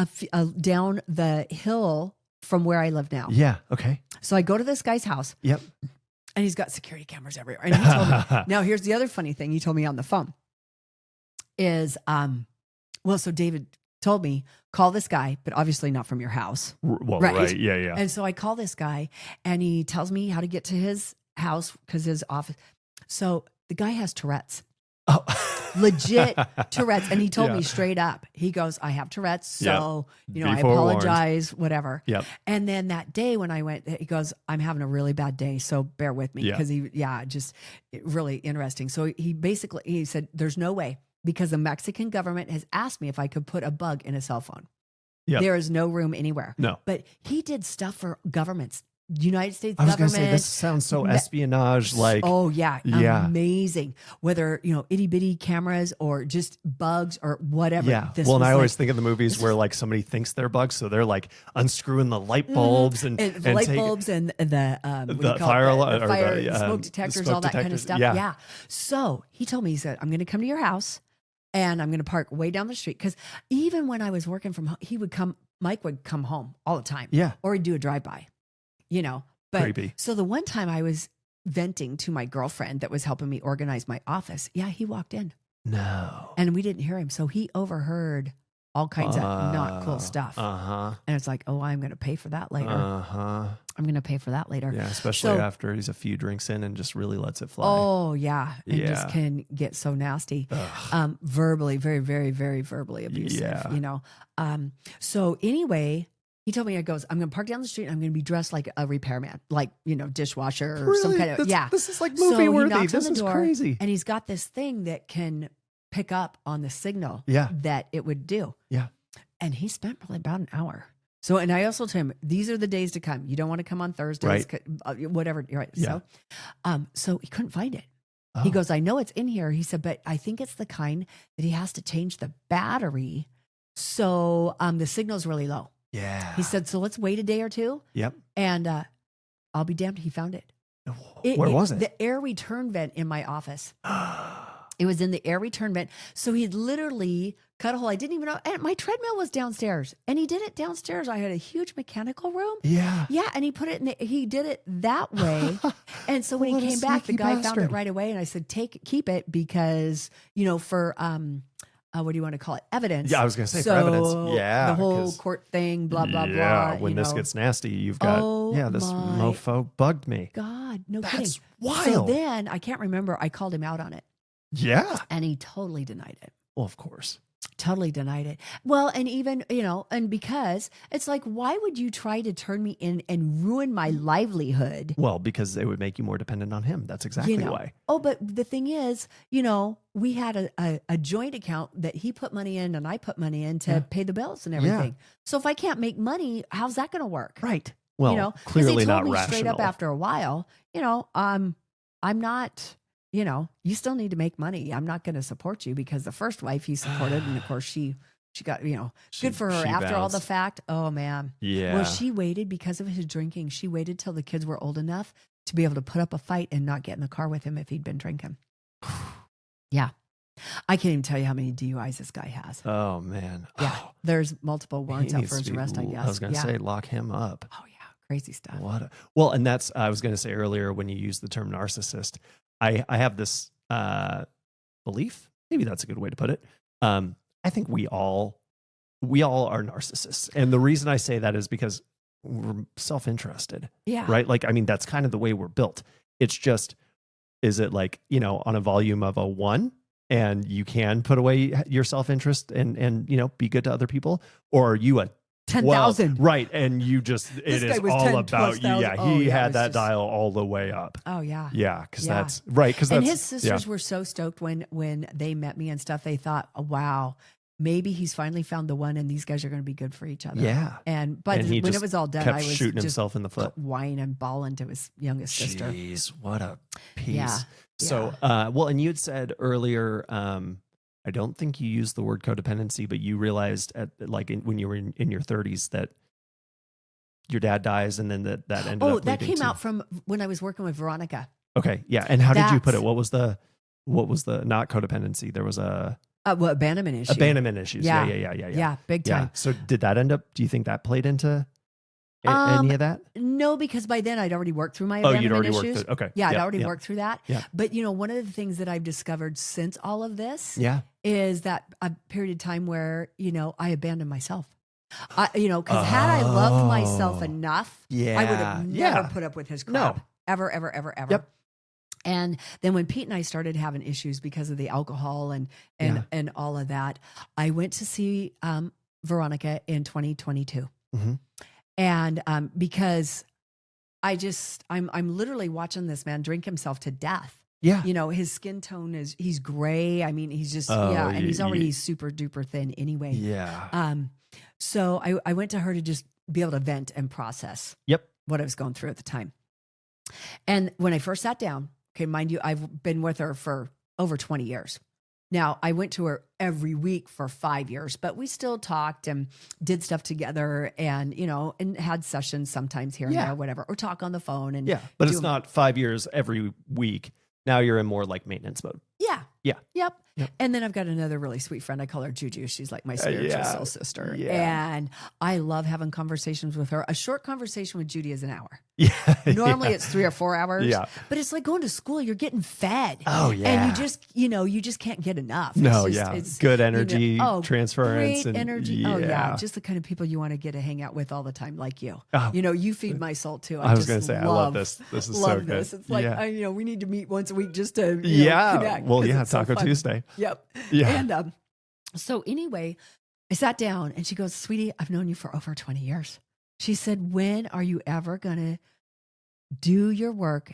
down the hill from where I live now. Yeah. Okay. So I go to this guy's house. Yep. And he's got security cameras everywhere. And he told me, now here's the other funny thing he told me on the phone is, so David told me, call this guy, but obviously not from your house. Well, right. Yeah. Yeah. And so I call this guy and he tells me how to get to his house because his office. So the guy has Tourette's. Oh. Legit Tourette's. And he told me straight up, he goes, I have Tourette's. So, I apologize, whatever. Yep. And then that day when I went, he goes, I'm having a really bad day. So bear with me. Because just really interesting. So he said, there's no way because the Mexican government has asked me if I could put a bug in a cell phone. Yep. There is no room anywhere. No. But he did stuff for governments. United States I was government. going to say, this sounds so espionage like. Oh, yeah. Amazing. Whether, itty bitty cameras or just bugs or whatever. Yeah. And I always think of the movies where like somebody thinks they're bugs. So they're like unscrewing the light bulbs and light bulbs and the fire alarm, the smoke detectors, all that kind of stuff. Yeah. So he told me, he said, I'm going to come to your house and I'm going to park way down the street. Because even when I was working from home, Mike would come home all the time. Yeah. Or he'd do a drive-by. But creepy. So the one time I was venting to my girlfriend that was helping me organize my office. Yeah, he walked in. No. And we didn't hear him. So he overheard all kinds of not cool stuff. And it's like, I'm going to pay for that later. I'm going to pay for that later. Yeah, especially after he's a few drinks in and just really lets it fly. Oh, yeah. And just can get so nasty. Verbally, very, very, very verbally abusive, So anyway, he told me, I'm going to park down the street and I'm going to be dressed like a repairman, like, dishwasher or some kind of, This is like movie worthy. This is door, crazy. And he's got this thing that can pick up on the signal that it would do. Yeah. And he spent probably about an hour. So, and I also told him, these are the days to come. You don't want to come on Thursdays, whatever. Right. Yeah. So he couldn't find it. Oh. He goes, I know it's in here. He said, but I think it's the kind that he has to change the battery. So the signal's really low. Yeah. He said, so let's wait a day or two. Yep. And I'll be damned. He found it. Where was it? The air return vent in my office. It was in the air return vent. So he'd literally cut a hole. I didn't even know. And my treadmill was downstairs. And he did it downstairs. I had a huge mechanical room. Yeah. Yeah. And he put it he did it that way. And so when he came back, the guy found it right away. And I said, keep it because, for, what do you want to call it? Evidence. Yeah, I was going to say for evidence. Yeah. The whole court thing, blah, blah, blah. Yeah, when this gets nasty, you've got, this mofo bugged me. God, no kidding. That's wild. So then, I can't remember, I called him out on it. Yeah. And he totally denied it. Well, of course. Totally denied it. Well, and even, and because it's like, why would you try to turn me in and ruin my livelihood? Well, because it would make you more dependent on him. That's exactly why. Oh, but the thing is, we had a joint account that he put money in and I put money in to pay the bills and everything. Yeah. So if I can't make money, how's that going to work? Right. Well, clearly not rational. He told me straight up after a while, I'm not... you still need to make money. I'm not going to support you because the first wife he supported, and of course she got, good for her after all the fact. Oh man. Yeah. Well, she waited because of his drinking. She waited till the kids were old enough to be able to put up a fight and not get in the car with him if he'd been drinking. Yeah. I can't even tell you how many DUIs this guy has. Oh man. Yeah. There's multiple warrants out for his arrest, I guess. I was going to say, lock him up. Oh yeah. Crazy stuff. And that's, I was going to say earlier when you used the term narcissist, I have this belief, maybe that's a good way to put it. I think we all are narcissists. And the reason I say that is because we're self-interested. Yeah. Right? Like, I mean, that's kind of the way we're built. It's just, is it like, on a volume of a 1 and you can put away your self-interest and be good to other people? Or are you a 10,000. Right. And you just, it is all about you. Yeah. He had that dial all the way up. Oh yeah. Yeah. Cause that's right. And his sisters were so stoked when they met me and stuff. They thought, oh, wow, maybe he's finally found the one and these guys are going to be good for each other. Yeah. But when it was all done, I was shooting just himself in the foot, whining and bawling to his youngest sister. Jeez, what a piece. Yeah. So, and you had said earlier, I don't think you used the word codependency, but you realized when you were in your 30s that your dad dies, and then that ended up that came to... out from when I was working with Veronica. Okay. Yeah. And how did you put it? What was the not codependency? There was a abandonment issue. Abandonment issues. Yeah. Yeah, big time. Yeah. So did that end up, do you think that played into any of that? No, because by then I'd already worked through my abandonment issues. Worked through, okay. Yeah, I'd already worked through that. Yeah. But one of the things that I've discovered since all of this is that a period of time where, I abandoned myself. Because had I loved myself enough, I would have never put up with his crap. No. Ever, ever, ever, ever. Yep. And then when Pete and I started having issues because of the alcohol and all of that, I went to see Veronica in 2022. Mm-hmm. And because I'm literally watching this man drink himself to death. Yeah. His skin tone he's gray. I mean, he's just, and he's already super duper thin anyway. Yeah. So I went to her to just be able to vent and process what I was going through at the time. And when I first sat down, okay, mind you, I've been with her for over 20 years. Now, I went to her every week for 5 years, but we still talked and did stuff together and, and had sessions sometimes here and there, whatever, or talk on the phone. And but it's not 5 years every week. Now you're in more like maintenance mode. Yeah. Yeah. Yep. And then I've got another really sweet friend. I call her Juju. She's like my spiritual soul sister. Yeah. And I love having conversations with her. A short conversation with Judy is an hour. Yeah. Normally it's 3 or 4 hours. Yeah. But it's like going to school. You're getting fed. Oh, yeah. And you just can't get enough. No, It's good energy transference. Great energy. Oh, yeah. Just the kind of people you want to get to hang out with all the time, like you. Oh. You feed my soul too. I was going to say, I love this. This is so good. It's like, we need to meet once a week just to connect. Well, Taco Tuesday. Yep. Yeah. And so anyway, I sat down and she goes, "Sweetie, I've known you for over 20 years." She said, "When are you ever going to do your work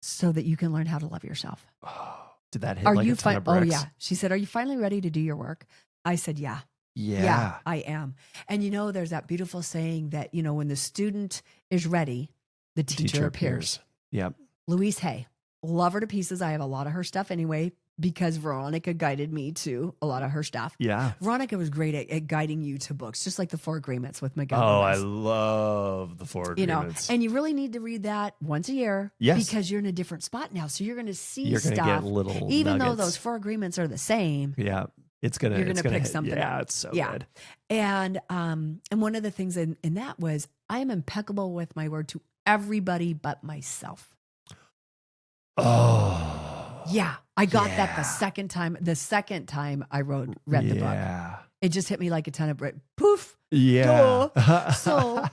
so that you can learn how to love yourself?" Oh, did that hit a ton of bricks? Oh, yeah. She said, "Are you finally ready to do your work?" I said, "Yeah. Yeah, I am." And there's that beautiful saying that, when the student is ready, the teacher appears. Yep. Louise Hay, love her to pieces. I have a lot of her stuff anyway, because Veronica guided me to a lot of her stuff. Yeah. Veronica was great at guiding you to books, just like the 4 Agreements with Miguel. Oh, I love the 4 Agreements. And you really need to read that once a year. Yes. Because you're in a different spot now. So you're going to see stuff. You're going to get little even nuggets. though those 4 Agreements are the same. Yeah. You're going to pick something Yeah, up. it's so good. And one of the things in that was I am impeccable with my word to everybody but myself. Oh. Yeah, I got that the second time. The second time I read the book, it just hit me like a ton of brick. Poof. Yeah. Duh. So,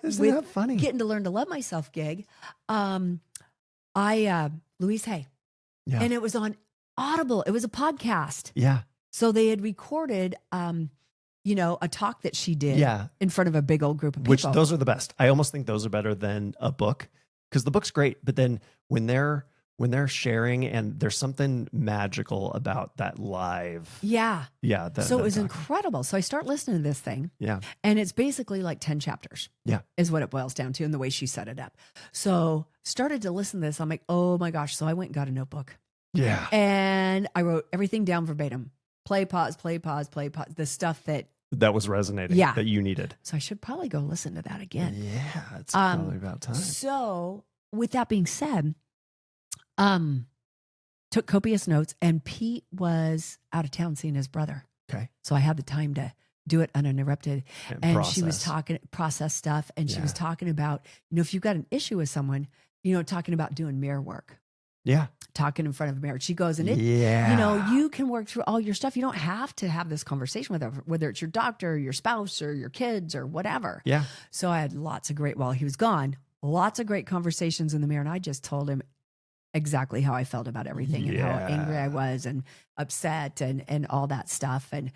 Isn't that funny? Getting to learn to love myself gig, Louise Hay, and it was on Audible. It was a podcast. Yeah. So they had recorded, a talk that she did. In front of a big old group of people. Which those are the best. I almost think those are better than a book, because the book's great, but then when they're sharing, and there's something magical about that live. Yeah. Yeah. So it was incredible. So I start listening to this thing. Yeah. And it's basically like 10 chapters. Yeah. Is what it boils down to, and the way she set it up. So started to listen to this. I'm like, oh my gosh. So I went and got a notebook. Yeah. And I wrote everything down verbatim. Play, pause, play, pause, play, pause. The stuff that was resonating. Yeah. That you needed. So I should probably go listen to that again. Yeah. It's probably about time. So with that being said, took copious notes, and Pete was out of town seeing his brother. Okay. So I had the time to do it uninterrupted. And she was talking, process stuff. And she was talking about, if you've got an issue with someone, talking about doing mirror work. Yeah. Talking in front of a mirror. She goes, and you can work through all your stuff. You don't have to have this conversation with her, whether it's your doctor or your spouse or your kids or whatever. Yeah. So I had while he was gone, lots of great conversations in the mirror. And I just told him exactly how I felt about everything and how angry I was and upset and all that stuff. And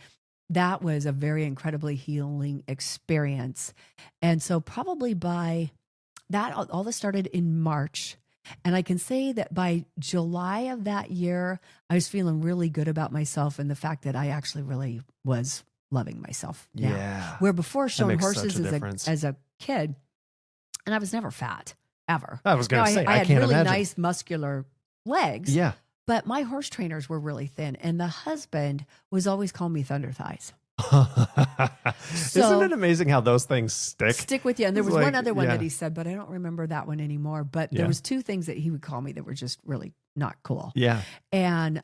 that was a very incredibly healing experience. And so probably by that, all this started in March. And I can say that by July of that year, I was feeling really good about myself and the fact that I actually really was loving myself now. Yeah. Where before showing horses difference. as a kid, and I was never fat, ever. I was going to say, I had can't really imagine. nice muscular legs. Yeah. But my horse trainers were really thin, and the husband was always calling me Thunder Thighs. Isn't it amazing how those things stick with you? And there was one other one that he said, but I don't remember that one anymore. But there was two things that he would call me that were just really not cool. Yeah. And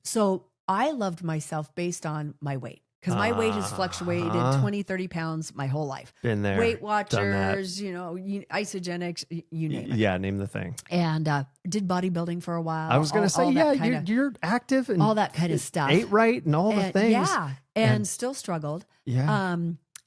so I loved myself based on my weight. Because my weight has fluctuated 20, 30 pounds my whole life. Been there. Weight Watchers, Isogenics, you name it. Yeah, name the thing. And did bodybuilding for a while. I was going to say, you're active and all that kind of stuff. Ate right and all the things. Yeah, and still struggled. Yeah.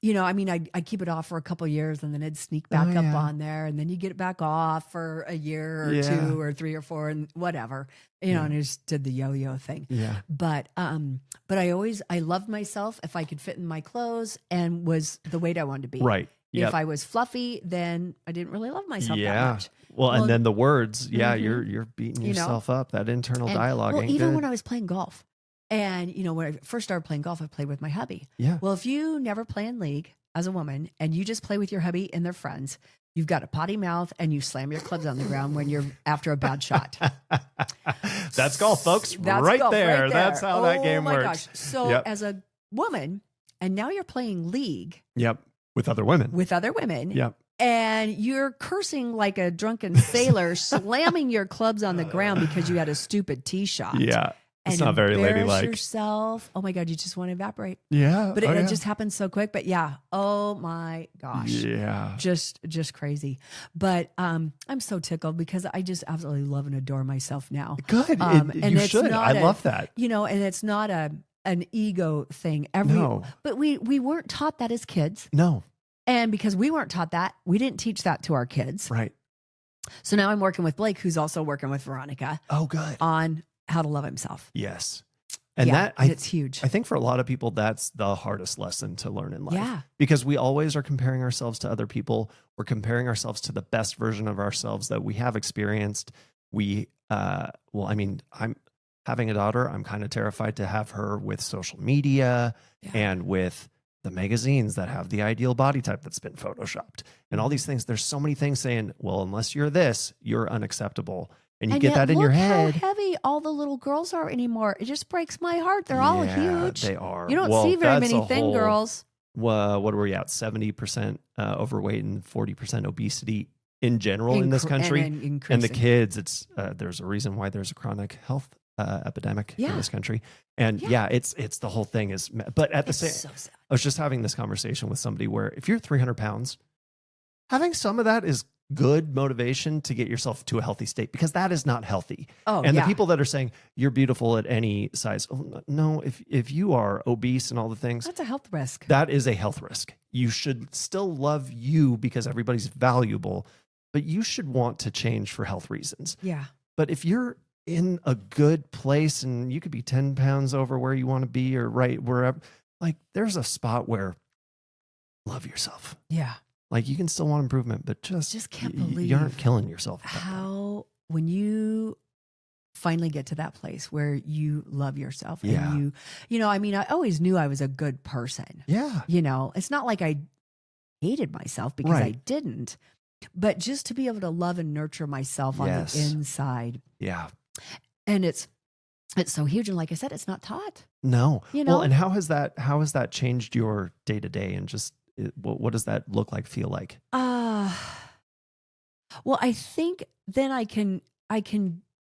I keep it off for a couple years and then it'd sneak back up on there, and then you get it back off for a year or 2 or 3 or 4 and whatever, and I just did the yo-yo thing. Yeah. But I loved myself if I could fit in my clothes and was the weight I wanted to be. Right. Yep. If I was fluffy, then I didn't really love myself that much. Well, and then the words, you're beating yourself up. That internal dialogue. Well, ain't even good. when I was playing golf. And, when I first started playing golf, I played with my hubby. Yeah. Well, if you never play in league as a woman and you just play with your hubby and their friends, you've got a potty mouth and you slam your clubs on the ground when you're after a bad shot. That's golf, folks. That's right, golf, there. right there. That's how that game works. Oh my gosh. So as a woman, and now you're playing league. Yep. With other women. Yep. And you're cursing like a drunken sailor, slamming your clubs on the ground because you had a stupid tee shot. Yeah. It's and not very ladylike. Yourself. Oh my God, you just want to evaporate. Yeah. But it just happens so quick. But oh my gosh. Yeah. Just crazy. But I'm so tickled because I just absolutely love and adore myself now. Good. And you it's should. I love that. And it's not an ego thing. No. But we weren't taught that as kids. No. And because we weren't taught that, we didn't teach that to our kids. Right. So now I'm working with Blake, who's also working with Veronica. Oh, good. On how to love himself. Yes. And it's huge. I think for a lot of people, that's the hardest lesson to learn in life. Yeah. Because we always are comparing ourselves to other people. We're comparing ourselves to the best version of ourselves that we have experienced. I'm having a daughter. I'm kind of terrified to have her with social media and with the magazines that have the ideal body type that's been photoshopped and all these things. There's so many things saying, well, unless you're this, you're unacceptable. And you get that in your head. How heavy all the little girls are anymore. It just breaks my heart. They're all huge. They are. You don't see very many thin girls. What are we at? 70% overweight and 40% obesity in general in this country. And the kids, it's there's a reason why there's a chronic health epidemic in this country. And it's the whole thing is. But at the same, so sad. I was just having this conversation with somebody where if you're 300 pounds, having some of that is good motivation to get yourself to a healthy state, because that is not healthy. The people that are saying you're beautiful at any size, no, if you are obese and all the things, that's a health risk. That is a health risk. You should still love you because everybody's valuable, but you should want to change for health reasons. Yeah. But if you're in a good place and you could be 10 pounds over where you want to be or right wherever, like there's a spot where love yourself. Yeah. Like you can still want improvement, but just can't believe you aren't killing yourself. How when you finally get to that place where you love yourself and I always knew I was a good person. Yeah. It's not like I hated myself because I didn't, but just to be able to love and nurture myself on the inside. Yeah. And it's so huge. And like I said, it's not taught. No. Well, and how has that changed your day to day and just what does that look like, feel like? Well, I think then I can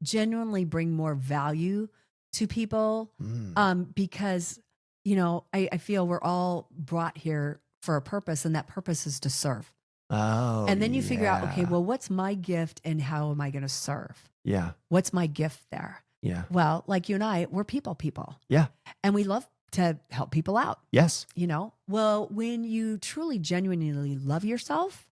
genuinely bring more value to people because, I feel we're all brought here for a purpose, and that purpose is to serve. Oh, and then you figure out, okay, well, what's my gift and how am I going to serve? Yeah. What's my gift there? Yeah. Well, like you and I, we're people. Yeah. And we love to help people out. Yes. Well, when you truly, genuinely love yourself,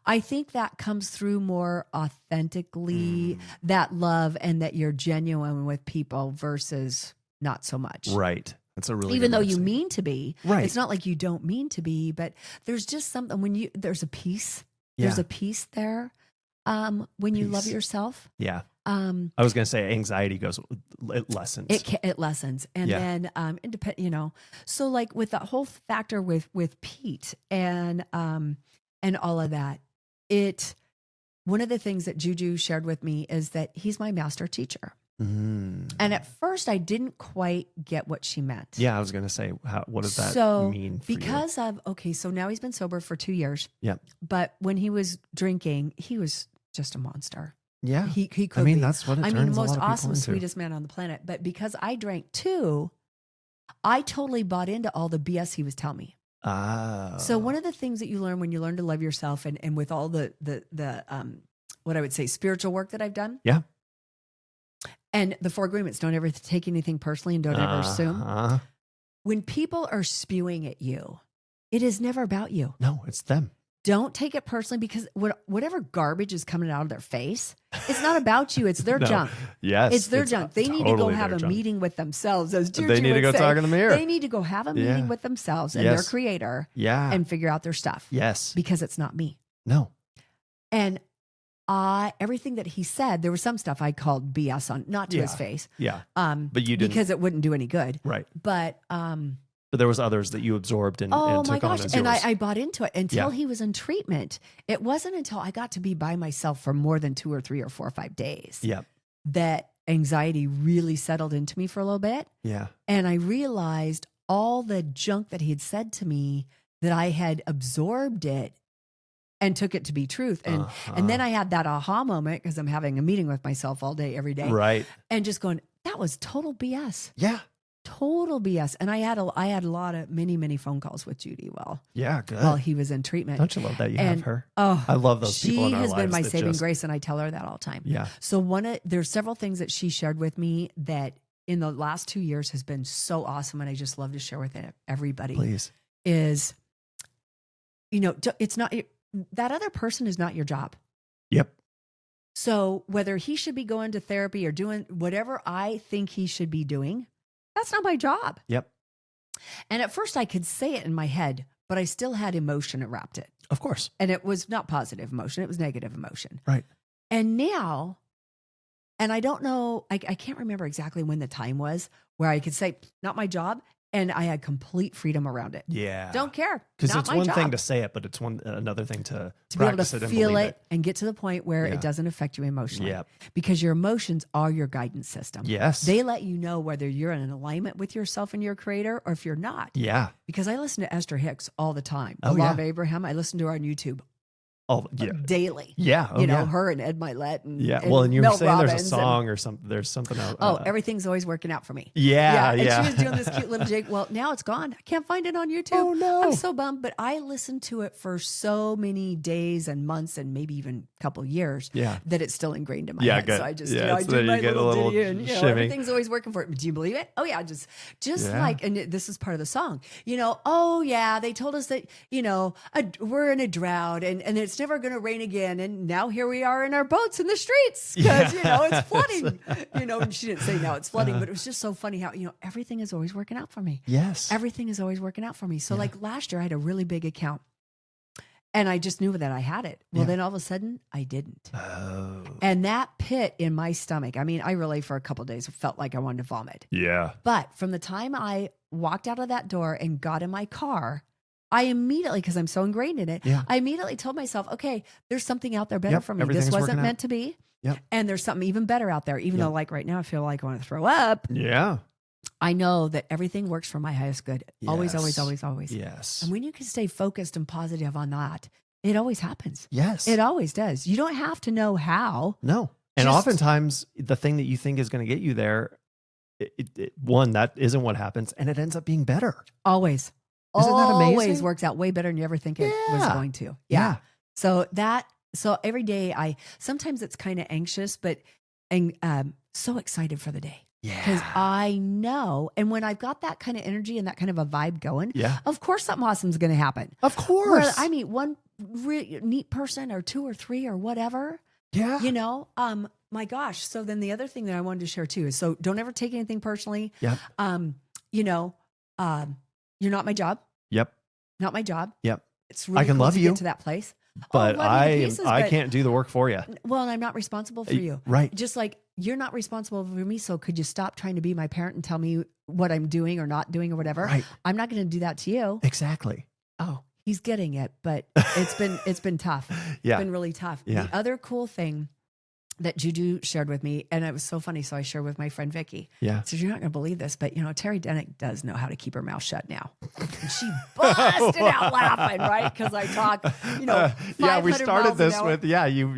I think that comes through more authentically, that love, and that you're genuine with people versus not so much. Right. That's a really even good though you saying. mean to be. Right. It's not like you don't mean to be, but there's just something when there's a peace. There's a peace there. When you love yourself. Yeah. I was going to say anxiety it lessens. It lessens. And then, so like with that whole factor with Pete and all of that, one of the things that Juju shared with me is that he's my master teacher. Mm. And at first I didn't quite get what she meant. Yeah, I was going to say, what does that mean for because you? of, okay, so now he's been sober for 2 years. Yeah. But when he was drinking, he was just a monster. Yeah. He could I mean, be. that's what it turns the a lot most of people awesome, into. sweetest man on the planet. But because I drank too, I totally bought into all the BS he was telling me. Oh. So one of the things that you learn when you learn to love yourself and with all the what I would say spiritual work that I've done. Yeah. And the 4 agreements, don't ever take anything personally and don't ever assume. When people are spewing at you, it is never about you. No, it's them. Don't take it personally because whatever garbage is coming out of their face, it's not about you. It's their junk. Yes. It's their junk. They need to go have a meeting with themselves. As Juju they need to go talk in the mirror. They need to go have a meeting with themselves and their creator and figure out their stuff. Yes. Because it's not me. No. And everything that he said, there was some stuff I called BS on, not to his face. Yeah. But you didn't. Because it wouldn't do any good. Right. But there was others that you absorbed and oh took my gosh. on as And yours. I bought into it until he was in treatment. It wasn't until I got to be by myself for more than 2 or 3 or 4 or 5 days that anxiety really settled into me for a little bit. Yeah. And I realized all the junk that he had said to me, that I had absorbed it and took it to be truth. And then I had that aha moment because I'm having a meeting with myself all day, every day. Right. And just going, that was total BS. Yeah. Total BS. And I had a lot of many phone calls with Judy while he was in treatment. Don't you love that you have her? Oh, I love those people in our lives. She has been my saving grace, and I tell her that all the time. Yeah. So there's several things that she shared with me that in the last 2 years has been so awesome, and I just love to share with everybody. Please. Is, it's not that other person is not your job. Yep. So whether he should be going to therapy or doing whatever I think he should be doing, that's not my job. Yep. And at first I could say it in my head, but I still had emotion around it. Of course. And it was not positive emotion. It was negative emotion. Right. And now, and I don't know, I can't remember exactly when the time was where I could say, not my job. And I had complete freedom around it. Yeah. Don't care. Because it's one job. thing to say it, but it's another thing to be able practice to it and feel believe it and get to the point where it doesn't affect you emotionally. Yep. Because your emotions are your guidance system. Yes. They let you know whether you're in alignment with yourself and your creator or if you're not. Yeah. Because I listen to Esther Hicks all the time. Oh, The Law of Abraham. I listen to her on YouTube. Oh, yeah. Daily. Yeah. Oh, her and Ed Milet. And, yeah. And well, and you were Mel saying Robbins there's a song or something. There's something else. Everything's always working out for me. Yeah. And she was doing this cute little jig. Well, now it's gone. I can't find it on YouTube. Oh, no. I'm so bummed. But I listened to it for so many days and months and maybe even a couple years that it's still ingrained in my head. Good. So I just, I do my little ditty and, shimmy. everything's always working for it. Do you believe it? Oh, yeah. Just like, and this is part of the song, they told us that, we're in a drought and it's never going to rain again. And now here we are in our boats in the streets because, it's flooding, and she didn't say now it's flooding, but it was just so funny how, everything is always working out for me. Yes. Everything is always working out for me. So like last year I had a really big account and I just knew that I had it. Well, then all of a sudden I didn't. Oh. And that pit in my stomach, I mean, I really for a couple of days felt like I wanted to vomit. Yeah. But from the time I walked out of that door and got in my car, I immediately, because I'm so ingrained in it, I immediately told myself, okay, there's something out there better for me. This wasn't meant to be. Yep. And there's something even better out there, even though like right now I feel like I want to throw up. Yeah. I know that everything works for my highest good. Always, always, always, always. Yes. And when you can stay focused and positive on that, it always happens. Yes. It always does. You don't have to know how. No. And oftentimes the thing that you think is going to get you there, one, that isn't what happens. And it ends up being better. Always. Isn't that amazing? Always works out way better than you ever think it was going to. Yeah. So every day sometimes it's kind of anxious, but so excited for the day. Yeah. Because I know, and when I've got that kind of energy and that kind of a vibe going, of course something awesome is going to happen. Of course. Where I meet one really neat person or 2 or 3 or whatever. Yeah. My gosh. So then the other thing that I wanted to share too is, so don't ever take anything personally. Yep. You're not my job. Yep. Not my job. Yep. It's really I can cool love to you get to that place. But I can't do the work for you. Well, and I'm not responsible for you. Right. Just like you're not responsible for me. So could you stop trying to be my parent and tell me what I'm doing or not doing or whatever? Right. I'm not going to do that to you. Exactly. Oh, he's getting it, but it's been tough. Yeah. It's been really tough. Yeah. The other cool thing that Juju shared with me, and it was so funny. So I shared with my friend Vicky. Yeah. So you're not going to believe this, but Terri Denick does know how to keep her mouth shut now. And she busted out laughing, right? Because I talk, 500 we started miles this an hour. with,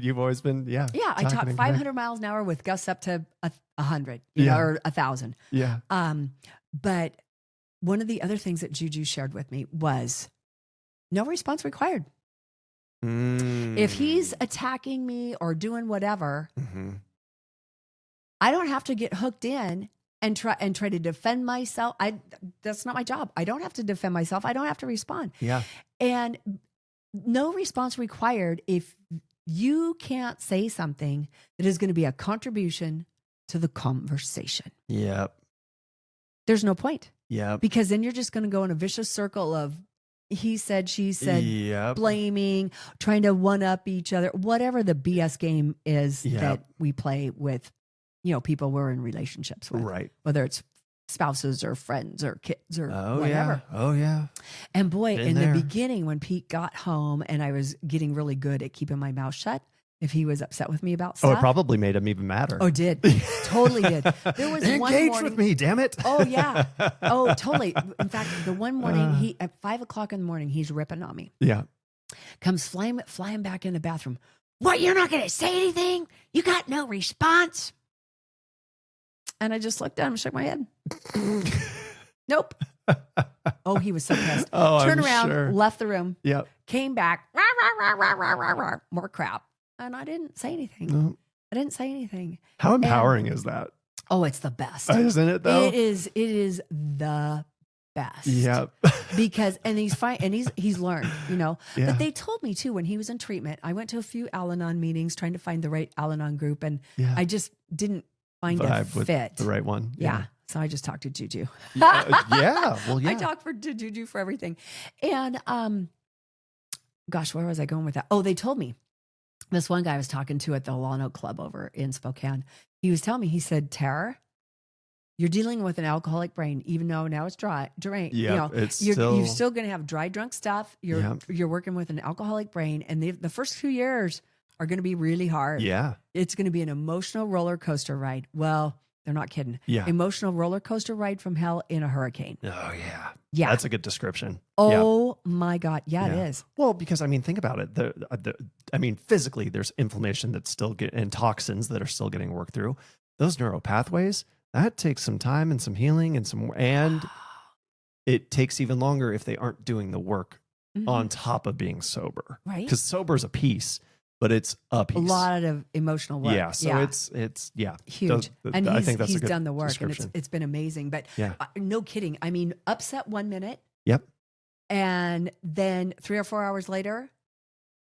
you've always been, Yeah, I talk 500 miles an hour with gusts up to 100, or 1,000. Yeah. But one of the other things that Juju shared with me was no response required. If he's attacking me or doing whatever, I don't have to get hooked in and try to defend myself. That's not my job. I don't have to defend myself. I don't have to respond. Yeah. And no response required if you can't say something that is going to be a contribution to the conversation. Yep. There's no point. Yep. Because then you're just going to go in a vicious circle of he said, she said, blaming, trying to one up each other, whatever the BS game is that we play with, people we're in relationships with, right? Whether it's spouses or friends or kids or whatever. Yeah. Oh yeah. And boy, in the beginning, when Pete got home and I was getting really good at keeping my mouth shut, if he was upset with me about stuff. Oh, it probably made him even madder. Oh, did. Totally did. There was one morning. Engage with me, damn it. Oh, yeah. Oh, totally. In fact, the one morning, at 5 o'clock in the morning, he's ripping on me. Yeah. Comes flying back in the bathroom. What, you're not going to say anything? You got no response? And I just looked at him and shook my head. Nope. Oh, he was so pissed. Turned around, left the room. Yep. Came back. Rah, rah, rah, rah, rah, rah, rah, more crap. And I didn't say anything. No. I didn't say anything. How empowering is that? Oh, it's the best. Isn't it though? It is the best. Yep. Because, and he's fine. And he's learned, Yeah. But they told me too, when he was in treatment, I went to a few Al-Anon meetings trying to find the right Al-Anon group. And I just didn't find a fit. The right one. Yeah. So I just talked to Juju. Yeah. Well, yeah. I talked to Juju for everything. And, gosh, where was I going with that? Oh, they told me. This one guy I was talking to at the Lawn Oak Club over in Spokane, he was telling me, he said, Tara, you're dealing with an alcoholic brain, even though now it's drained. Yeah, you're still going to have dry, drunk stuff. You're working with an alcoholic brain. And the first few years are going to be really hard. Yeah. It's going to be an emotional roller coaster ride. Well, they're not kidding. Yeah. Emotional roller coaster ride from hell in a hurricane. Oh, yeah. Yeah. That's a good description. Oh, my God. Yeah, it is. Well, because, think about it. Physically, there's inflammation that's still and toxins that are still getting worked through. Those neural pathways, that takes some time and some healing and it takes even longer if they aren't doing the work on top of being sober. Right. Because sober is a piece. But it's a piece. A lot of emotional work. Yeah. So it's huge. And I think that's he's a good done the work description. and it's been amazing. But no kidding. Upset 1 minute. Yep. And then 3 or 4 hours later,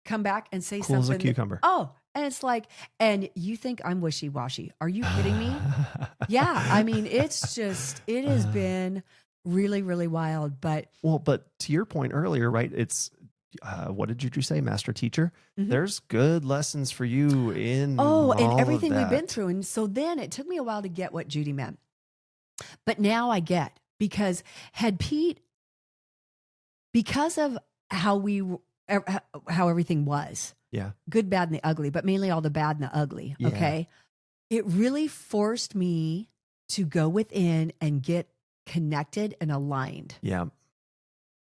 come back and say cool something. As a cucumber. And it's like, and you think I'm wishy-washy. Are you kidding me? Yeah. It has been really, really wild. But to your point earlier, right? It's, what did you say? Master teacher. There's good lessons for you in and everything we've been through. And so then it took me a while to get what Judy meant. But now I get, because had Pete, because of how everything was, good, bad, and the ugly, but mainly all the bad and the ugly. Yeah. Okay. It really forced me to go within and get connected and aligned. Yeah.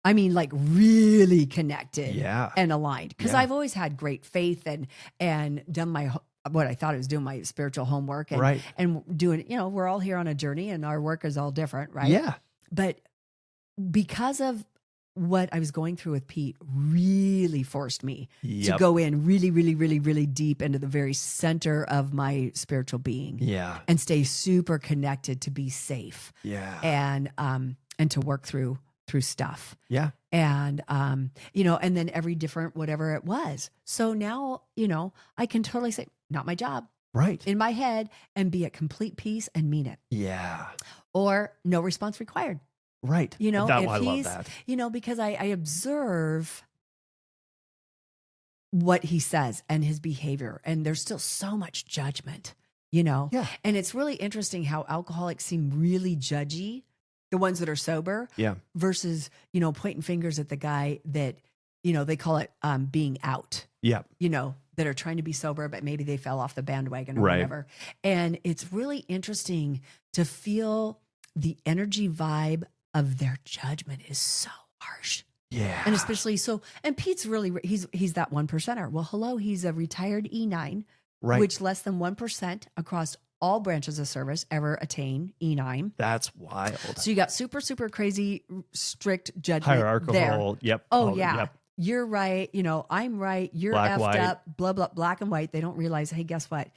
Like really connected and aligned. Because I've always had great faith and done what I thought I was doing, my spiritual homework and doing, we're all here on a journey and our work is all different, right? Yeah. But because of what I was going through with Pete really forced me to go in really, really, really, really deep into the very center of my spiritual being. Yeah. And stay super connected to be safe. Yeah. And to work through stuff. Yeah. And, and then every different, whatever it was. So now, I can totally say, not my job. Right. In my head and be at complete peace and mean it. Yeah. Or no response required. Right. If I love that. Because I observe what he says and his behavior, and there's still so much judgment, Yeah. And it's really interesting how alcoholics seem really judgy, the ones that are sober, versus, pointing fingers at the guy that, they call it being out. Yeah. that are trying to be sober, but maybe they fell off the bandwagon or Right. whatever. And it's really interesting to feel the energy vibe of their judgment is so harsh. Yeah. And especially so, and Pete's really, he's that 1%er. Well, hello, he's a retired E9, Right. which less than 1% across all branches of service ever attain E9. That's wild. So you got super, super crazy, strict judgment Hierarchical. there. Yep. Oh, yeah. Yep. You're right. You know, I'm right. You're Black, effed white. up, blah, blah, black and white. They don't realize, hey, guess what?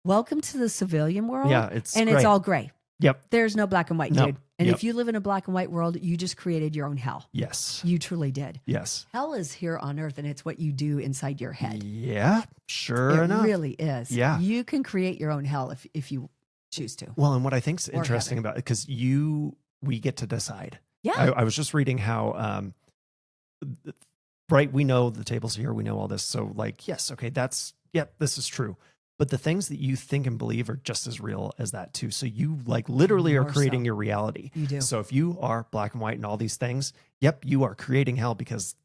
Welcome to the civilian world. Yeah. It's and great. it's all gray. Yep. There's no black and white, No. dude. And Yep. if you live in a black and white world, you just created your own hell. Yes. You truly did. Yes. Hell is here on earth, and it's what you do inside your head. Yeah. Sure It enough. really is. Yeah. You can create your own hell if you choose to. Well, and what I think is Or interesting about it, because we get to decide. Yeah. I was just reading how, right, we know the tables here, we know all this. So like, yes, okay, this is true. But the things that you think and believe are just as real as that too. So you like literally are More creating so. your reality. You do. So if you are black and white and all these things, yep, you are creating hell, because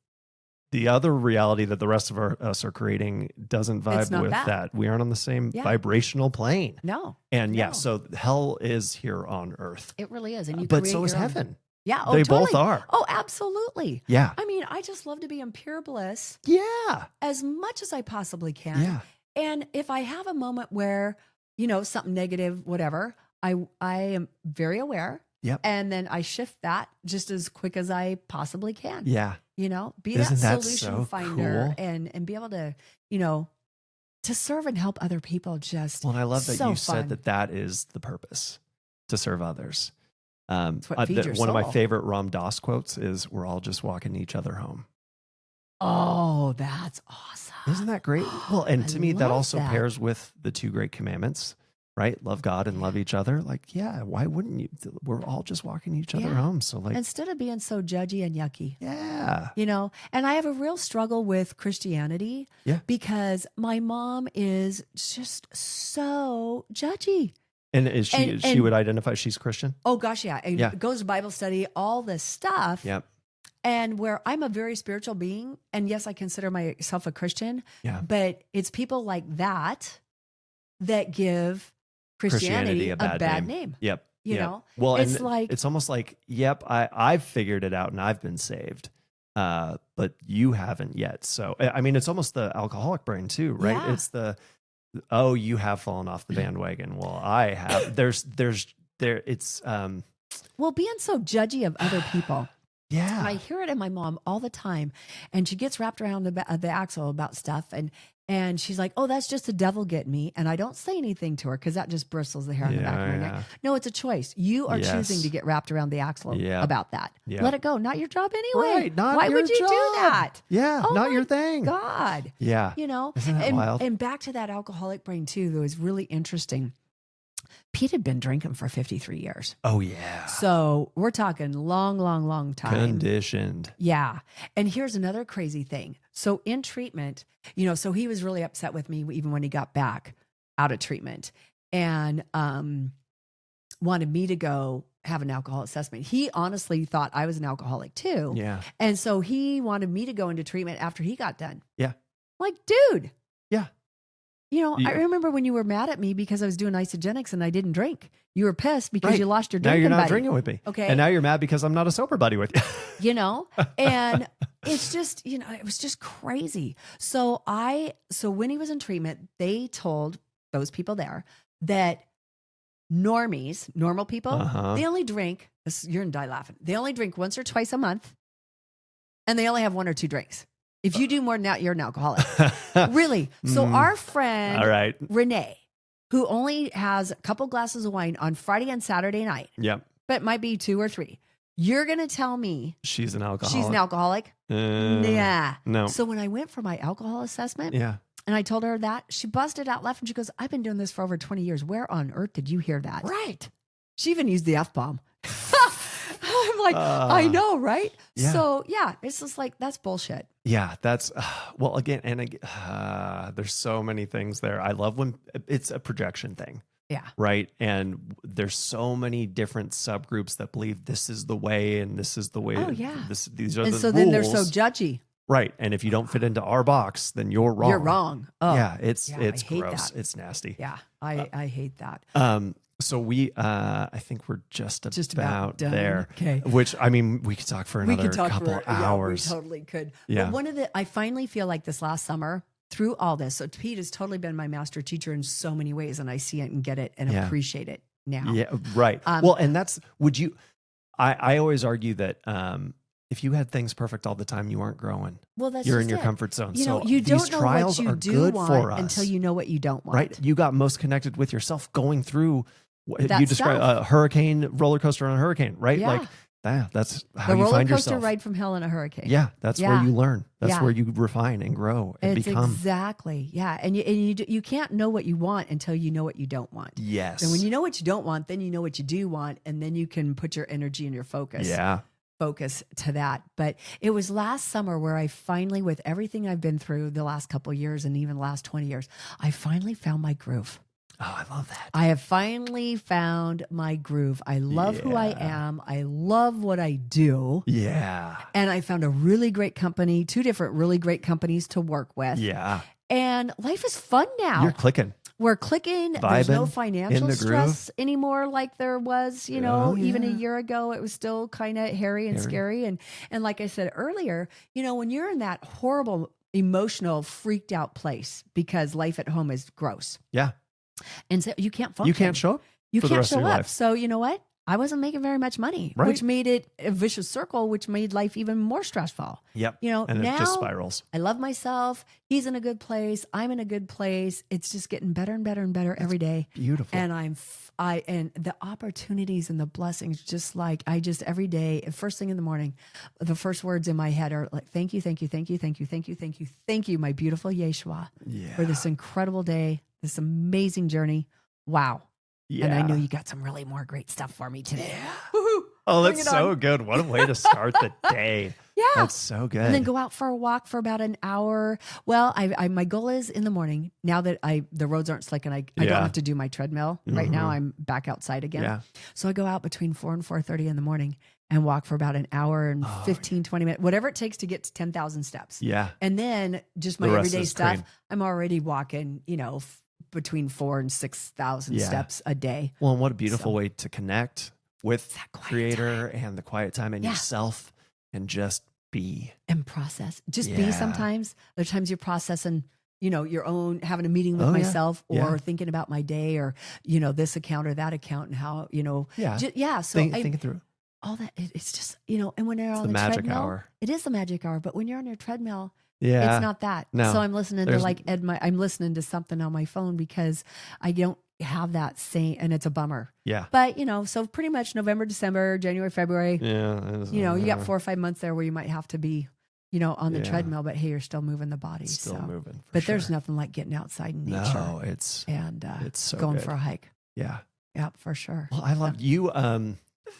the other reality that the rest of us are creating doesn't vibe not with that. We aren't on the same Yeah. vibrational plane. No, And yeah, No. so hell is here on earth. it really is. And you But create so is your own. heaven. Yeah. Oh, They totally. both are. Oh, absolutely. Yeah. I mean, I just love to be in pure bliss Yeah. as much as I possibly can. Yeah. And if I have a moment where, you know, something negative, whatever, I am very aware. Yep. And then I shift that just as quick as I possibly can. Yeah. You know, be Isn't that that solution so finder cool? and be able to, you know, to serve and help other people. Just Well, and I love that so you fun. said that is the purpose, to serve others. what feeds your One of my soul. favorite Ram Dass quotes is, "We're all just walking each other home." Oh, that's awesome. Isn't that great? Well, and I to me, that love also that. pairs with the two great commandments, right? Love God and love each other. Like, yeah, why wouldn't you? We're all just walking each other Yeah. home. So like, Instead of being so judgy and yucky. yeah. You know, and I have a real struggle with Christianity Yeah. because my mom is just so judgy. And is she, And- she and- would identify she's Christian? Oh gosh, yeah. And Yeah. goes to Bible study, all this stuff. Yep. And where I'm a very spiritual being, and yes, I consider myself a Christian, Yeah. but it's people like that that give Christianity a bad name. Yep. You Yep. know? Well, It's and like- it's almost like, yep, I've figured it out and I've been saved. But you haven't yet. So I mean, it's almost the alcoholic brain too, right? Yeah. It's the, oh, you have fallen off the bandwagon. Well, I have. It's Well, being so judgy of other people. yeah. I hear it in my mom all the time, and she gets wrapped around the axle about stuff, and she's like, "Oh, that's just the devil getting me," and I don't say anything to her because that just bristles the hair on the back of my neck. No, it's a choice. You are Yes. choosing to get wrapped around the axle Yeah. about that. Yeah. Let it go. Not your job anyway. Right, not Why your would you do job. that? Yeah, Oh not my your thing. God, Yeah. you know. Isn't that and, wild? And back to that alcoholic brain too. That was really interesting. Pete had been drinking for 53 years. Oh yeah. So we're talking long time. Conditioned. Yeah. And here's another crazy thing. So in treatment, you know, so he was really upset with me even when he got back out of treatment and wanted me to go have an alcohol assessment. He honestly thought I was an alcoholic too. Yeah. And so he wanted me to go into treatment after he got done. Yeah. Like, dude. Yeah. You know, Yeah. I remember when you were mad at me because I was doing isogenics and I didn't drink. You were pissed because Right. you lost your Now drinking you're not buddy. drinking with me. Okay. And now you're mad because I'm not a sober buddy with you. You know, and it's just, you know, it was just crazy. So when he was in treatment, they told those people there that normal people, Uh-huh. they only drink, you're gonna die laughing. They only drink once or twice a month and they only have one or two drinks. If you do more than that, you're an alcoholic. Really. So Mm. our friend, All right. Renee, who only has a couple glasses of wine on Friday and Saturday night, Yep. but might be 2 or 3. You're going to tell me She's an alcoholic. she's an alcoholic? Yeah. No. So when I went for my alcohol assessment Yeah. and I told her that, she busted out laughing. She goes, "I've been doing this for over 20 years. Where on earth did you hear that?" Right. She even used the F-bomb. I'm like, I know, right? yeah. So yeah, it's just like, that's bullshit. Yeah, that's well again, there's so many things there. I love when it's a projection thing, Yeah. right? And there's so many different subgroups that believe this is the way and this is the way. Oh, yeah. These are And the so rules. then they're so judgy. Right. And if you don't fit into our box, then you're wrong. You're wrong. Oh, yeah. It's I hate gross. that. It's nasty. Yeah. I hate that. So we, I think we're just about done. there. Okay. Which, I mean, we could talk for another couple hours. Yeah, we totally could. Yeah. But I finally feel like this last summer through all this. So Pete has totally been my master teacher in so many ways, and I see it and get it and appreciate it now. Yeah. Right. Well, and I always argue that, if you had things perfect all the time, you aren't growing. Well, You're in your comfort zone. So you don't know what you do want until you know what you don't want. Right. You got most connected with yourself going through that you describe a hurricane, roller coaster on a hurricane, right? Yeah. Like that's how you find yourself. The roller coaster ride from hell in a hurricane. Yeah. That's where you learn. That's where you refine and grow and become. Exactly. Yeah. And you can't know what you want until you know what you don't want. Yes. And when you know what you don't want, then you know what you do want. And then you can put your energy and your focus. Yeah. Focus to that. But it was last summer where I finally, with everything I've been through the last couple of years and even the last 20 years, I finally found my groove. Oh, I love that. I have finally found my groove. I love who I am. I love what I do. Yeah. And I found a really great company, 2 different really great companies to work with. Yeah. And life is fun now. You're clicking. We're clicking. There's no financial stress anymore like there was, even a year ago. It was still kind of hairy and scary. And like I said earlier, when you're in that horrible, emotional, freaked out place because life at home is gross. Yeah. And so you can't function. You can't show up. You for the can't rest of show your up. life. So you know what? I wasn't making very much money, which made it a vicious circle, which made life even more stressful. Yep. And it just spirals. I love myself. He's in a good place. I'm in a good place. It's just getting better and better and better every day. Beautiful. And and the opportunities and the blessings, just like every day, first thing in the morning, the first words in my head are like, thank you, thank you, thank you, thank you, thank you, thank you, thank you, my beautiful Yeshua, for this incredible day, this amazing journey. Wow. Yeah. And I know you got some really more great stuff for me today. Yeah. Woo-hoo. Oh, that's so good. What a way to start the day. Yeah. That's so good. And then go out for a walk for about an hour. Well, my goal is in the morning, now that the roads aren't slick and I don't have to do my treadmill. Right now I'm back outside again. Yeah. So I go out between 4 and 4:30 in the morning and walk for about an hour and 15, 20 minutes, whatever it takes to get to 10,000 steps. Yeah. And then just my everyday stuff, I'm already walking, between 4,000 and 6,000 steps a day. Well, and what a beautiful way to connect with Creator and the quiet time and yourself and just be. And process. Just be sometimes. Other times you're processing, your own, having a meeting with myself or thinking about my day or, this account or that account and how, So think it through. All that, it's just, and when you're on the magic treadmill, hour. It is the magic hour. But when you're on your treadmill, yeah, it's not that. No, so I'm listening to I'm listening to something on my phone because I don't have that same, and it's a bummer. Yeah. But so pretty much November, December, January, February. Yeah. You got 4 or 5 months there where you might have to be, on the treadmill, but hey, you're still moving the body. Still moving. But there's nothing like getting outside in nature. No, it's so going good. for a hike. Yeah. Yeah, for sure. Well, I love you.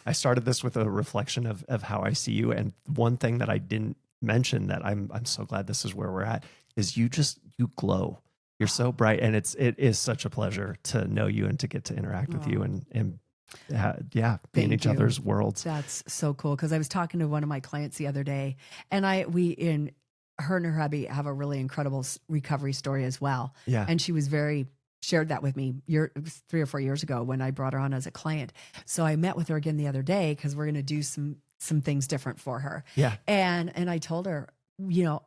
I started this with a reflection of how I see you, and one thing that I didn't mention that I'm so glad this is where we're at is you glow. You're so bright, and it is such a pleasure to know you and to get to interact with you and be in each other's worlds. That's so cool. Because I was talking to one of my clients the other day, and her and her hubby have a really incredible recovery story as well. Yeah, and she was shared that with me it was 3 or 4 years ago when I brought her on as a client. So I met with her again the other day because we're going to do some things different for her. Yeah. And I told her,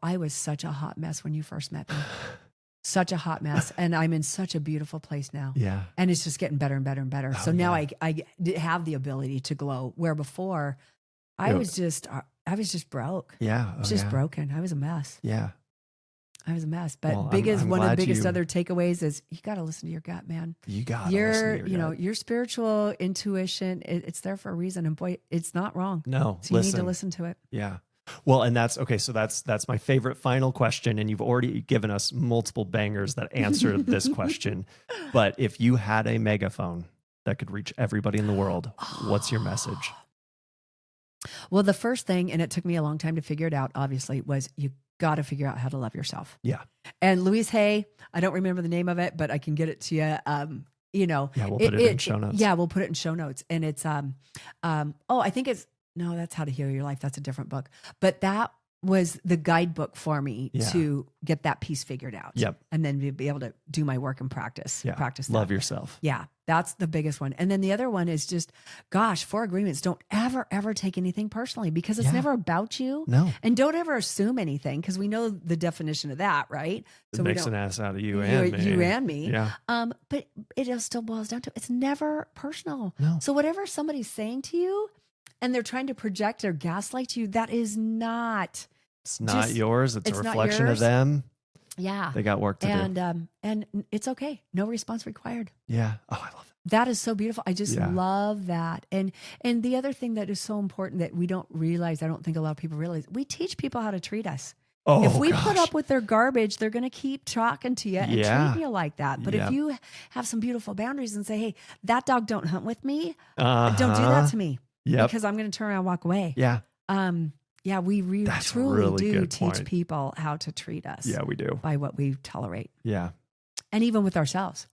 I was such a hot mess when you first met me. Such a hot mess. And I'm in such a beautiful place now. Yeah. And it's just getting better and better and better. So now I have the ability to glow, where before I was just broke. Yeah. I was just broken. I was a mess. Yeah. I was a mess. But I'm one of the glad biggest other takeaways is you got to listen to your gut, man. You got to listen to your gut. Your spiritual intuition, it's there for a reason. And boy, it's not wrong. No, so you need to listen to it. Yeah. Well, and that's okay. So that's my favorite final question. And you've already given us multiple bangers that answer this question. But if you had a megaphone that could reach everybody in the world, what's your message? Well, the first thing, and it took me a long time to figure it out, obviously, was you got to figure out how to love yourself. Yeah. And Louise Hay, I don't remember the name of it, but I can get it to you. Yeah, we'll put it in show notes. Yeah, we'll put it in show notes. And it's, I think it's, no, that's How to Heal Your Life. That's a different book. But that was the guidebook for me Yeah. to get that piece figured out. Yep. And then be able to do my work and practice. Yeah. Practice Love that. yourself. Yeah, that's the biggest one. And then the other one is just, gosh, 4 agreements. Don't ever take anything personally, because it's Yeah. never about you. No. And don't ever assume anything, because we know the definition of that, right? It So we makes don't, an ass out of you and me. you and me. Yeah. But it just still boils down to, it's never personal. No. So whatever somebody's saying to you and they're trying to project or gaslight you, that is not. It's not yours. It's a not reflection of yours. them. Yeah. They got work to do. And it's okay. No response required. Yeah. Oh, I love it. That is so beautiful. I just Yeah. love that. And the other thing that is so important that we don't realize, I don't think a lot of people realize, we teach people how to treat us. Oh, If we put gosh. up with their garbage, they're going to keep talking to you and Yeah. treating you like that. But Yep. if you have some beautiful boundaries and say, hey, that dog don't hunt with me, Uh-huh. don't do that to me, Yep. because I'm going to turn around and walk away. Yeah. Yeah, we That's a truly really do good teach point. people how to treat us Yeah, we do. by what we tolerate. Yeah. And even with ourselves.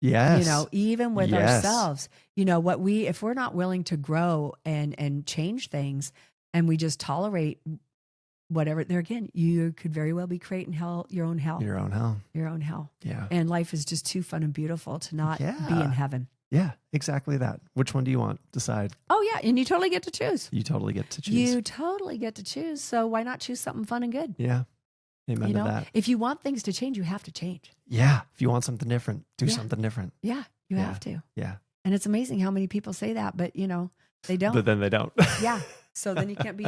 Yes. Even with Yes. ourselves, if we're not willing to grow and change things, and we just tolerate whatever, there again, you could very well be creating your own hell. Your own hell. Your own hell. Yeah. And life is just too fun and beautiful to not be Yeah. in heaven. Yeah, exactly that. Which one do you want? Decide. Oh yeah. And you totally get to choose. You totally get to choose. You totally get to choose. So why not choose something fun and good? Yeah. Amen to that. If you want things to change, you have to change. Yeah. If you want something different, do Yeah. something different. Yeah, you Yeah. have to. Yeah. And it's amazing how many people say that, but they don't. But then they don't. Yeah. So then you can't be,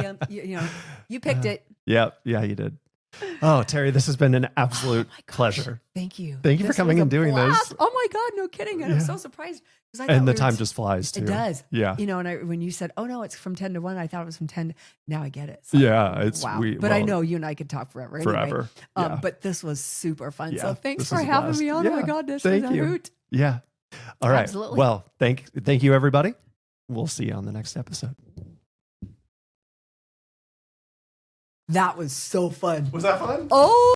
you picked it. Yeah. Yeah, you did. Oh, Terri, this has been an absolute Oh my gosh. pleasure. Thank you. Thank you for This coming was and a doing blast. this. Oh my God, no kidding. And I'm Yeah. so surprised. 'Cause I thought And the we were time t- just flies too. It does. Yeah. And when you said, oh no, it's from 10 to 1, I thought it was from 10. Now I get it. So, Yeah. It's wow. we But I well, know you and I could talk forever. Anyway. forever. Yeah. But this was super fun. Yeah, So thanks this for was a having blast. me on. Oh my Yeah. God, this Thank was a you. hoot. Yeah. All right. Absolutely. Well, thank you, everybody. We'll see you on the next episode. That was so fun. Was that fun? Oh.